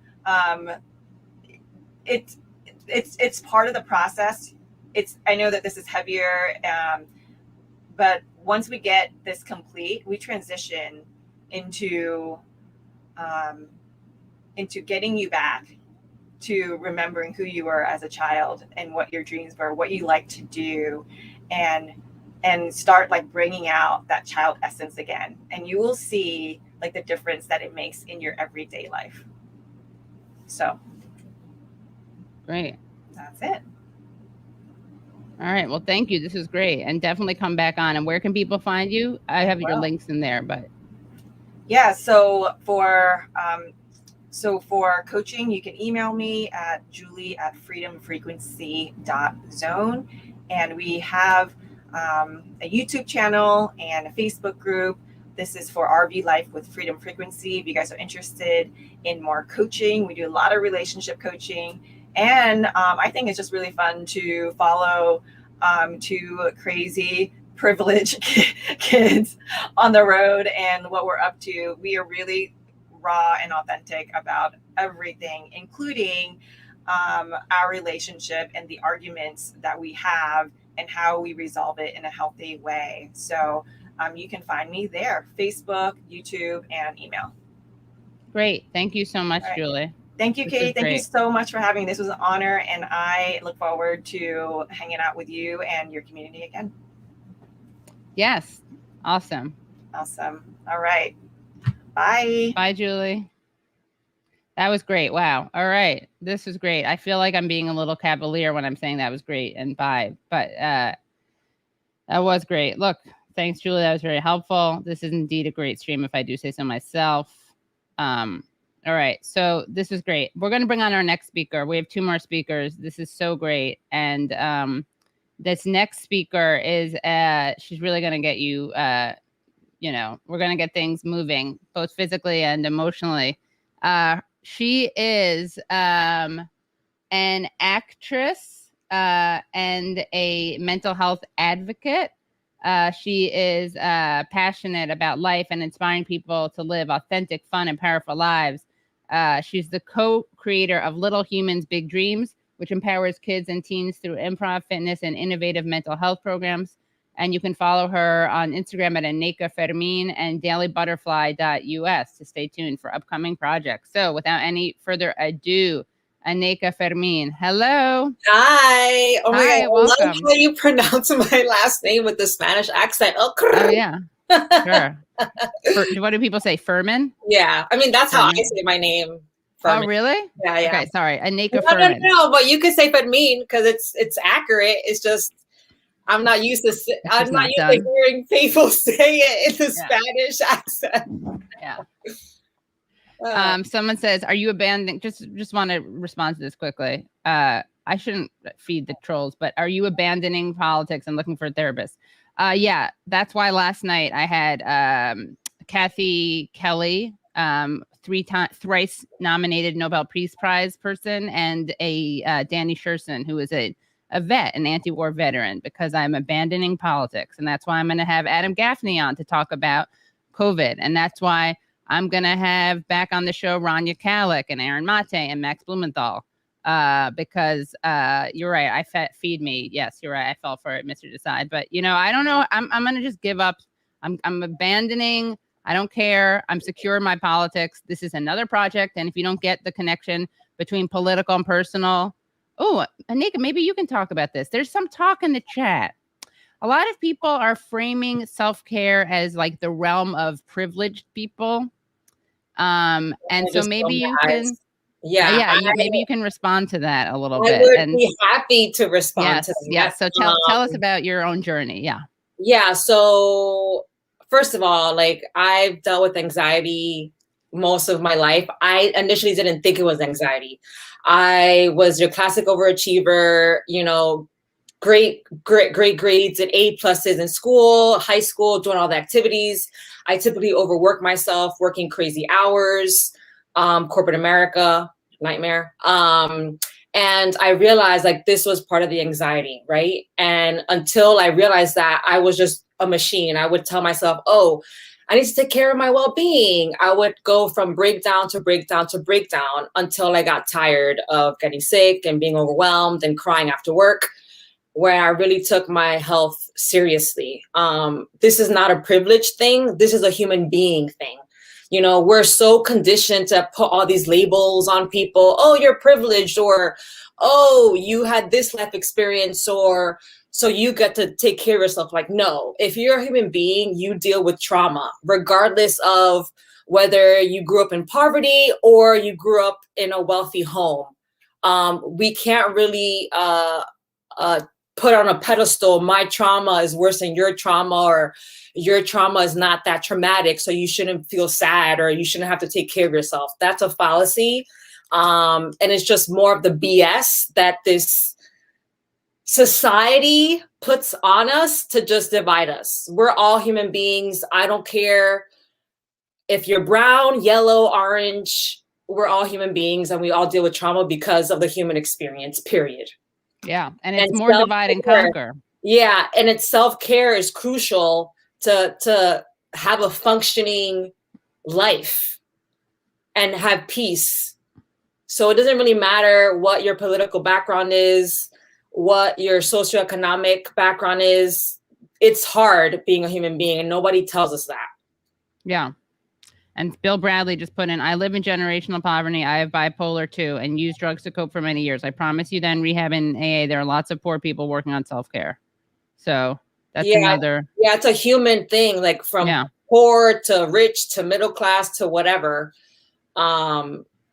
it's part of the process. I know that this is heavier, but once we get this complete, we transition into getting you back to remembering who you were as a child and what your dreams were, what you like to do, and start like bringing out that child essence again. And you will see like the difference that it makes in your everyday life. So Great. that's it. All right. Well, thank you. This is great. And definitely come back on. And where can people find you? I have your links in there, but. Yeah. So for coaching, you can email me at julie@freedomfrequency.zone. And we have a YouTube channel and a Facebook group. This is for RV Life with Freedom Frequency. If you guys are interested in more coaching, we do a lot of relationship coaching. And I think it's just really fun to follow two crazy, privileged kids on the road and what we're up to. We are really raw and authentic about everything, including our relationship and the arguments that we have and how we resolve it in a healthy way. So you can find me there, Facebook, YouTube, and email. Great. Thank you so much, All right. Julie. Thank you, This Katie. is Thank you great. so much for having me. This was an honor, and I look forward to hanging out with you and your community again. Yes. Awesome. Awesome. All right. Bye. Bye, Julie. That was great. Wow. All right. This is great. I feel like I'm being a little cavalier when I'm saying that was great and bye, but that was great. Look, thanks, Julie. That was very helpful. This is indeed a great stream, if I do say so myself. All right. So this is great. We're going to bring on our next speaker. We have 2 more speakers. This is so great. And this next speaker is, she's really going to get you, you know, we're going to get things moving, both physically and emotionally. She is an actress and a mental health advocate. She is passionate about life and inspiring people to live authentic, fun, and powerful lives. She's the co-creator of Little Humans, Big Dreams, which empowers kids and teens through improv, fitness, and innovative mental health programs. And you can follow her on Instagram at Aneika Fermin and dailybutterfly.us to stay tuned for upcoming projects. So without any further ado, Aneika Fermin. Hello. Hi. Oh my Hi, God. I welcome. love how you pronounce my last name with the Spanish accent. Oh yeah. Sure. What do people say? Fermin? Yeah. I mean, that's how Fermin. I say my name. Oh, really? Yeah, yeah. Okay, sorry. Aneika No, Fermin. no, but you could say Fermin because it's accurate. It's just I'm not used to hearing people say it in the Spanish accent. Yeah. Someone says, "Are you abandoning?" Just want to respond to this quickly. I shouldn't feed the trolls, but are you abandoning politics and looking for a therapist? Yeah, that's why last night I had Kathy Kelly, thrice nominated Nobel Peace Prize person, and a Danny Sherson, who is a vet, an anti-war veteran, because I'm abandoning politics. And that's why I'm going to have Adam Gaffney on to talk about COVID. And that's why I'm going to have back on the show Rania Kalik and Aaron Maté and Max Blumenthal, because you're right. Feed me. Yes, you're right. I fell for it, Mr. Decide. But, you know, I don't know. I'm going to just give up. I'm abandoning. I don't care. I'm secure in my politics. This is another project. And if you don't get the connection between political and personal, oh, Aneika, maybe you can talk about this. There's some talk in the chat. A lot of people are framing self-care as like the realm of privileged people. And so maybe you can, maybe you can respond to that a little bit. I would be happy to respond to that. Yes. So tell us about your own journey. Yeah. Yeah. So first of all, like I've dealt with anxiety most of my life. I initially didn't think it was anxiety. I was your classic overachiever, you know, great grades and A+ in school, high school, doing all the activities. I typically overwork myself, working crazy hours, corporate America, nightmare. And And I realized like this was part of the anxiety, right? And until I realized that, I was just a machine. I would tell myself, oh, I need to take care of my well-being. I would go from breakdown to breakdown to breakdown until I got tired of getting sick and being overwhelmed and crying after work, where I really took my health seriously. This is not a privileged thing. This is a human being thing. You know, we're so conditioned to put all these labels on people. Oh, you're privileged, or, oh, you had this life experience, or so you get to take care of yourself. Like, no, if you're a human being, you deal with trauma, regardless of whether you grew up in poverty or you grew up in a wealthy home. We can't really put on a pedestal, my trauma is worse than your trauma, or your trauma is not that traumatic, so you shouldn't feel sad, or you shouldn't have to take care of yourself. That's a fallacy. And it's just more of the BS that this society puts on us to just divide us. We're all human beings. I don't care if you're brown, yellow, orange, we're all human beings, and we all deal with trauma because of the human experience, period. Yeah. And it's more divide and conquer. Yeah. And it's self-care is crucial to have a functioning life and have peace. So it doesn't really matter what your political background is, what your socioeconomic background is. It's hard being a human being, and nobody tells us that. Yeah. And Bill Bradley just put in, I live in generational poverty. I have bipolar too, and used drugs to cope for many years. I promise you then rehab and AA, there are lots of poor people working on self-care. So that's another. Yeah, it's a human thing, like from poor to rich to middle class to whatever.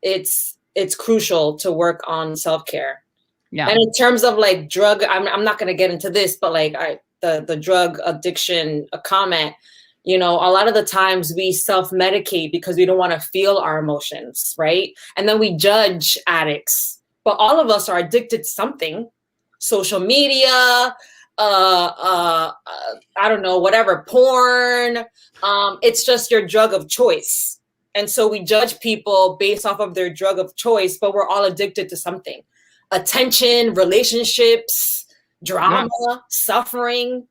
It's crucial to work on self-care. Yeah. And in terms of like drug, I'm not going to get into this, but like the drug addiction comment, you know, a lot of the times we self-medicate because we don't want to feel our emotions, right? And then we judge addicts, but all of us are addicted to something. Social media, I don't know, whatever, porn. It's just your drug of choice. And so we judge people based off of their drug of choice, but we're all addicted to something. Attention, relationships, drama, suffering,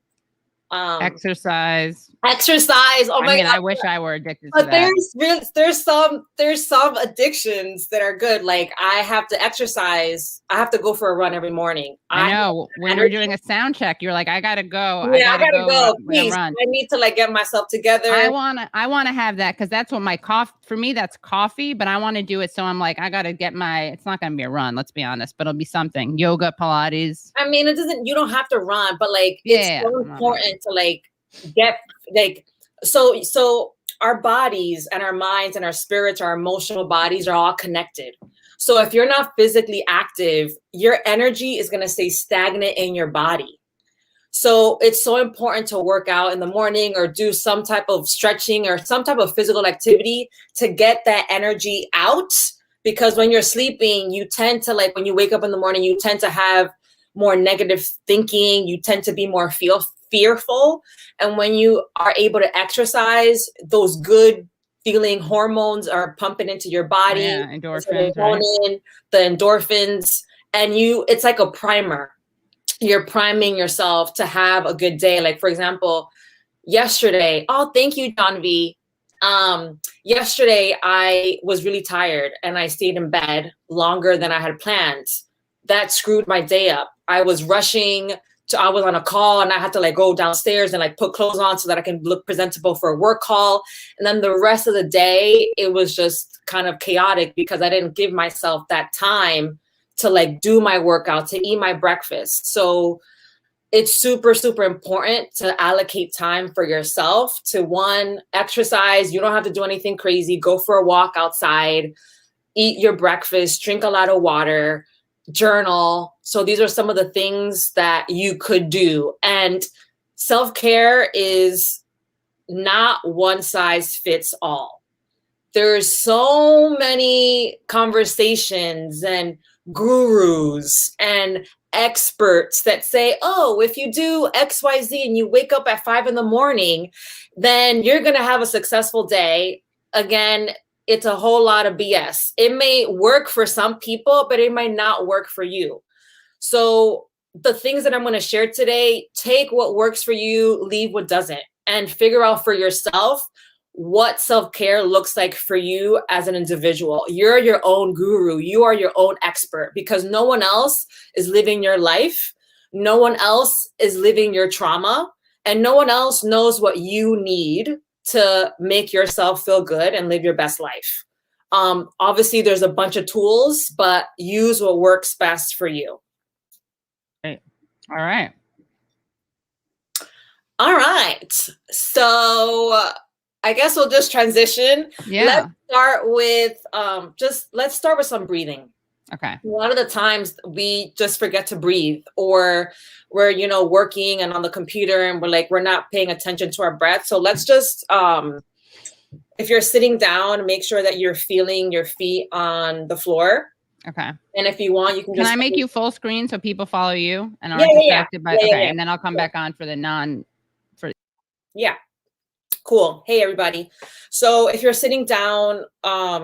exercise. Oh my God. I wish I were addicted to that. But there's some addictions that are good. Like I have to exercise. I have to go for a run every morning. I know when we're doing a sound check, you're like, I gotta go. Yeah, I gotta go. Please, run. I need to like get myself together. I wanna have that because that's what my for me, that's coffee, but I want to do it. So I'm like, I gotta get it's not gonna be a run, let's be honest, but it'll be something. Yoga, Pilates. I mean, you don't have to run, but like it's so important to like get like so our bodies and our minds and our spirits, our emotional bodies are all connected. So if you're not physically active, your energy is going to stay stagnant in your body. So it's so important to work out in the morning or do some type of stretching or some type of physical activity to get that energy out, because when you're sleeping, you tend to like, when you wake up in the morning, you tend to have more negative thinking. You tend to be more fearful. And when you are able to exercise, those good feeling hormones are pumping into your body. Yeah, endorphins, right? The endorphins, and it's like a primer. You're priming yourself to have a good day. Like for example, yesterday, oh, thank you, John V. Yesterday I was really tired and I stayed in bed longer than I had planned. That screwed my day up. I was rushing. I was on a call and I had to like go downstairs and like put clothes on so that I can look presentable for a work call. And then the rest of the day, it was just kind of chaotic because I didn't give myself that time to like do my workout, to eat my breakfast. So it's super, super important to allocate time for yourself to one, exercise. You don't have to do anything crazy. Go for a walk outside, eat your breakfast, drink a lot of water, journal. So these are some of the things that you could do. And self-care is not one size fits all. There's so many conversations and gurus and experts that say, oh, if you do XYZ and you wake up at 5 a.m, then you're going to have a successful day. Again, it's a whole lot of BS. It may work for some people, but it might not work for you. So the things that I'm going to share today, take what works for you, leave what doesn't, and figure out for yourself what self-care looks like for you as an individual. You're your own guru. You are your own expert, because no one else is living your life. No one else is living your trauma, and no one else knows what you need to make yourself feel good and live your best life. Obviously, there's a bunch of tools, but use what works best for you. Great. All right. All right. So I guess we'll just transition. Yeah. Let's start with some breathing. Okay. A lot of the times we just forget to breathe, or we're, working and on the computer and we're not paying attention to our breath. So let's just, if you're sitting down, make sure that you're feeling your feet on the floor. Okay. And if you want, you can I make you full screen so people follow you and aren't Yeah, distracted by, yeah. and then I'll come back on for the Yeah. Cool. Hey, everybody. So if you're sitting down,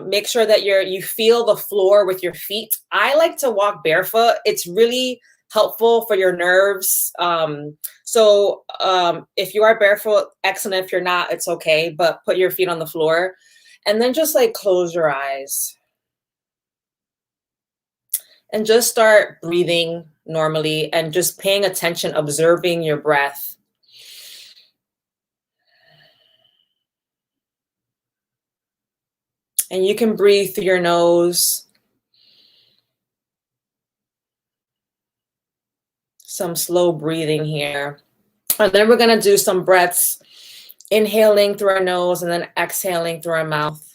make sure that you feel the floor with your feet. I like to walk barefoot. It's really helpful for your nerves. So if you are barefoot, excellent. If you're not, it's okay. But put your feet on the floor and then just close your eyes. And just start breathing normally and just paying attention, observing your breath. And you can breathe through your nose. Some slow breathing here. And then we're going to do some breaths, inhaling through our nose and then exhaling through our mouth.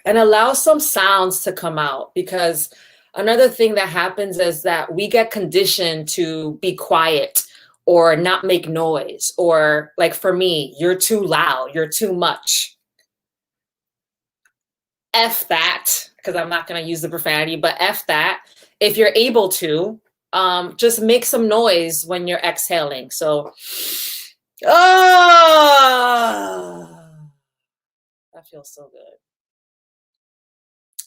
And allow some sounds to come out, because another thing that happens is that we get conditioned to be quiet or not make noise, or for me, you're too loud, you're too much. F that, because I'm not going to use the profanity, but F that. If you're able to, just make some noise when you're exhaling. So, that feels so good.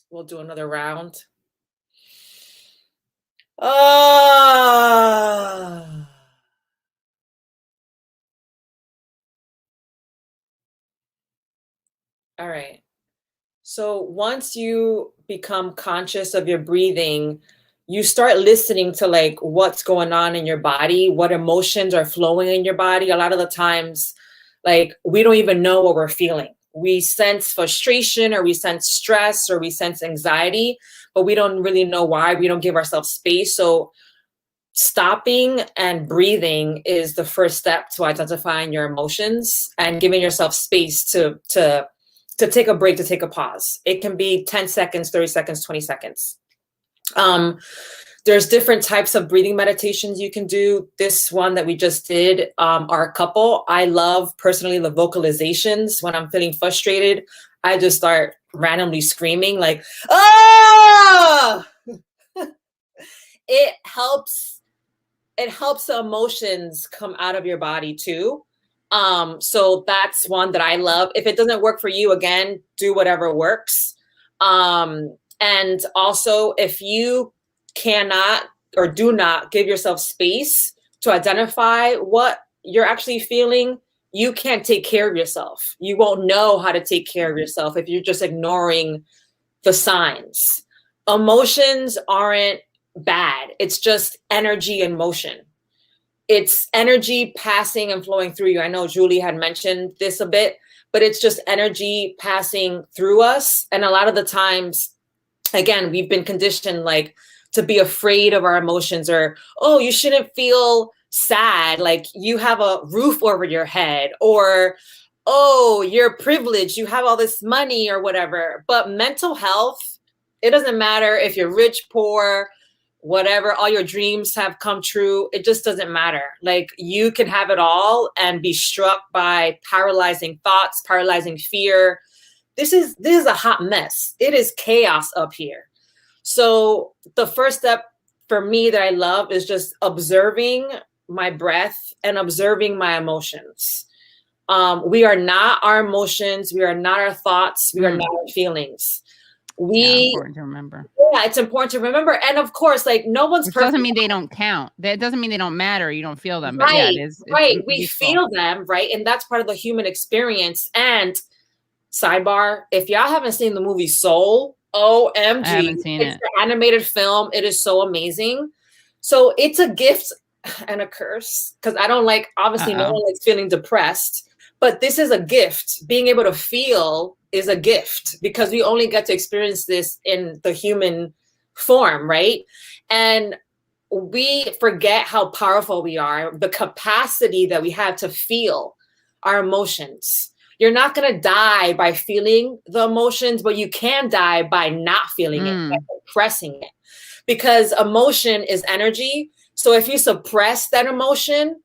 We'll do another round. All right. So once you become conscious of your breathing, you start listening to what's going on in your body, what emotions are flowing in your body. A lot of the times, we don't even know what we're feeling. We sense frustration, or we sense stress, or we sense anxiety, but we don't really know why. We don't give ourselves space. So stopping and breathing is the first step to identifying your emotions and giving yourself space to take a break, to take a pause. It can be 10 seconds, 30 seconds, 20 seconds. There's different types of breathing meditations you can do. This one that we just did are a couple. I love personally the vocalizations. When I'm feeling frustrated, I just start randomly screaming ah! It helps the emotions come out of your body too. So that's one that I love. If it doesn't work for you, again, do whatever works. And also, if you cannot or do not give yourself space to identify what you're actually feeling, you can't take care of yourself. You won't know how to take care of yourself if you're just ignoring the signs. Emotions aren't bad. It's just energy and motion. It's energy passing and flowing through you. I know Julie had mentioned this a bit, but it's just energy passing through us. And a lot of the times, again, we've been conditioned to be afraid of our emotions, or, oh, you shouldn't feel sad, you have a roof over your head, or, oh, you're privileged, you have all this money or whatever. But mental health, it doesn't matter if you're rich, poor, whatever, all your dreams have come true. It just doesn't matter. You can have it all and be struck by paralyzing thoughts, paralyzing fear. This is a hot mess. It is chaos up here. So the first step for me that I love is just observing my breath and observing my emotions. We are not our emotions. We are not our thoughts. We are not our feelings. Important to remember. Yeah, it's important to remember. And of course, like no one's Which perfect. doesn't mean they don't count. That doesn't mean they don't matter. You don't feel them. Right, but yeah, it is. Right. We feel them, right? And that's part of the human experience. And sidebar, if y'all haven't seen the movie Soul, OMG. I haven't seen it. It's an animated film. It is so amazing. So it's a gift and a curse because I don't like, obviously no one likes feeling depressed, but this is a gift. Being able to feel is a gift because we only get to experience this in the human form, right? And we forget how powerful we are, the capacity that we have to feel our emotions. You're not going to die by feeling the emotions, but you can die by not feeling it, by suppressing it. Because emotion is energy. So if you suppress that emotion,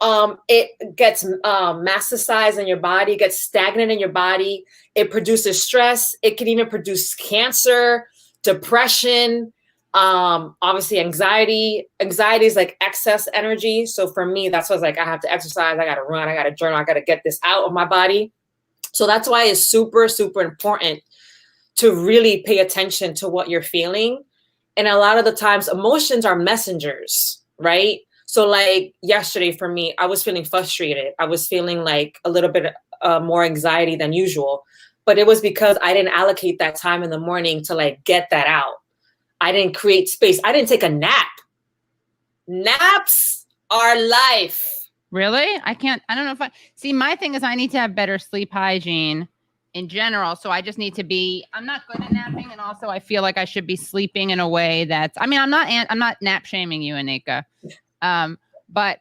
it gets masticized in your body, gets stagnant in your body. It produces stress. It can even produce cancer, depression, obviously anxiety. Anxiety is like excess energy. So for me, that's what's like, I have to exercise, I got to run, I got to journal, I got to get this out of my body. So that's why it's super, super important to really pay attention to what you're feeling. And a lot of the times emotions are messengers, right? So like yesterday for me, I was feeling frustrated. I was feeling like a little bit more anxiety than usual, but it was because I didn't allocate that time in the morning to like get that out. I didn't create space. I didn't take a nap. Naps are life. Really? I don't know if see, my thing is I need to have better sleep hygiene in general. So I just need to I'm not good at napping. And also I feel like I should be sleeping in a way I'm not nap shaming you, Aneika. But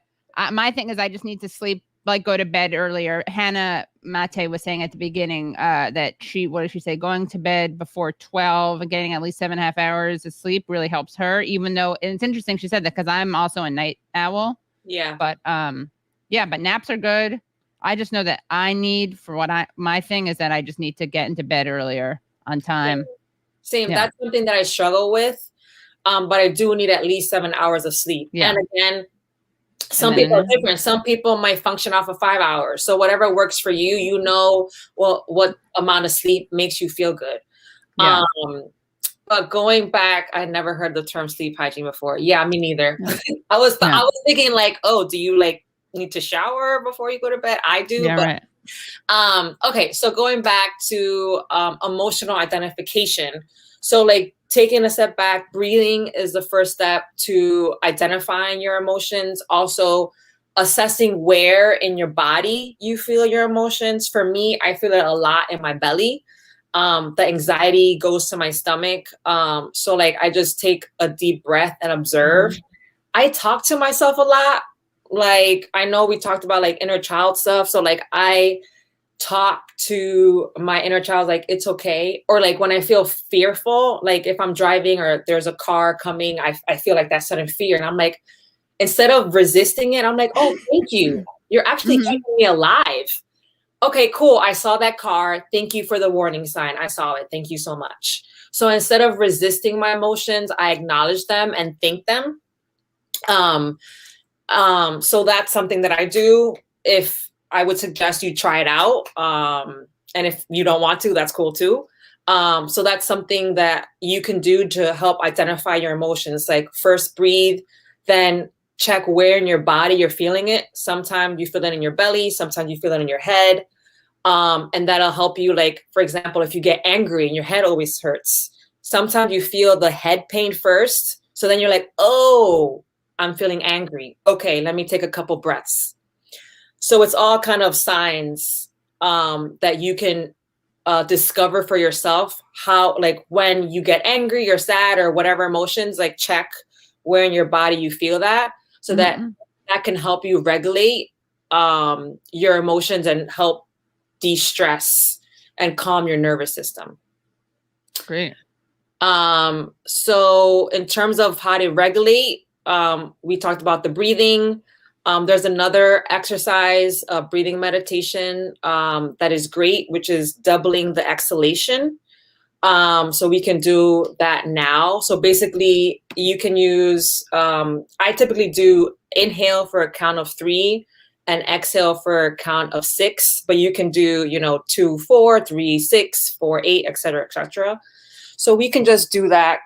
my thing is I just need to sleep, like go to bed earlier. Hannah Maté was saying at the beginning that what did she say? Going to bed before 12 and getting at least 7.5 hours of sleep really helps her, even though it's interesting she said that because I'm also a night owl. Yeah. But but naps are good. I just know that I need my thing is that I just need to get into bed earlier on time. Same. Yeah. That's something that I struggle with. But I do need at least 7 hours of sleep. Yeah. And again, some people are different. Some people might function off of 5 hours. So whatever works for you, you know, what amount of sleep makes you feel good. Yeah. But going back, I never heard the term sleep hygiene before. Yeah, me neither. I was thinking like, oh, do you like need to shower before you go to bed? I do. Yeah, but, right. Okay. So going back to emotional identification. So like taking a step back, breathing is the first step to identifying your emotions. Also assessing where in your body you feel your emotions. For me, I feel it a lot in my belly. The anxiety goes to my stomach. So like I just take a deep breath and observe. I talk to myself a lot. Like I know we talked about like inner child stuff. So like I talk to my inner child like it's okay. Or like when I feel fearful, like if I'm driving or there's a car coming, I feel like that sudden fear. And I'm like, instead of resisting it, I'm like, oh, thank you. You're actually keeping me alive. Okay, cool. I saw that car. Thank you for the warning sign. I saw it. Thank you so much. So instead of resisting my emotions, I acknowledge them and thank them. So that's something that I do. If I would suggest you try it out. And if you don't want to, that's cool too. So that's something that you can do to help identify your emotions. Like first breathe, then check where in your body you're feeling it. Sometimes you feel it in your belly. Sometimes you feel it in your head. And that'll help you. Like, for example, if you get angry and your head always hurts, sometimes you feel the head pain first. So then you're like, oh, I'm feeling angry. Okay, let me take a couple breaths. So it's all kind of signs that you can discover for yourself how, like when you get angry or sad or whatever emotions, like check where in your body you feel that. So that can help you regulate your emotions and help de-stress and calm your nervous system. Great. So in terms of how to regulate, we talked about the breathing. There's another exercise, breathing meditation, that is great, which is doubling the exhalation. So we can do that now. So basically you can use, I typically do inhale for a count of 3 and exhale for a count of 6, but you can do, 2, 4, 3, 6, 4, 8, et cetera, et cetera. So we can just do that,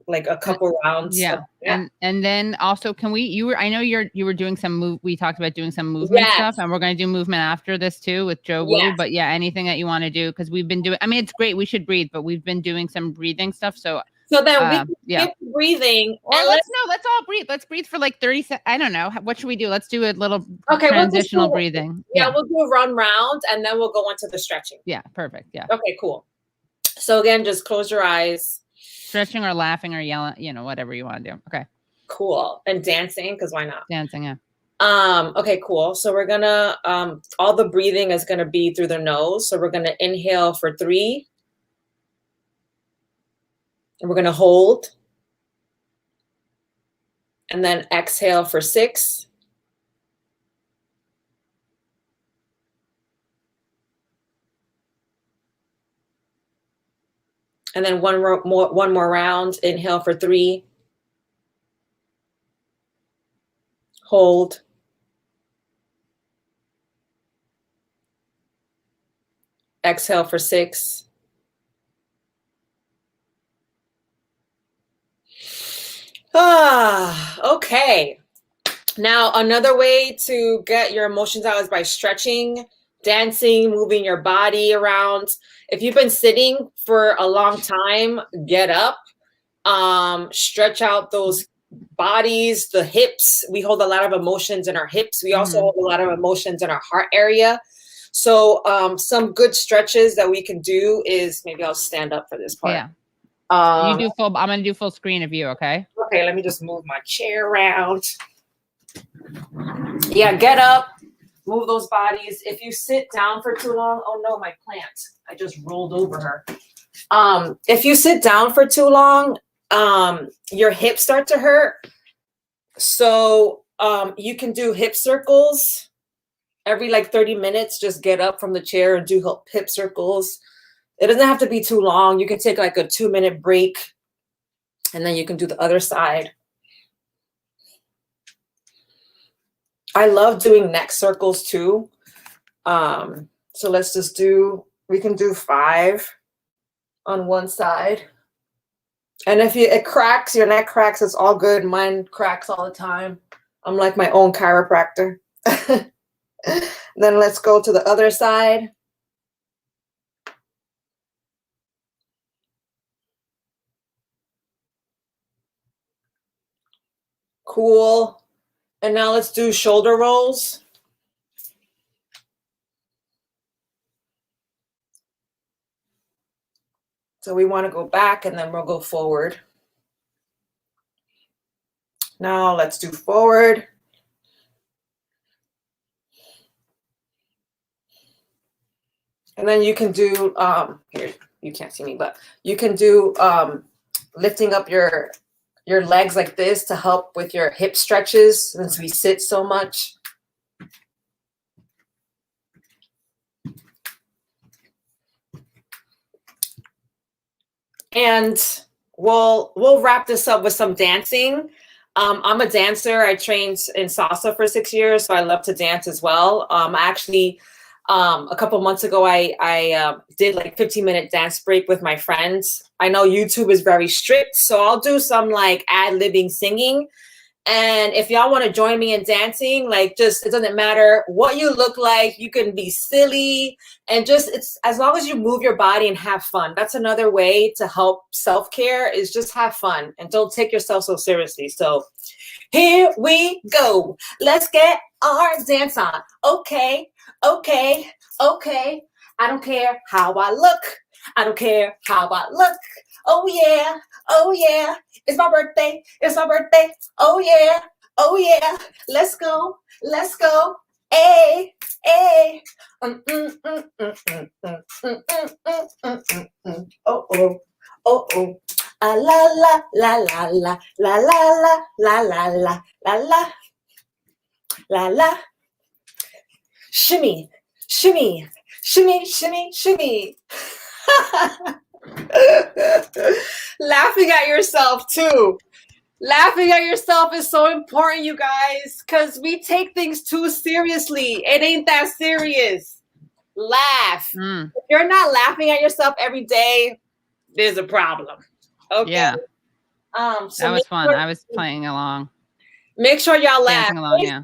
like a couple rounds. Yeah. And then also, can we, I know you were doing we talked about doing some movement stuff, and we're going to do movement after this too with Joe Wu, but yeah, anything that you want to do, because we've been doing, I mean, it's great, we should breathe, but we've been doing some breathing stuff. So then we keep breathing. Or let's all breathe. Let's breathe for like 30 seconds. I don't know. What should we do? Let's do a little transitional breathing. Yeah, we'll do a run round and then we'll go into the stretching. Yeah, perfect. Yeah. Okay, cool. So again, just close your eyes. Stretching or laughing or yelling, whatever you want to do. Okay. Cool. And dancing, because why not? Dancing, yeah. Okay, cool. So we're gonna all the breathing is gonna be through the nose. So we're gonna inhale for 3. And we're gonna hold. And then exhale for 6. And then one more round. Inhale for 3. Hold. Exhale for 6. Okay. Now, another way to get your emotions out is by stretching, dancing, moving your body around. If you've been sitting for a long time, get up, stretch out those bodies, the hips. We hold a lot of emotions in our hips. We also hold a lot of emotions in our heart area. So some good stretches that we can do is, maybe I'll stand up for this part. Yeah. You do full, I'm going to do full screen of you. Okay. Okay. Let me just move my chair around. Yeah. Get up, move those bodies. If you sit down for too long, oh no, my plant, I just rolled over her. If you sit down for too long, your hips start to hurt. So you can do hip circles every like 30 minutes. Just get up from the chair and do hip circles. It doesn't have to be too long. You can take like a 2-minute break and then you can do the other side. I love doing neck circles too. So let's just we can do 5 on one side. And if it cracks, your neck cracks, it's all good. Mine cracks all the time. I'm like my own chiropractor. Then let's go to the other side. Cool. And now let's do shoulder rolls. So we want to go back and then we'll go forward. Now let's do forward. And then you can do, here, you can't see me, but you can do lifting up your legs like this to help with your hip stretches since we sit so much. And we'll wrap this up with some dancing. I'm a dancer. I trained in salsa for 6 years, so I love to dance as well. Actually, a couple months ago, I did like 15-minute dance break with my friends. I know YouTube is very strict, so I'll do some like ad-libbing singing. And if y'all want to join me in dancing, like just, it doesn't matter what you look like. You can be silly and just, it's as long as you move your body and have fun. That's another way to help self-care is just have fun and don't take yourself so seriously. So here we go. Let's get our dance on. Okay, okay, okay. I don't care how I look. I don't care how I look. Oh yeah, oh yeah. It's my birthday. It's my birthday. Oh yeah, oh yeah. Let's go, let's go. Hey, hey. Oh oh, oh oh. La la la la la la la la la la la la la la la. Shimmy, shimmy, shimmy, shimmy, shimmy. Laughing at yourself too. Laughing at yourself is so important, you guys, because we take things too seriously. It ain't that serious. Laugh. If you're not laughing at yourself every day, there's a problem. Okay. Yeah. So that was fun. I was playing along. Make sure y'all laugh. Dancing along, Hey, yeah.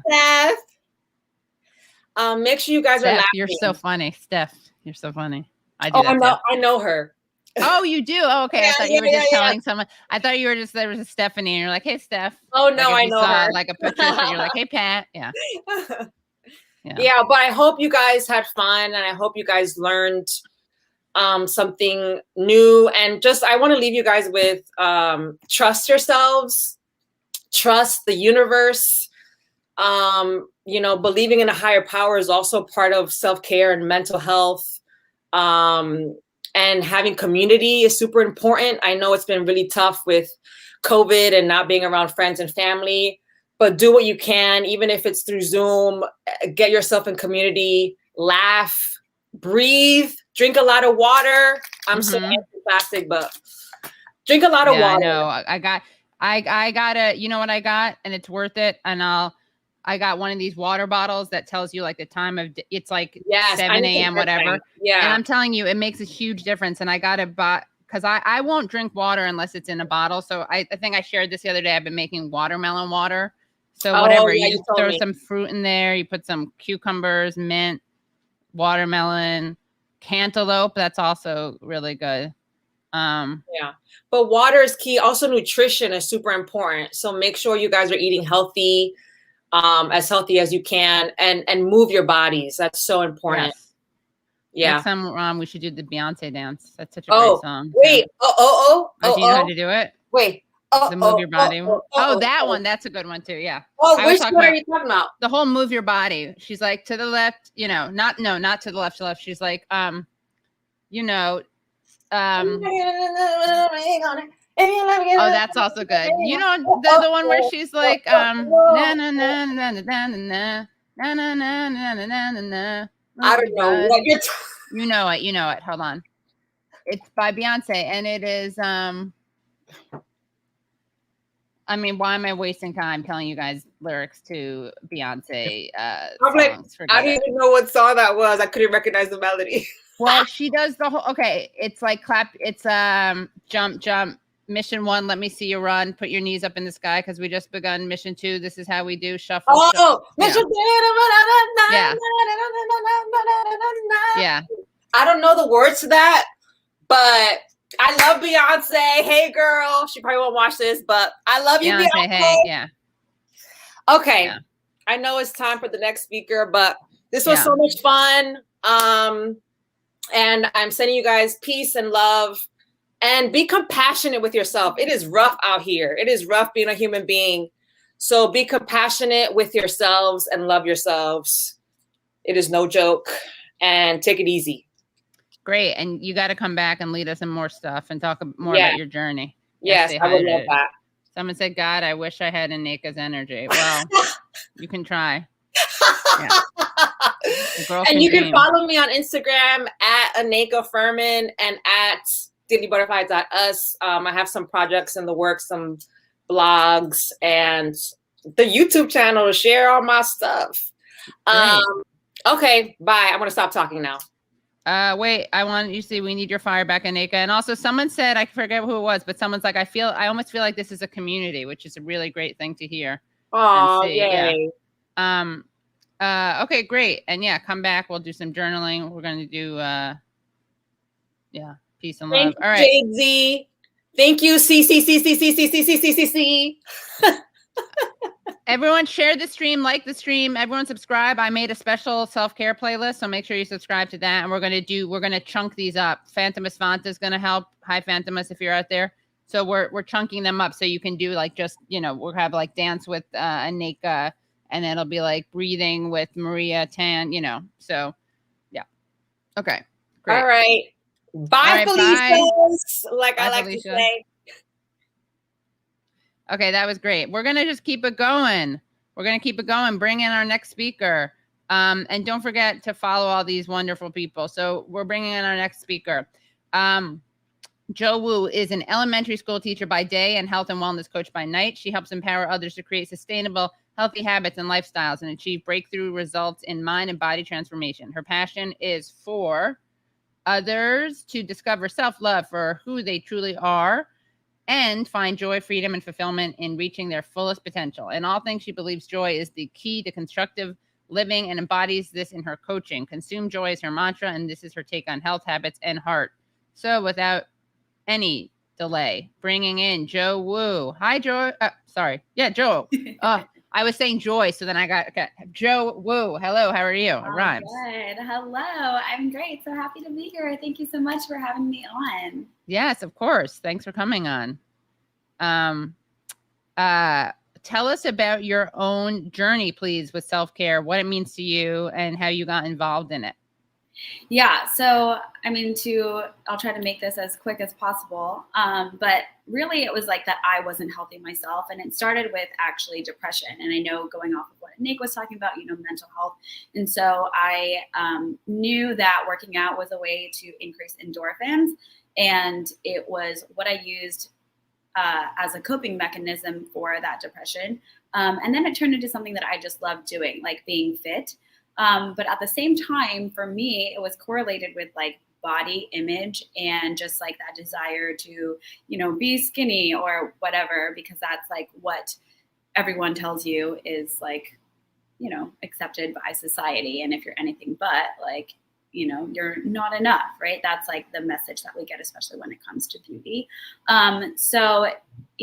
Steph. Make sure you guys are Steph, laughing. you're so funny. Steph, you're so funny. I do that too. I know her. Oh, you do? Oh, okay. Yeah, I thought you were just telling someone. I thought you were just, there was a Stephanie and you're like, hey, Steph. Oh, no, like I know saw, her. Like a Patricia, you're like, hey, Pat. Yeah. Yeah, but I hope you guys had fun and I hope you guys learned something new. And just, I want to leave you guys with trust yourselves, trust the universe. Believing in a higher power is also part of self-care and mental health. And having community is super important. I know it's been really tough with COVID and not being around friends and family, but do what you can, even if it's through Zoom. Get yourself in community, laugh, breathe, drink a lot of water. I'm so anti-plastic, but drink a lot of water. I know. I got a, you know what I got? And it's worth it. And I got one of these water bottles that tells you like the time of, it's like 7 a.m. whatever. Yeah. And I'm telling you, it makes a huge difference. And I got it because I won't drink water unless it's in a bottle. So I think I shared this the other day. I've been making watermelon water. So whatever, you throw some fruit in there, you put some cucumbers, mint, watermelon, cantaloupe. That's also really good. Yeah, but water is key. Also, nutrition is super important. So make sure you guys are eating healthy, as healthy as you can, and move your bodies. That's so important. Yes. Yeah. Next time we should do the Beyonce dance. That's such a great song. Wait. Do you know how to do it? Wait. The move your body. That one. That's a good one too. Yeah. Which one are you talking about? The whole move your body. She's like to the left, not to the left. She's like, Oh, that's also good. The one where she's like, na na na na na na na na na na na na na na. I don't know what you're You know it. Hold on. It's by Beyonce, and it is why am I wasting time telling you guys lyrics to Beyonce songs? I don't even know what song that was. I couldn't recognize the melody. Well, she does the whole, it's like clap, it's jump, mission 1, let me see you run, put your knees up in the sky, because we just begun mission 2, this is how we do, shuffle. Mission 2. Yeah. I don't know the words to that, but I love Beyonce. Hey, girl. She probably won't watch this, but I love you, Beyonce. Hey, yeah. Okay. Yeah. I know it's time for the next speaker, but this was so much fun. And I'm sending you guys peace and love, and be compassionate with yourself. It is rough out here. It is rough being a human being. So be compassionate with yourselves and love yourselves. It is no joke, and take it easy. Great. And you got to come back and lead us in more stuff and talk more about your journey. Yes, I would love that. Someone said, God, I wish I had Aneika's energy. Well, you can try. Yeah. And you can follow me on Instagram at Aneika Fermin and at dailybutterfly.us. I have some projects in the works, some blogs, and the YouTube channel to share all my stuff. Okay, bye. I'm going to stop talking now. Wait, we need your fire back, Aneika. And also someone said, I forget who it was, but someone's like, I almost feel like this is a community, which is a really great thing to hear. Oh, yay. Yeah. Okay, great. And come back. We'll do some journaling. We're going to do, peace and love. All right. JZ. Thank you. C. Everyone share the stream, like the stream. Everyone subscribe. I made a special self-care playlist, so make sure you subscribe to that. And we're going to chunk these up. Phantomus Fanta is going to help. Hi, Phantomus, if you're out there. So we're chunking them up so you can do we'll have like dance with Aneika, and then it'll be like breathing with Maria Tan, So yeah. Okay. Great. All right. Bye, Felicias. Like I like Felicia. to say. Okay, that was great. We're going to just keep it going. Bring in our next speaker. And don't forget to follow all these wonderful people. So we're bringing in our next speaker. Jo Wu is an elementary school teacher by day and health and wellness coach by night. She helps empower others to create sustainable, healthy habits and lifestyles and achieve breakthrough results in mind and body transformation. Her passion is for others to discover self-love for who they truly are and find joy, freedom, and fulfillment in reaching their fullest potential. In all things, she believes joy is the key to constructive living and embodies this in her coaching. Consume joy is her mantra, and this is her take on health, habits, and heart. So without any delay, bringing in Jo Wu. Hi, Jo. Sorry. Yeah, Jo. I was saying joy, so then I got Jo Wu. Hello, how are you? It rhymes. Good. Hello. I'm great. So happy to be here. Thank you so much for having me on. Yes, of course. Thanks for coming on. Tell us about your own journey, please, with self-care, what it means to you, and how you got involved in it. Yeah. So, I mean, I'll try to make this as quick as possible. But really it was like that I wasn't healthy myself. And it started with actually depression. And I know going off of what Aneika was talking about, mental health. And so I knew that working out was a way to increase endorphins. And it was what I used as a coping mechanism for that depression. And then it turned into something that I just loved doing, like being fit. But at the same time, for me, it was correlated with like body image and just like that desire to, be skinny or whatever, because that's like what everyone tells you is like, accepted by society. And if you're anything but, like, you're not enough, right? That's like the message that we get, especially when it comes to beauty. So,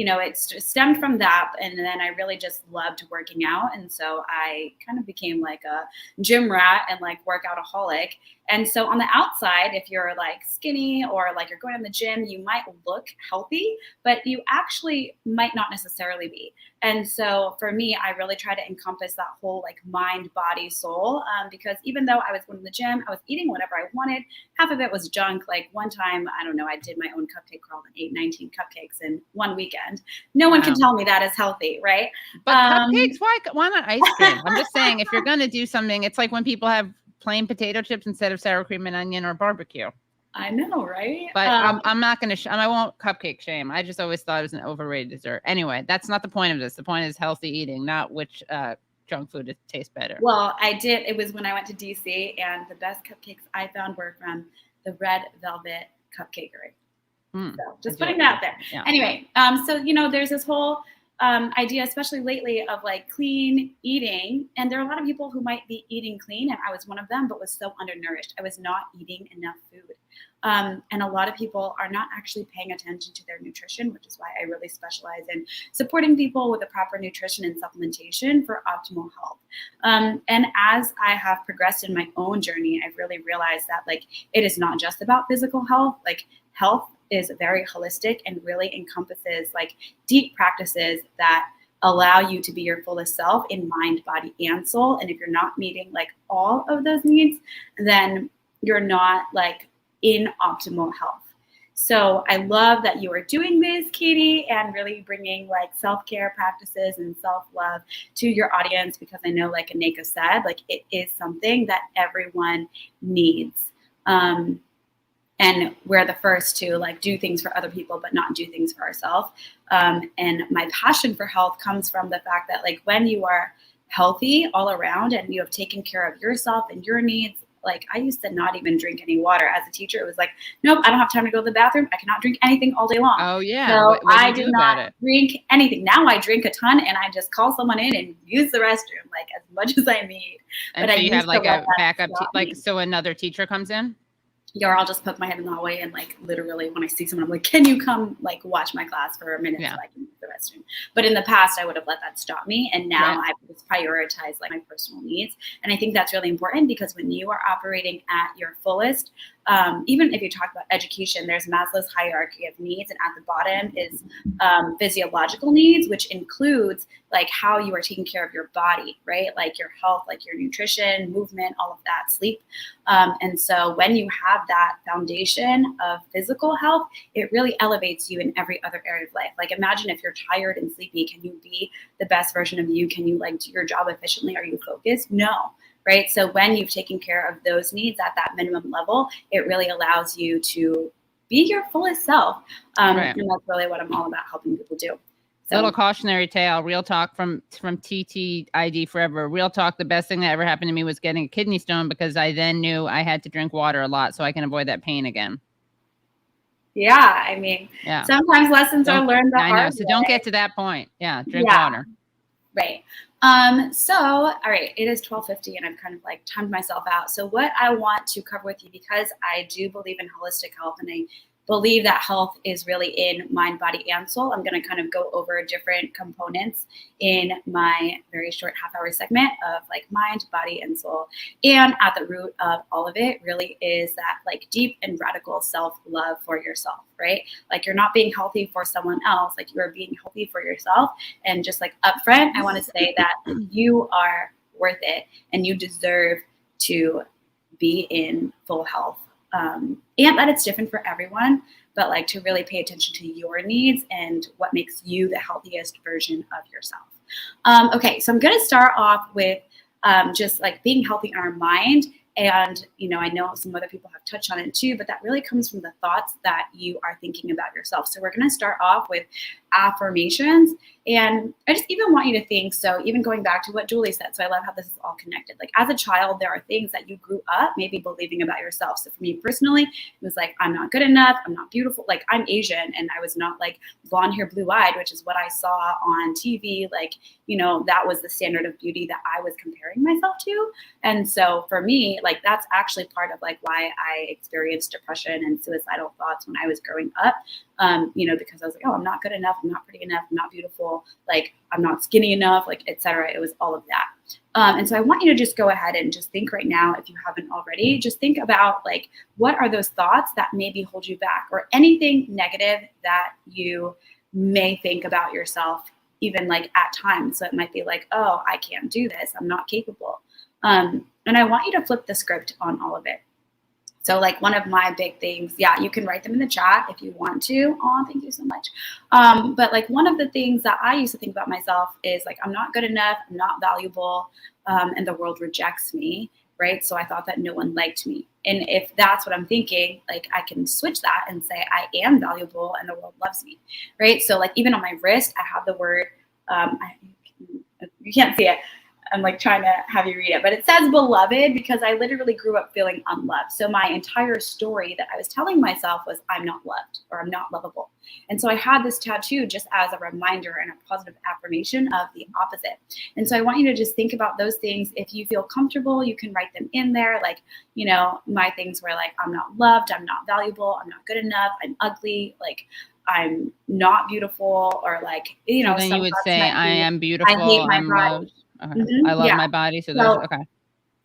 it's just stemmed from that. And then I really just loved working out. And so I kind of became like a gym rat and like workoutaholic. And so on the outside, if you're like skinny or like you're going to the gym, you might look healthy, but you actually might not necessarily be. And so for me, I really try to encompass that whole like mind, body, soul, because even though I was going to the gym, I was eating whatever I wanted. Half of it was junk. Like one time, I don't know, I did my own cupcake crawl and ate 19 cupcakes in one weekend. No one can tell me that is healthy, right? But cupcakes, why not ice cream? I'm just saying, if you're going to do something, it's like when people have plain potato chips instead of sour cream and onion or barbecue. I know, right? But I'm not going to, I won't cupcake shame. I just always thought it was an overrated dessert. Anyway, that's not the point of this. The point is healthy eating, not which junk food tastes better. Well, it was when I went to DC, and the best cupcakes I found were from the Red Velvet Cupcakery. So just putting that out there. Yeah. Anyway, so, there's this whole idea, especially lately, of like clean eating. And there are a lot of people who might be eating clean, and I was one of them, but was so undernourished. I was not eating enough food. And a lot of people are not actually paying attention to their nutrition, which is why I really specialize in supporting people with the proper nutrition and supplementation for optimal health. And as I have progressed in my own journey, I've really realized that like it is not just about physical health. Like health is very holistic and really encompasses like deep practices that allow you to be your fullest self in mind, body, and soul. And if you're not meeting like all of those needs, then you're not like in optimal health. So I love that you are doing this, Katie, and really bringing like self-care practices and self-love to your audience, because I know, like Aneika said, like it is something that everyone needs. And we're the first to like do things for other people, but not do things for ourselves. And my passion for health comes from the fact that like when you are healthy all around and you have taken care of yourself and your needs, like I used to not even drink any water. As a teacher, it was like, nope, I don't have time to go to the bathroom. I cannot drink anything all day long. Oh yeah. So I did not drink anything. Now I drink a ton, and I just call someone in and use the restroom like as much as I need. And but so you have like a backup, like so another teacher comes in? Yeah, or I'll just poke my head in the hallway and like literally when I see someone, I'm like, can you come like watch my class for a minute so I can use the restroom? But in the past, I would have let that stop me. And now I just prioritize like my personal needs. And I think that's really important, because when you are operating at your fullest, even if you talk about education, there's Maslow's hierarchy of needs. And at the bottom is physiological needs, which includes like how you are taking care of your body, right? Like your health, like your nutrition, movement, all of that, sleep. And so when you have that foundation of physical health, it really elevates you in every other area of life. Like imagine if you're tired and sleepy, can you be the best version of you? Can you like do your job efficiently? Are you focused? No. Right. So when you've taken care of those needs at that minimum level, it really allows you to be your fullest self. Right. And that's really what I'm all about helping people do. So, little cautionary tale, real talk from TTID forever. Real talk, the best thing that ever happened to me was getting a kidney stone, because I then knew I had to drink water a lot so I can avoid that pain again. Yeah, I mean, sometimes lessons are learned the hard way. So don't get to that point. Yeah, drink water. Right. So, all right, it is 12:50 and I've kind of like timed myself out. So what I want to cover with you, because I do believe in holistic health and I believe that health is really in mind, body, and soul, I'm going to kind of go over different components in my very short half-hour segment of like mind, body, and soul. And at the root of all of it really is that like deep and radical self-love for yourself, right? Like you're not being healthy for someone else, like you are being healthy for yourself. And just like upfront, I want to say that you are worth it and you deserve to be in full health. And that it's different for everyone, but like to really pay attention to your needs and what makes you the healthiest version of yourself. Okay, so I'm going to start off with just like being healthy in our mind. And, you know, I know some other people have touched on it too, but that really comes from the thoughts that you are thinking about yourself. So we're going to start off with affirmations. And I just even want you to think, so even going back to what Julie said, so I love how this is all connected. Like as a child, there are things that you grew up maybe believing about yourself. So for me personally, it was like, I'm not good enough. I'm not beautiful. Like I'm Asian and I was not like blonde hair, blue eyed, which is what I saw on TV. Like, you know, that was the standard of beauty that I was comparing myself to. And so for me, like that's actually part of like why I experienced depression and suicidal thoughts when I was growing up. You know, because I was like, oh, I'm not good enough. I'm not pretty enough. I'm not beautiful. Like I'm not skinny enough, like, et cetera. It was all of that. And so I want you to just go ahead and just think right now, if you haven't already, just think about like, what are those thoughts that maybe hold you back or anything negative that you may think about yourself, even like at times. So it might be like, oh, I can't do this. I'm not capable. And I want you to flip the script on all of it. So like one of my big things, yeah, you can write them in the chat if you want to. Oh, thank you so much. But like one of the things that I used to think about myself is like, I'm not good enough, I'm not valuable, and the world rejects me, right? So I thought that no one liked me. And if that's what I'm thinking, like I can switch that and say, I am valuable and the world loves me, right? So like even on my wrist, I have the word, you can't see it. I'm like trying to have you read it, but it says beloved because I literally grew up feeling unloved. So my entire story that I was telling myself was I'm not loved or I'm not lovable. And so I had this tattoo just as a reminder and a positive affirmation of the opposite. And so I want you to just think about those things. If you feel comfortable, you can write them in there. Like, you know, my things were like, I'm not loved, I'm not valuable, I'm not good enough, I'm ugly, like I'm not beautiful, or like, you know, so then you would say I am beautiful, I hate my I'm body. loved. Okay. I love my body. So there's okay.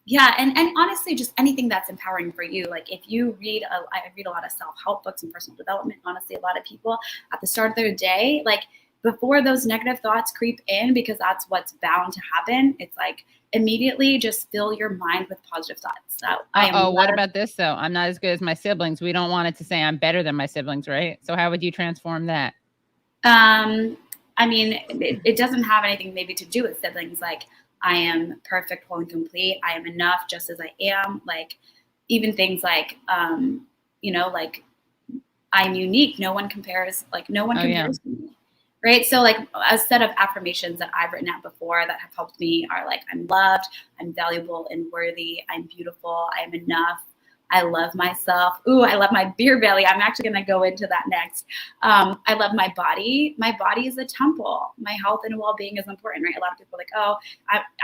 Yeah. And honestly, just anything that's empowering for you. Like if you read, I read a lot of self-help books and personal development. Honestly, a lot of people at the start of their day, like before those negative thoughts creep in, because that's what's bound to happen. It's like immediately just fill your mind with positive thoughts. So what about this though? I'm not as good as my siblings. We don't want it to say I'm better than my siblings, right? So how would you transform that? I mean, it doesn't have anything maybe to do with siblings. Like I am perfect, whole and complete. I am enough just as I am. Like even things like, you know, like I'm unique. No one compares, like no one compares to me. Right. So like a set of affirmations that I've written out before that have helped me are like, I'm loved, I'm valuable and worthy. I'm beautiful. I'm enough. I love myself. Ooh, I love my beer belly. I'm actually going to go into that next. I love my body. My body is a temple. My health and well-being is important, right? A lot of people are like, oh,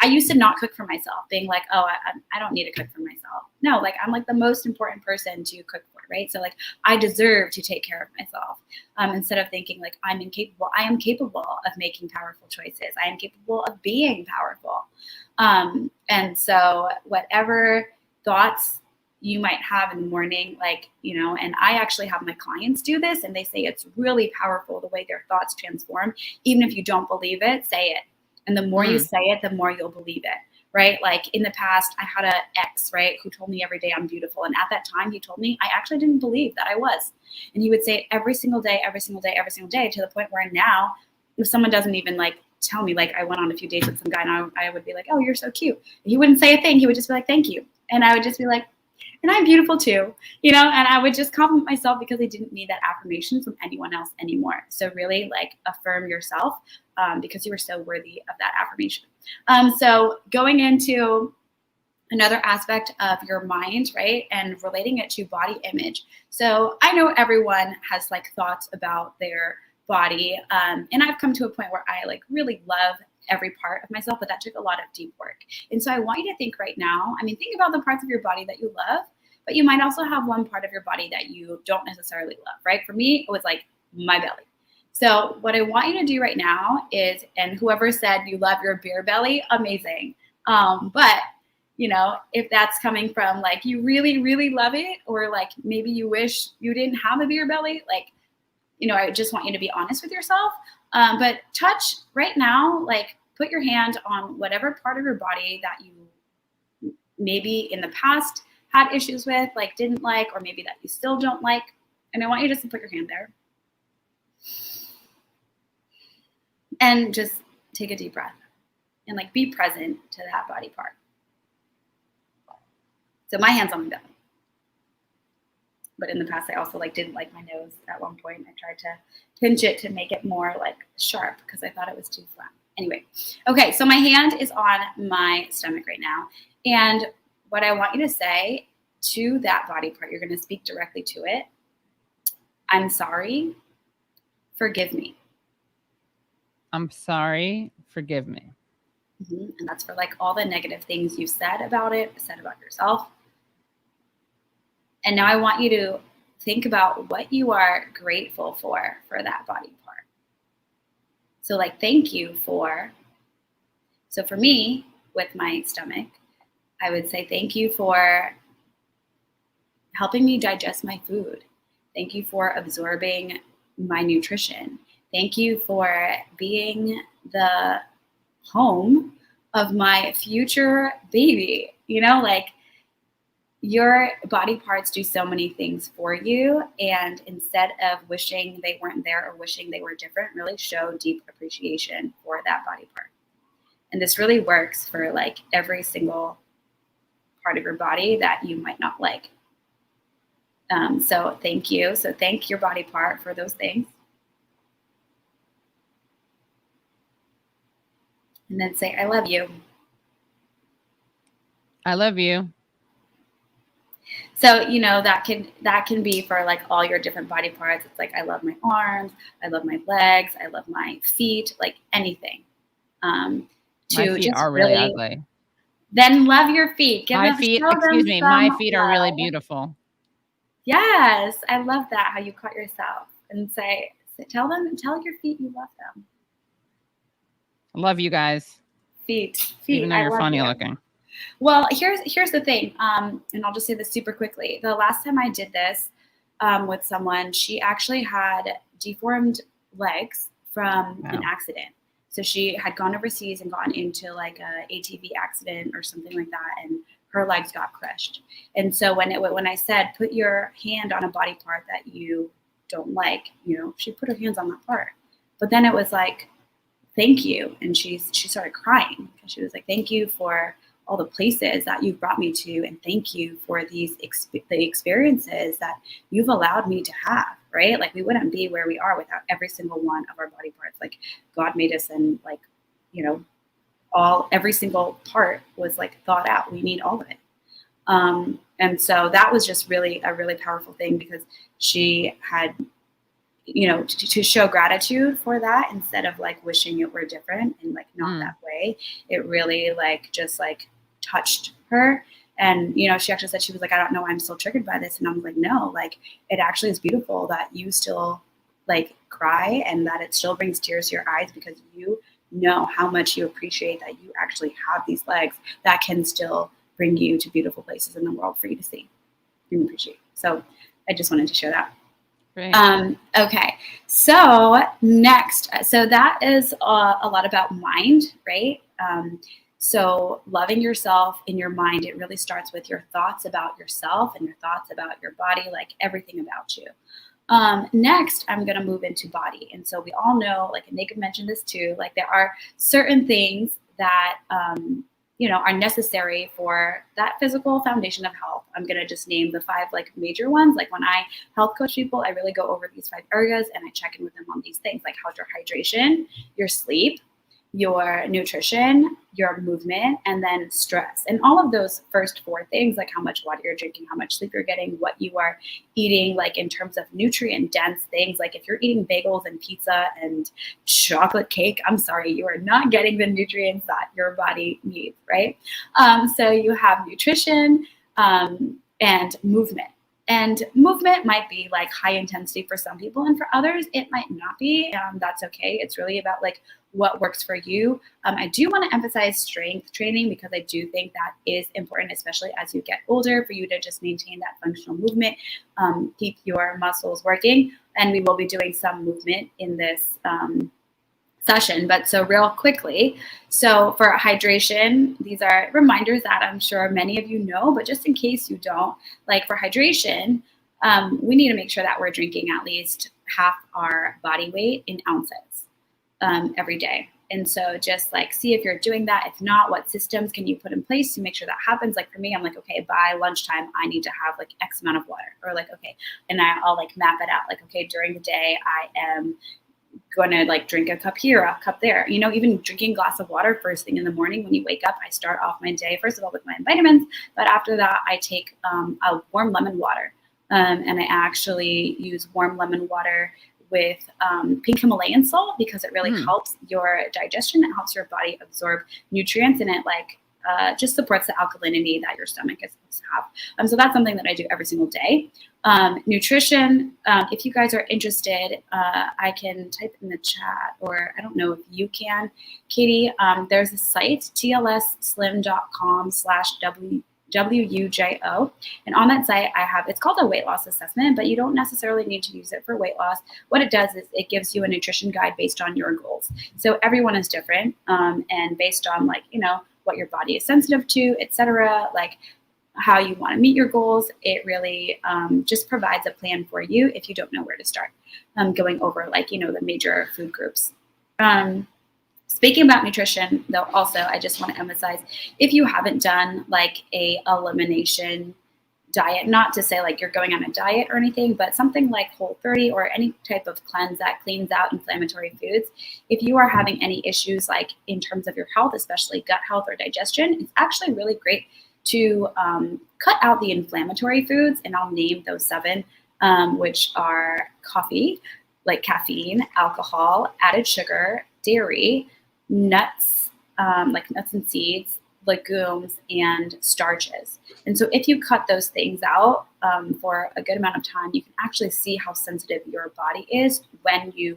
I used to not cook for myself, being like, oh, I don't need to cook for myself. No, like I'm like the most important person to cook for, right? So like I deserve to take care of myself. Instead of thinking like I'm incapable, I am capable of making powerful choices. I am capable of being powerful. And so whatever thoughts you might have in the morning, like, you know, and I actually have my clients do this and they say it's really powerful the way their thoughts transform. Even if you don't believe it, say it. And the more you say it, the more you'll believe it, right? Like in the past, I had an ex, right, who told me every day I'm beautiful. And at that time, he told me I actually didn't believe that I was. And he would say it every single day, every single day, every single day, to the point where now, if someone doesn't even like tell me, like I went on a few dates with some guy and I would be like, oh, you're so cute. And he wouldn't say a thing. He would just be like, thank you. And I would just be like, and I'm beautiful too, you know, and I would just compliment myself because I didn't need that affirmation from anyone else anymore. So really like affirm yourself because you are so worthy of that affirmation. So going into another aspect of your mind, right? And relating it to body image. So I know everyone has like thoughts about their body. And I've come to a point where I like really love every part of myself, but that took a lot of deep work. And so I want you to think right now, I mean, think about the parts of your body that you love, but you might also have one part of your body that you don't necessarily love, right? For me, it was like my belly. So what I want you to do right now is, and whoever said you love your beer belly, amazing. But you know, if that's coming from like you really, really love it, or like maybe you wish you didn't have a beer belly, like, you know, I just want you to be honest with yourself. But touch right now, like put your hand on whatever part of your body that you maybe in the past had issues with, like didn't like, or maybe that you still don't like. And I want you just to put your hand there. And just take a deep breath and like be present to that body part. So my hand's on my belly. But in the past, I also like didn't like my nose at one point. I tried to pinch it to make it more like sharp because I thought it was too flat. Anyway, okay, so my hand is on my stomach right now. And what I want you to say to that body part, you're going to speak directly to it. I'm sorry. Forgive me. I'm sorry. Forgive me. Mm-hmm. And that's for like all the negative things you said about it, said about yourself. And now I want you to think about what you are grateful for that body part. So like, thank you for, so for me, with my stomach, I would say thank you for helping me digest my food. Thank you for absorbing my nutrition. Thank you for being the home of my future baby. You know, like your body parts do so many things for you. And instead of wishing they weren't there or wishing they were different, really show deep appreciation for that body part. And this really works for like every single part of your body that you might not like. So thank you. So thank your body part for those things. And then say, I love you. I love you. So, you know, that can be for like all your different body parts. It's like, I love my arms. I love my legs. I love my feet, like anything. My feet are really ugly. Then love your feet. My feet are really beautiful. Yes. I love that. How you caught yourself and tell your feet you love them. I love you guys. Feet. Even though you're funny looking. Well, here's the thing, and I'll just say this super quickly. The last time I did this with someone, she actually had deformed legs from an accident. So she had gone overseas and gotten into like a ATV accident or something like that, and her legs got crushed. And so when I said put your hand on a body part that you don't like, you know, she put her hands on that part. But then it was like, thank you, and she started crying because she was like, thank you for all the places that you've brought me to, and thank you for the experiences that you've allowed me to have, right? Like we wouldn't be where we are without every single one of our body parts. Like God made us, and like, you know, every single part was like thought out. We need all of it. And so that was just really a really powerful thing because she had, you know, to show gratitude for that instead of like wishing it were different and like not that way. It really like just like touched her. And, you know, she actually said, she was like, I don't know why I'm still triggered by this. And I was like, no, like it actually is beautiful that you still like cry and that it still brings tears to your eyes because you know how much you appreciate that you actually have these legs that can still bring you to beautiful places in the world for you to see and appreciate. So I just wanted to share that. Great. Okay, so next, so that is a lot about mind, right? So loving yourself in your mind, it really starts with your thoughts about yourself and your thoughts about your body, like everything about you. Next, I'm going to move into body. And so we all know, like Aneika mentioned this too, like there are certain things that, are necessary for that physical foundation of health. I'm going to just name the 5 like major ones. Like when I health coach people, I really go over these 5 areas and I check in with them on these things, like how's your hydration, your sleep, your nutrition, your movement, and then stress. And all of those first 4 things, like how much water you're drinking, how much sleep you're getting, what you are eating, like in terms of nutrient dense things, like if you're eating bagels and pizza and chocolate cake, I'm sorry, you are not getting the nutrients that your body needs, right? So you have nutrition and movement. And movement might be like high intensity for some people, and for others, it might not be. That's okay. It's really about like what works for you. I do want to emphasize strength training because I do think that is important, especially as you get older, for you to just maintain that functional movement, keep your muscles working. And we will be doing some movement in this session. But so real quickly, so for hydration, these are reminders that I'm sure many of you know, but just in case you don't, like for hydration, we need to make sure that we're drinking at least half our body weight in ounces every day. And so just like see if you're doing that. If not, what systems can you put in place to make sure that happens? Like for me, I'm like, okay, by lunchtime, I need to have like X amount of water, or like, okay, and I'll like map it out. Like, okay, during the day, I am going to like drink a cup here, a cup there, even drinking a glass of water first thing in the morning when you wake up. I start off my day, first of all, with my vitamins, but after that, I take a warm lemon water. And I actually use warm lemon water with pink Himalayan salt because it really helps your digestion. It helps your body absorb nutrients, and it like just supports the alkalinity that your stomach is supposed to have. So that's something that I do every single day. Nutrition, if you guys are interested, I can type in the chat, or I don't know if you can, Katie. There's a site, tlsslim.com/WUJO. And on that site, it's called a weight loss assessment, but you don't necessarily need to use it for weight loss. What it does is it gives you a nutrition guide based on your goals. So everyone is different, and based on like, what your body is sensitive to, etc., like how you want to meet your goals, it really just provides a plan for you if you don't know where to start. Going over like, the major food groups. Speaking about nutrition, though, also, I just want to emphasize, if you haven't done like a elimination diet, not to say like you're going on a diet or anything, but something like Whole30 or any type of cleanse that cleans out inflammatory foods, if you are having any issues like in terms of your health, especially gut health or digestion, it's actually really great to cut out the inflammatory foods. And I'll name those 7, which are coffee, like caffeine, alcohol, added sugar, dairy, nuts, like nuts and seeds, legumes, and starches. And so if you cut those things out for a good amount of time, you can actually see how sensitive your body is when you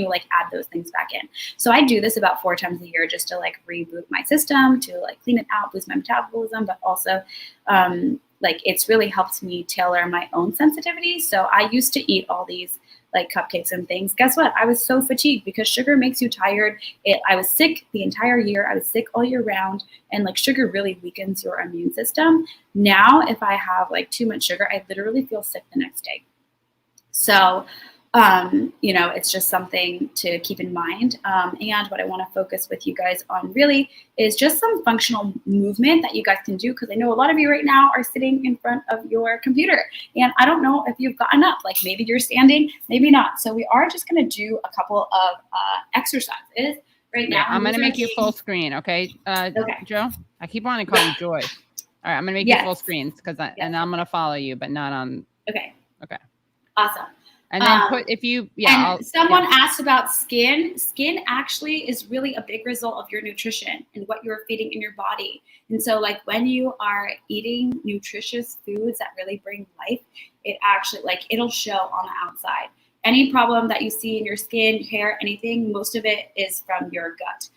like add those things back in. So I do this about 4 times a year just to like reboot my system, to like clean it out, boost my metabolism, but also like it's really helped me tailor my own sensitivity. So I used to eat all these like cupcakes and things. Guess what? I was so fatigued because sugar makes you tired. I was sick the entire year. I was sick all year round, and like sugar really weakens your immune system. Now, if I have like too much sugar, I literally feel sick the next day. So, it's just something to keep in mind. And what I want to focus with you guys on really is just some functional movement that you guys can do, because I know a lot of you right now are sitting in front of your computer, and I don't know if you've gotten up, like maybe you're standing, maybe not. So we are just going to do a couple of exercises right now. I'm going to make you full screen. Okay. Okay. Joe, I keep wanting to call you Joy. All right. I'm going to make you full screen and I'm going to follow you, but not on. Okay. Okay. Awesome. And then someone asked about skin. Skin actually is really a big result of your nutrition and what you're feeding in your body. And so like when you are eating nutritious foods that really bring life, it actually like it'll show on the outside. Any problem that you see in your skin, hair, anything, most of it is from your gut.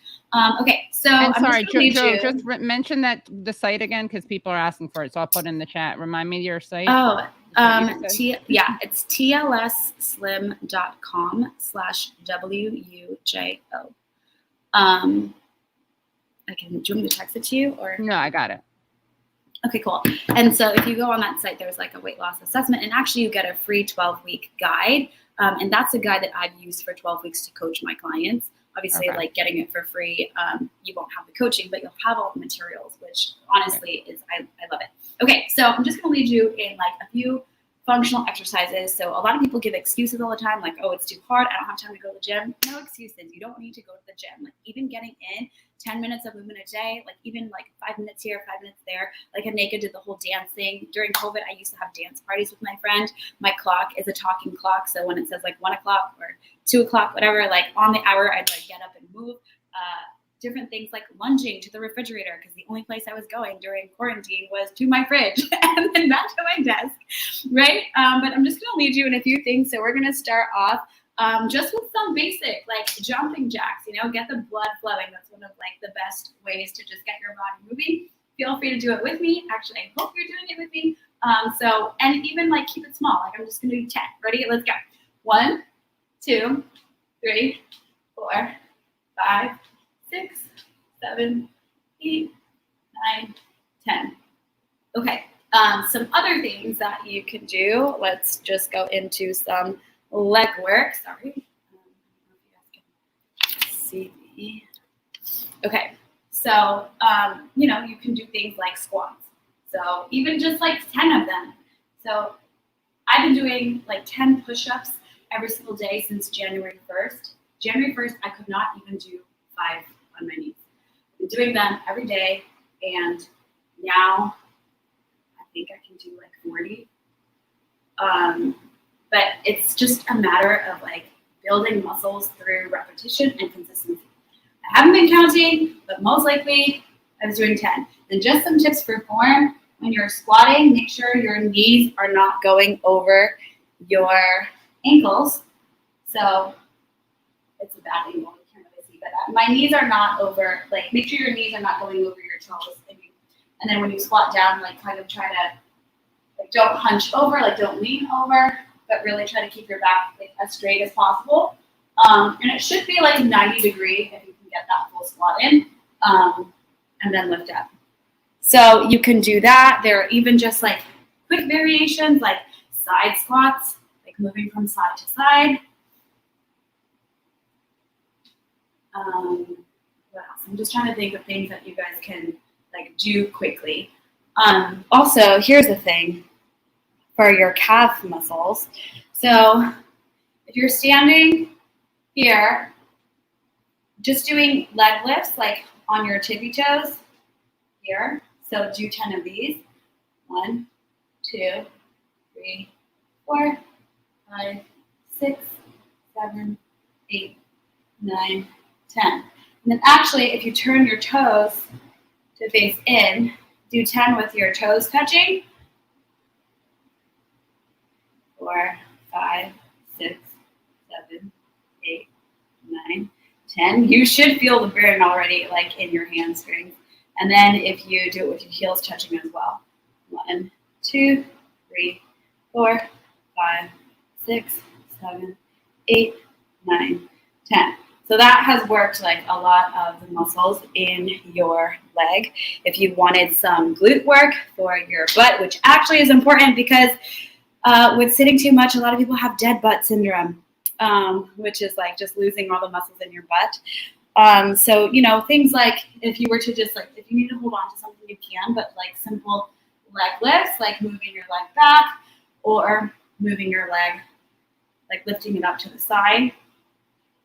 Okay, so I'm sorry, Joe, just mention the site again, because people are asking for it. So I'll put in the chat. Remind me of your site. Oh, it's tlsslim.com/WUJO. Do you want me to text it to you or? No, I got it. Okay, cool. And so if you go on that site, there's like a weight loss assessment, and actually you get a free 12-week guide. And that's a guide that I've used for 12 weeks to coach my clients. Obviously, Okay. like getting it for free, you won't have the coaching, but you'll have all the materials, which honestly is, I love it. Okay, so I'm just going to lead you in like a few functional exercises. So a lot of people give excuses all the time, like, oh, it's too hard, I don't have time to go to the gym. No excuses. You don't need to go to the gym. Like even getting in 10 minutes of movement a day, like even like 5 minutes here, 5 minutes there. Like Aneika did the whole dance thing. During COVID, I used to have dance parties with my friend. My clock is a talking clock. So when it says like 1 o'clock or 2 o'clock, whatever, like on the hour, I'd like get up and move. Different things like lunging to the refrigerator, because the only place I was going during quarantine was to my fridge and then back to my desk, right? But I'm just going to lead you in a few things. So we're going to start off just with some basic, like jumping jacks, you know, get the blood flowing. That's one of like the best ways to just get your body moving. Feel free to do it with me. Actually, I hope you're doing it with me. And even like keep it small. Like I'm just going to do 10. Ready? Let's go. 1, 2, 3, 4, 5, 6, 7, 8, 9, 10. Okay. Some other things that you can do. Let's just go into some leg work. Sorry. I don't know if you guys can see me. Okay. So, you know, you can do things like squats. So even just like 10 of them. So I've been doing like 10 push-ups every single day since January 1st. January 1st, I could not even do 5 on my knees. I've been doing them every day, and now I think I can do like 40. But it's just a matter of like building muscles through repetition and consistency. I haven't been counting, but most likely I was doing 10. And just some tips for form: when you're squatting, make sure your knees are not going over your ankles. So it's a bad angle. But my knees are not over, like make sure your knees are not going over your toes. And then when you squat down, like kind of try to, like don't hunch over, like don't lean over, but really try to keep your back like as straight as possible. And it should be like 90 degree if you can get that full squat in, and then lift up. So you can do that. There are even just like quick variations, like side squats, like moving from side to side. What else? I'm just trying to think of things that you guys can like do quickly. Also, here's the thing for your calf muscles. So if you're standing here, just doing leg lifts like on your tippy toes here. So do 10 of these. 1, 2, 3, 4, 5, 6, 7, 8, 9, 10. And then actually, if you turn your toes to face in, do 10 with your toes touching. 4, 5, 6, 7, 8, 9, 10. You should feel the burn already, like in your hamstrings. And then if you do it with your heels touching as well. 1, 2, 3, 4, 5, 6, 7, 8, 9, 10. So that has worked like a lot of the muscles in your leg. If you wanted some glute work for your butt, which actually is important because with sitting too much, a lot of people have dead butt syndrome, which is like just losing all the muscles in your butt. So, you know, things like if you were to just like, if you need to hold on to something, you can, but like simple leg lifts, like moving your leg back or moving your leg, like lifting it up to the side.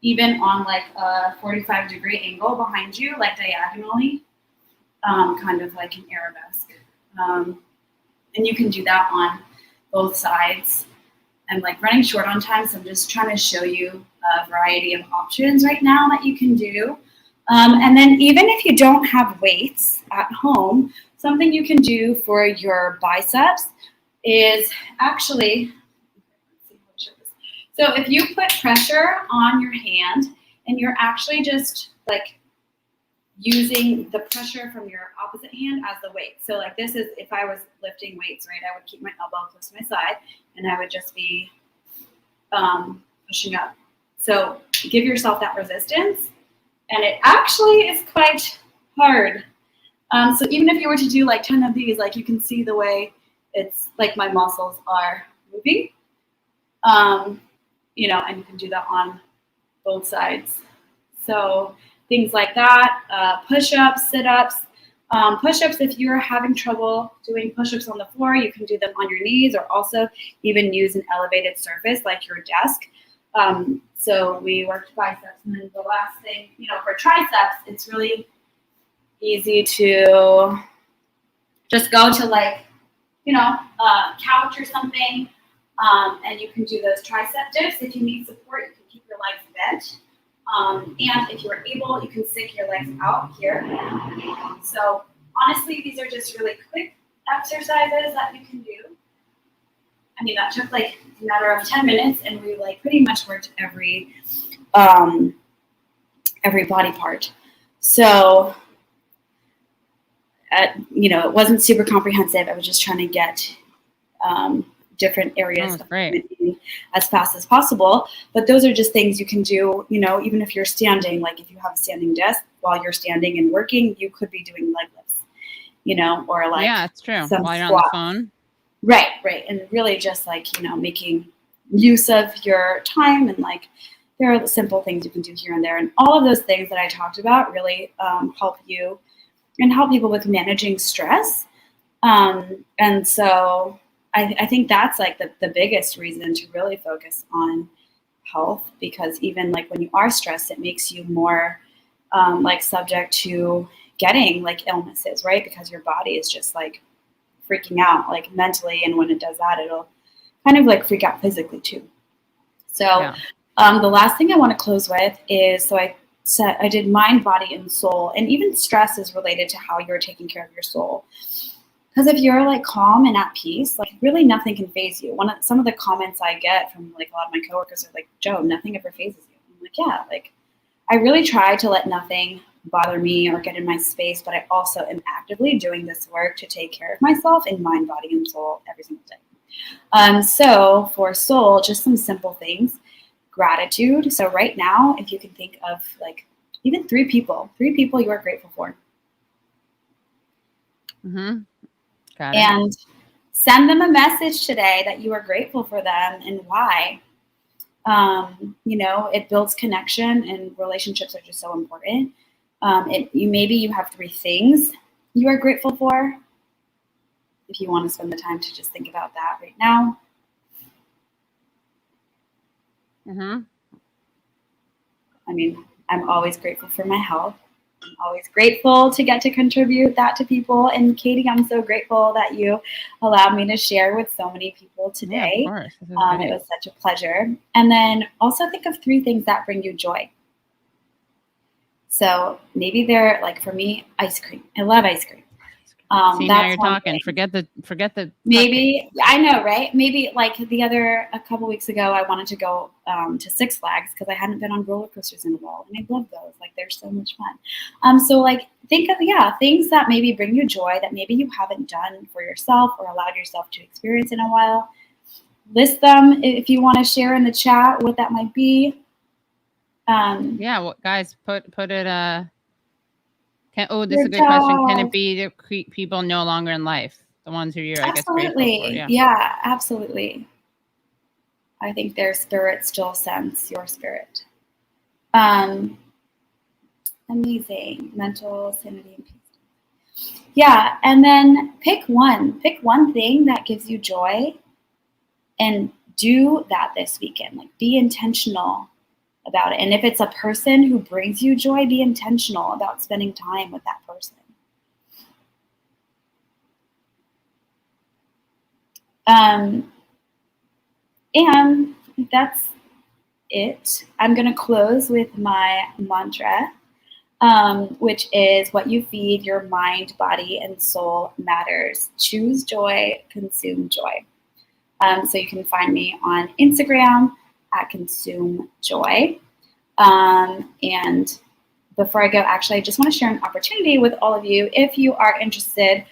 Even on like a 45-degree angle behind you, like diagonally, kind of like an arabesque. And you can do that on both sides. I'm like running short on time, so I'm just trying to show you a variety of options right now that you can do. And then even if you don't have weights at home, something you can do for your biceps is actually, so if you put pressure on your hand and you're actually just like using the pressure from your opposite hand as the weight. So like this is, if I was lifting weights, right, I would keep my elbow close to my side and I would just be pushing up. So give yourself that resistance, and it actually is quite hard. So even if you were to do like 10 of these, like you can see the way it's like my muscles are moving. You know, and you can do that on both sides. So things like that, push-ups, sit-ups. Push-ups, if you're having trouble doing push-ups on the floor, you can do them on your knees, or also even use an elevated surface like your desk. So we worked biceps, and then the last thing, for triceps, it's really easy to just go to a couch or something, and you can do those tricep dips. If you need support, you can keep your legs bent. And if you're able, you can stick your legs out here. So honestly, these are just really quick exercises that you can do. I mean, that took a matter of 10 minutes, and we pretty much worked every body part. So, it wasn't super comprehensive. I was just trying to get different areas of movement as fast as possible. But those are just things you can do, even if you're standing, if you have a standing desk while you're standing and working, you could be doing leg lifts, or yeah, it's true. While you're squats. on the phone. Right. And really just making use of your time, and there are simple things you can do here and there. And all of those things that I talked about really help you and help people with managing stress. And so I think that's the biggest reason to really focus on health, because even when you are stressed, it makes you more subject to getting illnesses, right? Because your body is just freaking out mentally, and when it does that, it'll kind of freak out physically too. So the last thing I want to close with is, so I did mind, body, and soul, and even stress is related to how you're taking care of your soul. Because if you're calm and at peace, really nothing can faze you. Some of the comments I get from a lot of my coworkers are Joe, nothing ever phases you. I'm yeah, I really try to let nothing bother me or get in my space, but I also am actively doing this work to take care of myself in mind, body, and soul every single day. So for soul, just some simple things. Gratitude. So right now, if you can think of even three people you are grateful for. Mm-hmm. Got it. And send them a message today that you are grateful for them and why. It builds connection, and relationships are just so important. Maybe you have three things you are grateful for. If you want to spend the time to just think about that right now. Mm-hmm. I mean, I'm always grateful for my health. I'm always grateful to get to contribute that to people. And Katie, I'm so grateful that you allowed me to share with so many people today. Yeah, of course. It was such a pleasure. And then also think of three things that bring you joy. So maybe they're for me, ice cream. I love ice cream. See, now you're talking. Forget the. Maybe I know, right? Maybe a couple weeks ago, I wanted to go to Six Flags because I hadn't been on roller coasters in a while, and I love those. They're so much fun. So think of things that maybe bring you joy that maybe you haven't done for yourself or allowed yourself to experience in a while. List them if you want to share in the chat what that might be. Guys, put it. This is a good question. Can it be the people no longer in life, the ones who you're, grateful for? Yeah, absolutely. I think their spirit still sense your spirit. Amazing. Mental sanity and peace. Yeah, and then pick one thing that gives you joy, and do that this weekend. Be intentional about it. And if it's a person who brings you joy, be intentional about spending time with that person. And that's it. I'm going to close with my mantra, which is what you feed your mind, body, and soul matters. Choose joy, consume joy. So you can find me on Instagram at Consume Joy. And before I go, actually, I just want to share an opportunity with all of you. If you are interested,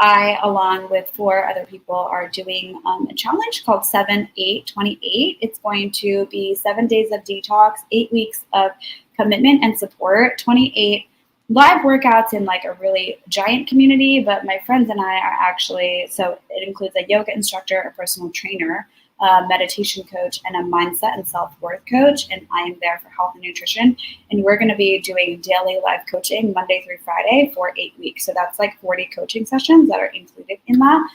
I, along with 4 other people, are doing a challenge called 7-8-28. It's going to be 7 days of detox, 8 weeks of commitment and support, 28 live workouts in a really giant community. But my friends and I are actually, so it includes a yoga instructor, a personal trainer, a meditation coach, and a mindset and self-worth coach. And I am there for health and nutrition. And we're going to be doing daily live coaching Monday through Friday for 8 weeks. So that's like 40 coaching sessions that are included in that.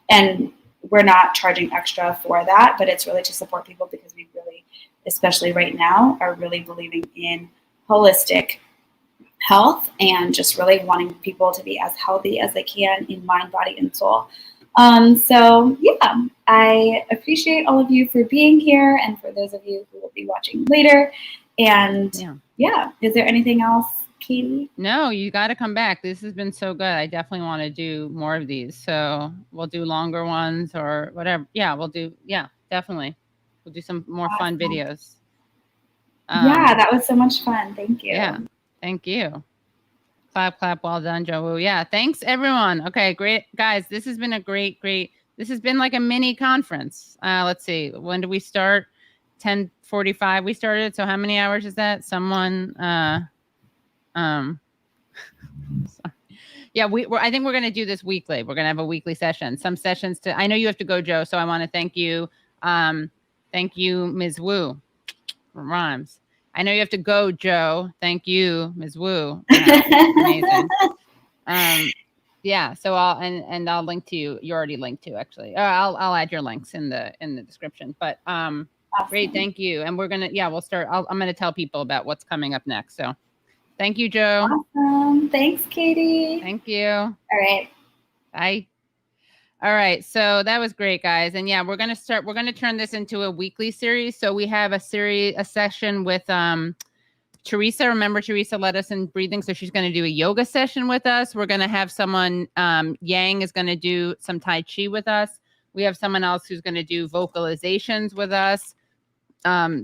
And we're not charging extra for that, but it's really to support people because we really, especially right now, are really believing in holistic health and just really wanting people to be as healthy as they can in mind, body, and soul. So yeah, I appreciate all of you for being here, and for those of you who will be watching later. And yeah, is there anything else, Katie? No, you got to come back. This has been so good. I definitely want to do more of these. So we'll do longer ones or whatever. Yeah, we'll do. Yeah, definitely. We'll do some more fun videos. Yeah, that was so much fun. Thank you. Yeah, thank you. Clap, clap. Well done, Joe. Yeah, thanks, everyone. Okay, great. Guys, this has been a great, this has been like a mini conference. Let's see. When did we start? 10:45 we started. So how many hours is that? Someone... yeah, I think we're going to do this weekly. We're going to have a weekly session. Some sessions I know you have to go, Joe. So I want to thank you. Thank you, Ms. Wu. Rhymes. I know you have to go, Joe. Thank you, Ms. Wu. Amazing. Yeah. So I'll link to you. You already linked to actually. I'll add your links in the description. But awesome. Great. Thank you. And we're gonna we'll start. I'm gonna tell people about what's coming up next. So. Thank you, Joe. Awesome. Thanks, Katie. Thank you. All right. Bye. All right. So that was great, guys. And yeah, we're going to turn this into a weekly series. So we have a session with Teresa. Remember, Teresa led us in breathing. So she's going to do a yoga session with us. We're going to have someone, Yang is going to do some Tai Chi with us. We have someone else who's going to do vocalizations with us.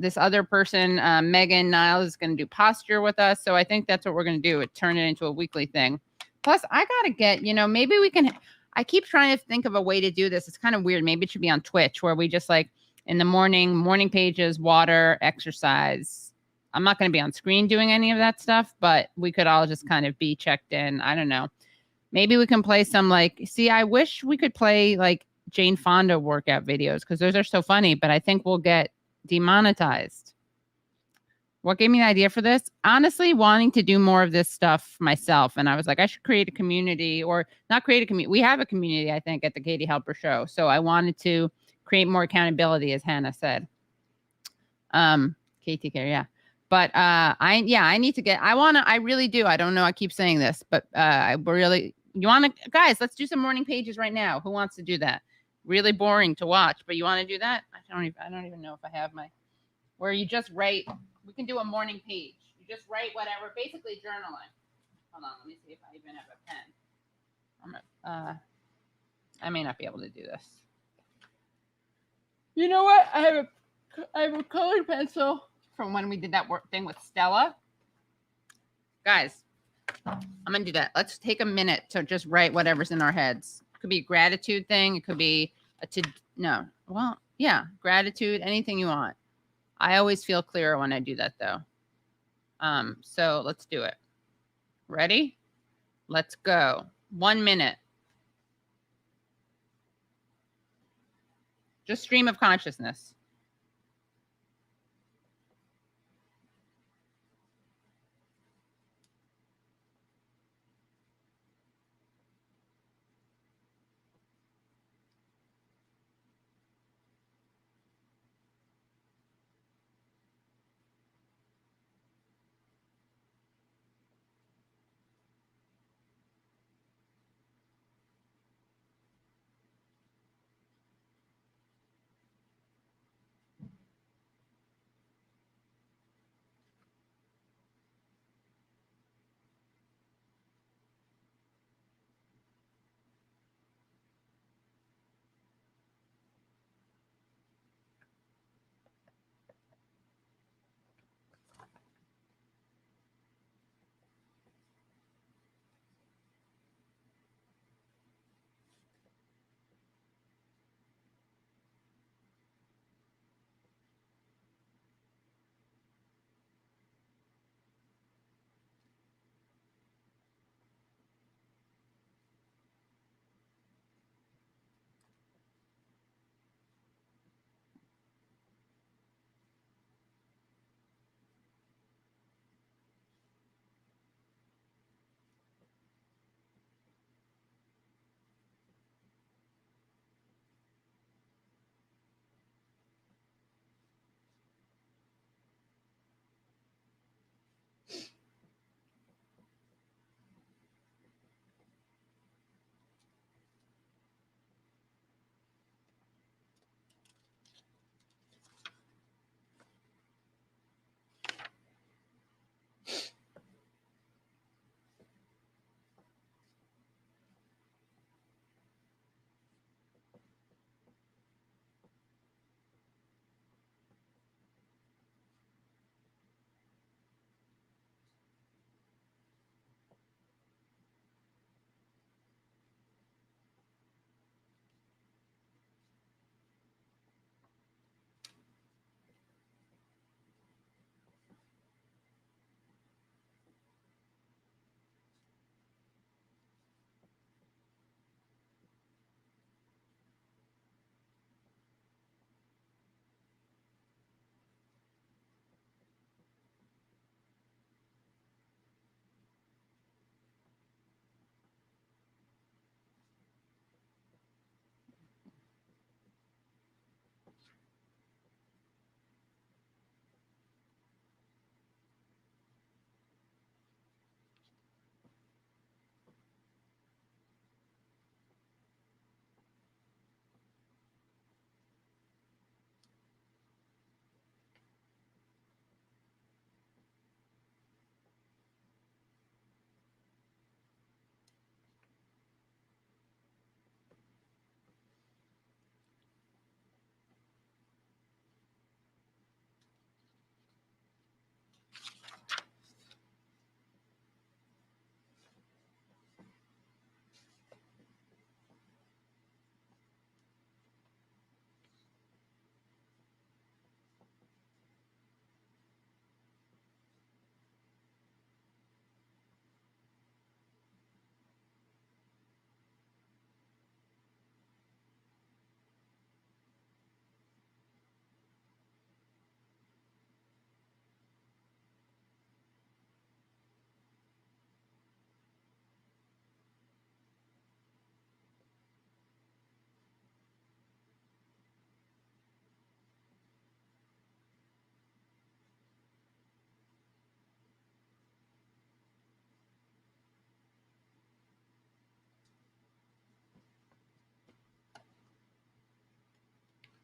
This other person, Megan Niles, is going to do posture with us. So I think that's what we're going to do. Turn it into a weekly thing. Plus, I got to get, maybe we can, I keep trying to think of a way to do this. It's kind of weird. Maybe it should be on Twitch where we just like in the morning pages, water, exercise. I'm not going to be on screen doing any of that stuff, but we could all just kind of be checked in. I don't know. Maybe we can play some I wish we could play like Jane Fonda workout videos because those are so funny, but I think we'll get demonetized. What gave me the idea for this? Honestly, wanting to do more of this stuff myself. And I was like, I should create a community or not create a community. We have a community, I think, at the Katie Helper Show. So I wanted to create more accountability, as Hannah said. KTK, yeah. But I need to get, I really do. I don't know. I keep saying this, but guys, let's do some morning pages right now. Who wants to do that? Really boring to watch, but you want to do that? I don't even know if I have where you just write. We can do a morning page. You just write whatever, basically journaling. Hold on, let me see if I even have a pen. I may not be able to do this. You know what? I have a colored pencil from when we did that thing with Stella. Guys, I'm gonna do that. Let's take a minute to just write whatever's in our heads. It could be a gratitude thing. It could be gratitude, anything you want. I always feel clearer when I do that though. So let's do it. Ready? Let's go. 1 minute. Just stream of consciousness.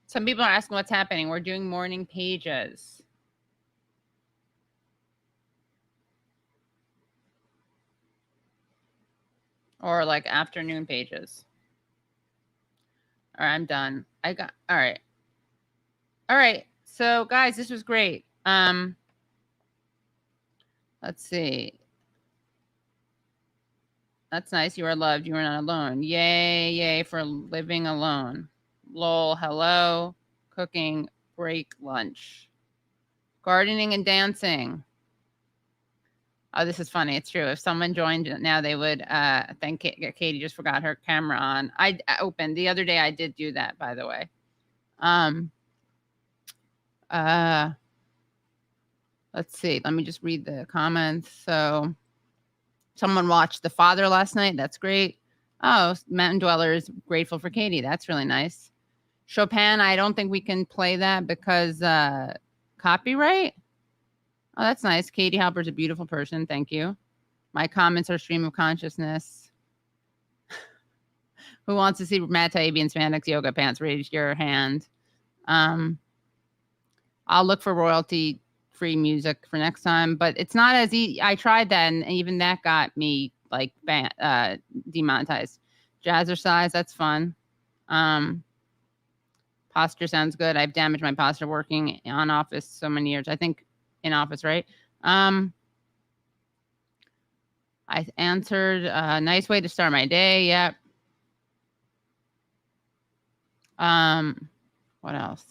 Some people are asking what's happening. We're doing morning pages. Or like afternoon pages. All right, I'm done. All right. All right. So guys, this was great. Let's see. That's nice. You are loved. You are not alone. Yay, yay for living alone. Lol, hello. Cooking, break, lunch. Gardening and dancing. Oh, this is funny. It's true. If someone joined now, they would think Katie just forgot her camera on. I opened the other day. I did do that, by the way. Let's see. Let me just read the comments. So someone watched The Father last night. That's great. Oh, Mountain Dweller is grateful for Katie. That's really nice. Chopin, I don't think we can play that because copyright. Oh, that's nice. Katie Halper's a beautiful person. Thank you. My comments are stream of consciousness. Who wants to see Maté be in spandex yoga pants? Raise your hand. I'll look for royalty-free music for next time, but it's not as easy. I tried that, and even that got me like demonetized. Jazzercise, that's fun. Posture sounds good. I've damaged my posture working on office so many years. I think in office, right? I answered nice way to start my day. Yep. What else?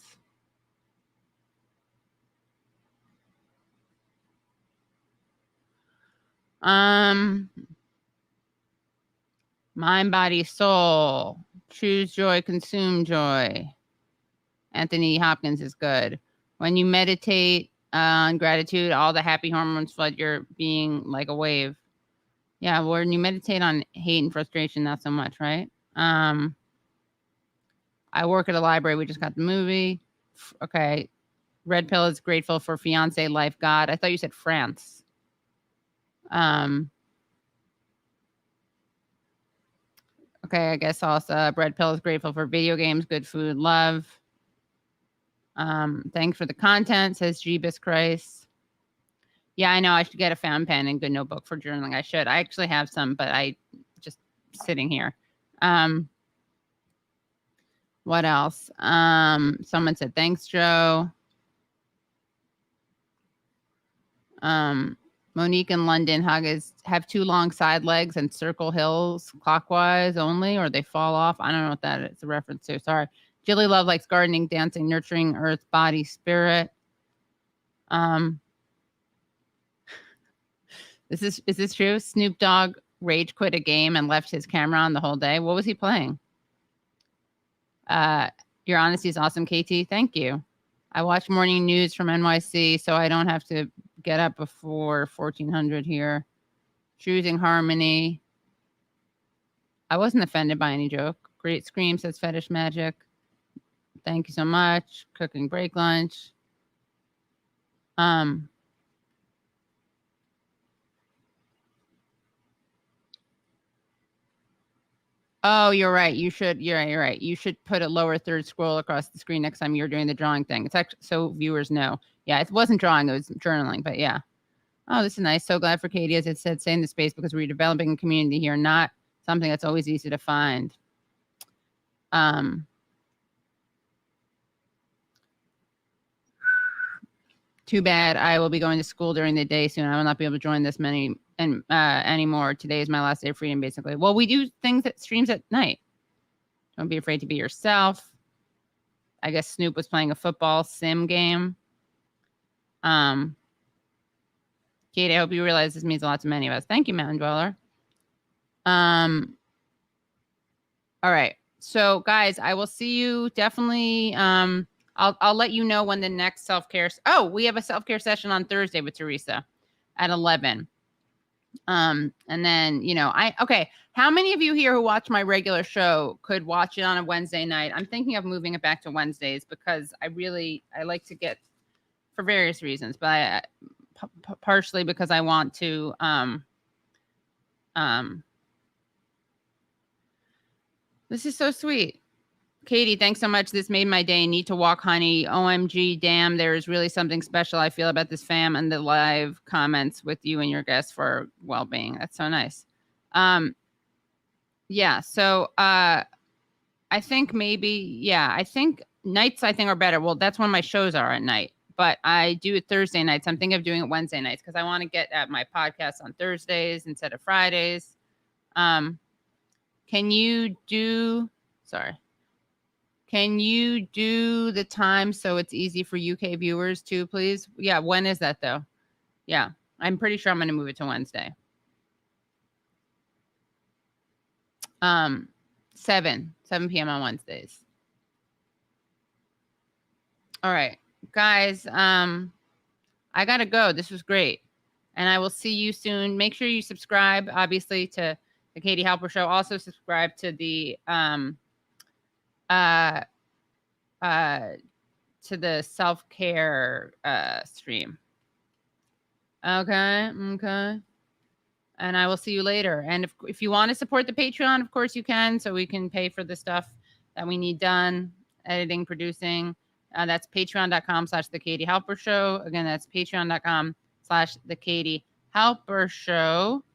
Mind, body, soul. Choose joy, consume joy. Anthony Hopkins is good. When you meditate on gratitude, all the happy hormones flood your being like a wave. Yeah, when you meditate on hate and frustration, not so much, right? I work at a library. We just got the movie. Okay. Red Pill is grateful for fiance, life, God. I thought you said France. Okay, I guess also Red Pill is grateful for video games, good food, love. Thanks for the content, says Jeebus Christ. Yeah, I know I should get a fountain pen and good notebook for journaling. I should. I actually have some, but I just sitting here. What else? Someone said, thanks, Joe. Monique in London, Haggis have 2 long side legs and circle hills clockwise only, or they fall off. I don't know what that is a reference to. Sorry. Jilly Love likes gardening, dancing, nurturing earth, body, spirit. Is this true? Snoop Dogg rage quit a game and left his camera on the whole day. What was he playing? Your honesty is awesome, KT. Thank you. I watch morning news from NYC, so I don't have to get up before 1400 here. Choosing harmony. I wasn't offended by any joke. Great scream, says Fetish Magic. Thank you so much. Cooking break lunch. Oh, you're right. You're right. You should put a lower third scroll across the screen next time you're doing the drawing thing. It's actually so viewers know. Yeah, it wasn't drawing, it was journaling, but yeah. Oh, this is nice. So glad for Katie, as it said, stay in the space because we're developing a community here, not something that's always easy to find. Too bad. I will be going to school during the day soon. I will not be able to join this many anymore. Today is my last day of freedom, basically. Well, we do things that streams at night. Don't be afraid to be yourself. I guess Snoop was playing a football sim game. Kate, I hope you realize this means a lot to many of us. Thank you, Mountain Dweller. All right. So, guys, I will see you definitely. I'll let you know when the next self-care. Oh, we have a self-care session on Thursday with Teresa at 11. And then, okay. How many of you here who watch my regular show could watch it on a Wednesday night? I'm thinking of moving it back to Wednesdays because I like to get, for various reasons, but partially because I want to, this is so sweet. Katie, thanks so much. This made my day. Need to walk, honey. OMG, damn, there is really something special I feel about this fam and the live comments with you and your guests for well-being. That's so nice. Yeah, so I think maybe, I think nights are better. Well, that's when my shows are at night, but I do it Thursday nights. I'm thinking of doing it Wednesday nights because I want to get at my podcast on Thursdays instead of Fridays. Can you do the time so it's easy for UK viewers too, please? Yeah, when is that though? Yeah, I'm pretty sure I'm going to move it to Wednesday. 7 p.m. on Wednesdays. All right, guys, I got to go. This was great. And I will see you soon. Make sure you subscribe, obviously, to the Katie Halper Show. Also subscribe to the self-care stream. Okay. And I will see you later. And if you want to support the Patreon, of course you can, so we can pay for the stuff that we need done, editing, producing. That's patreon.com/The Katie Halper Show. Again, that's patreon.com/The Katie Halper Show.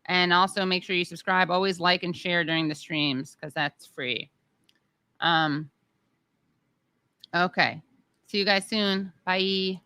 And also make sure you subscribe. Always like and share during the streams because that's free. Okay. See you guys soon. Bye.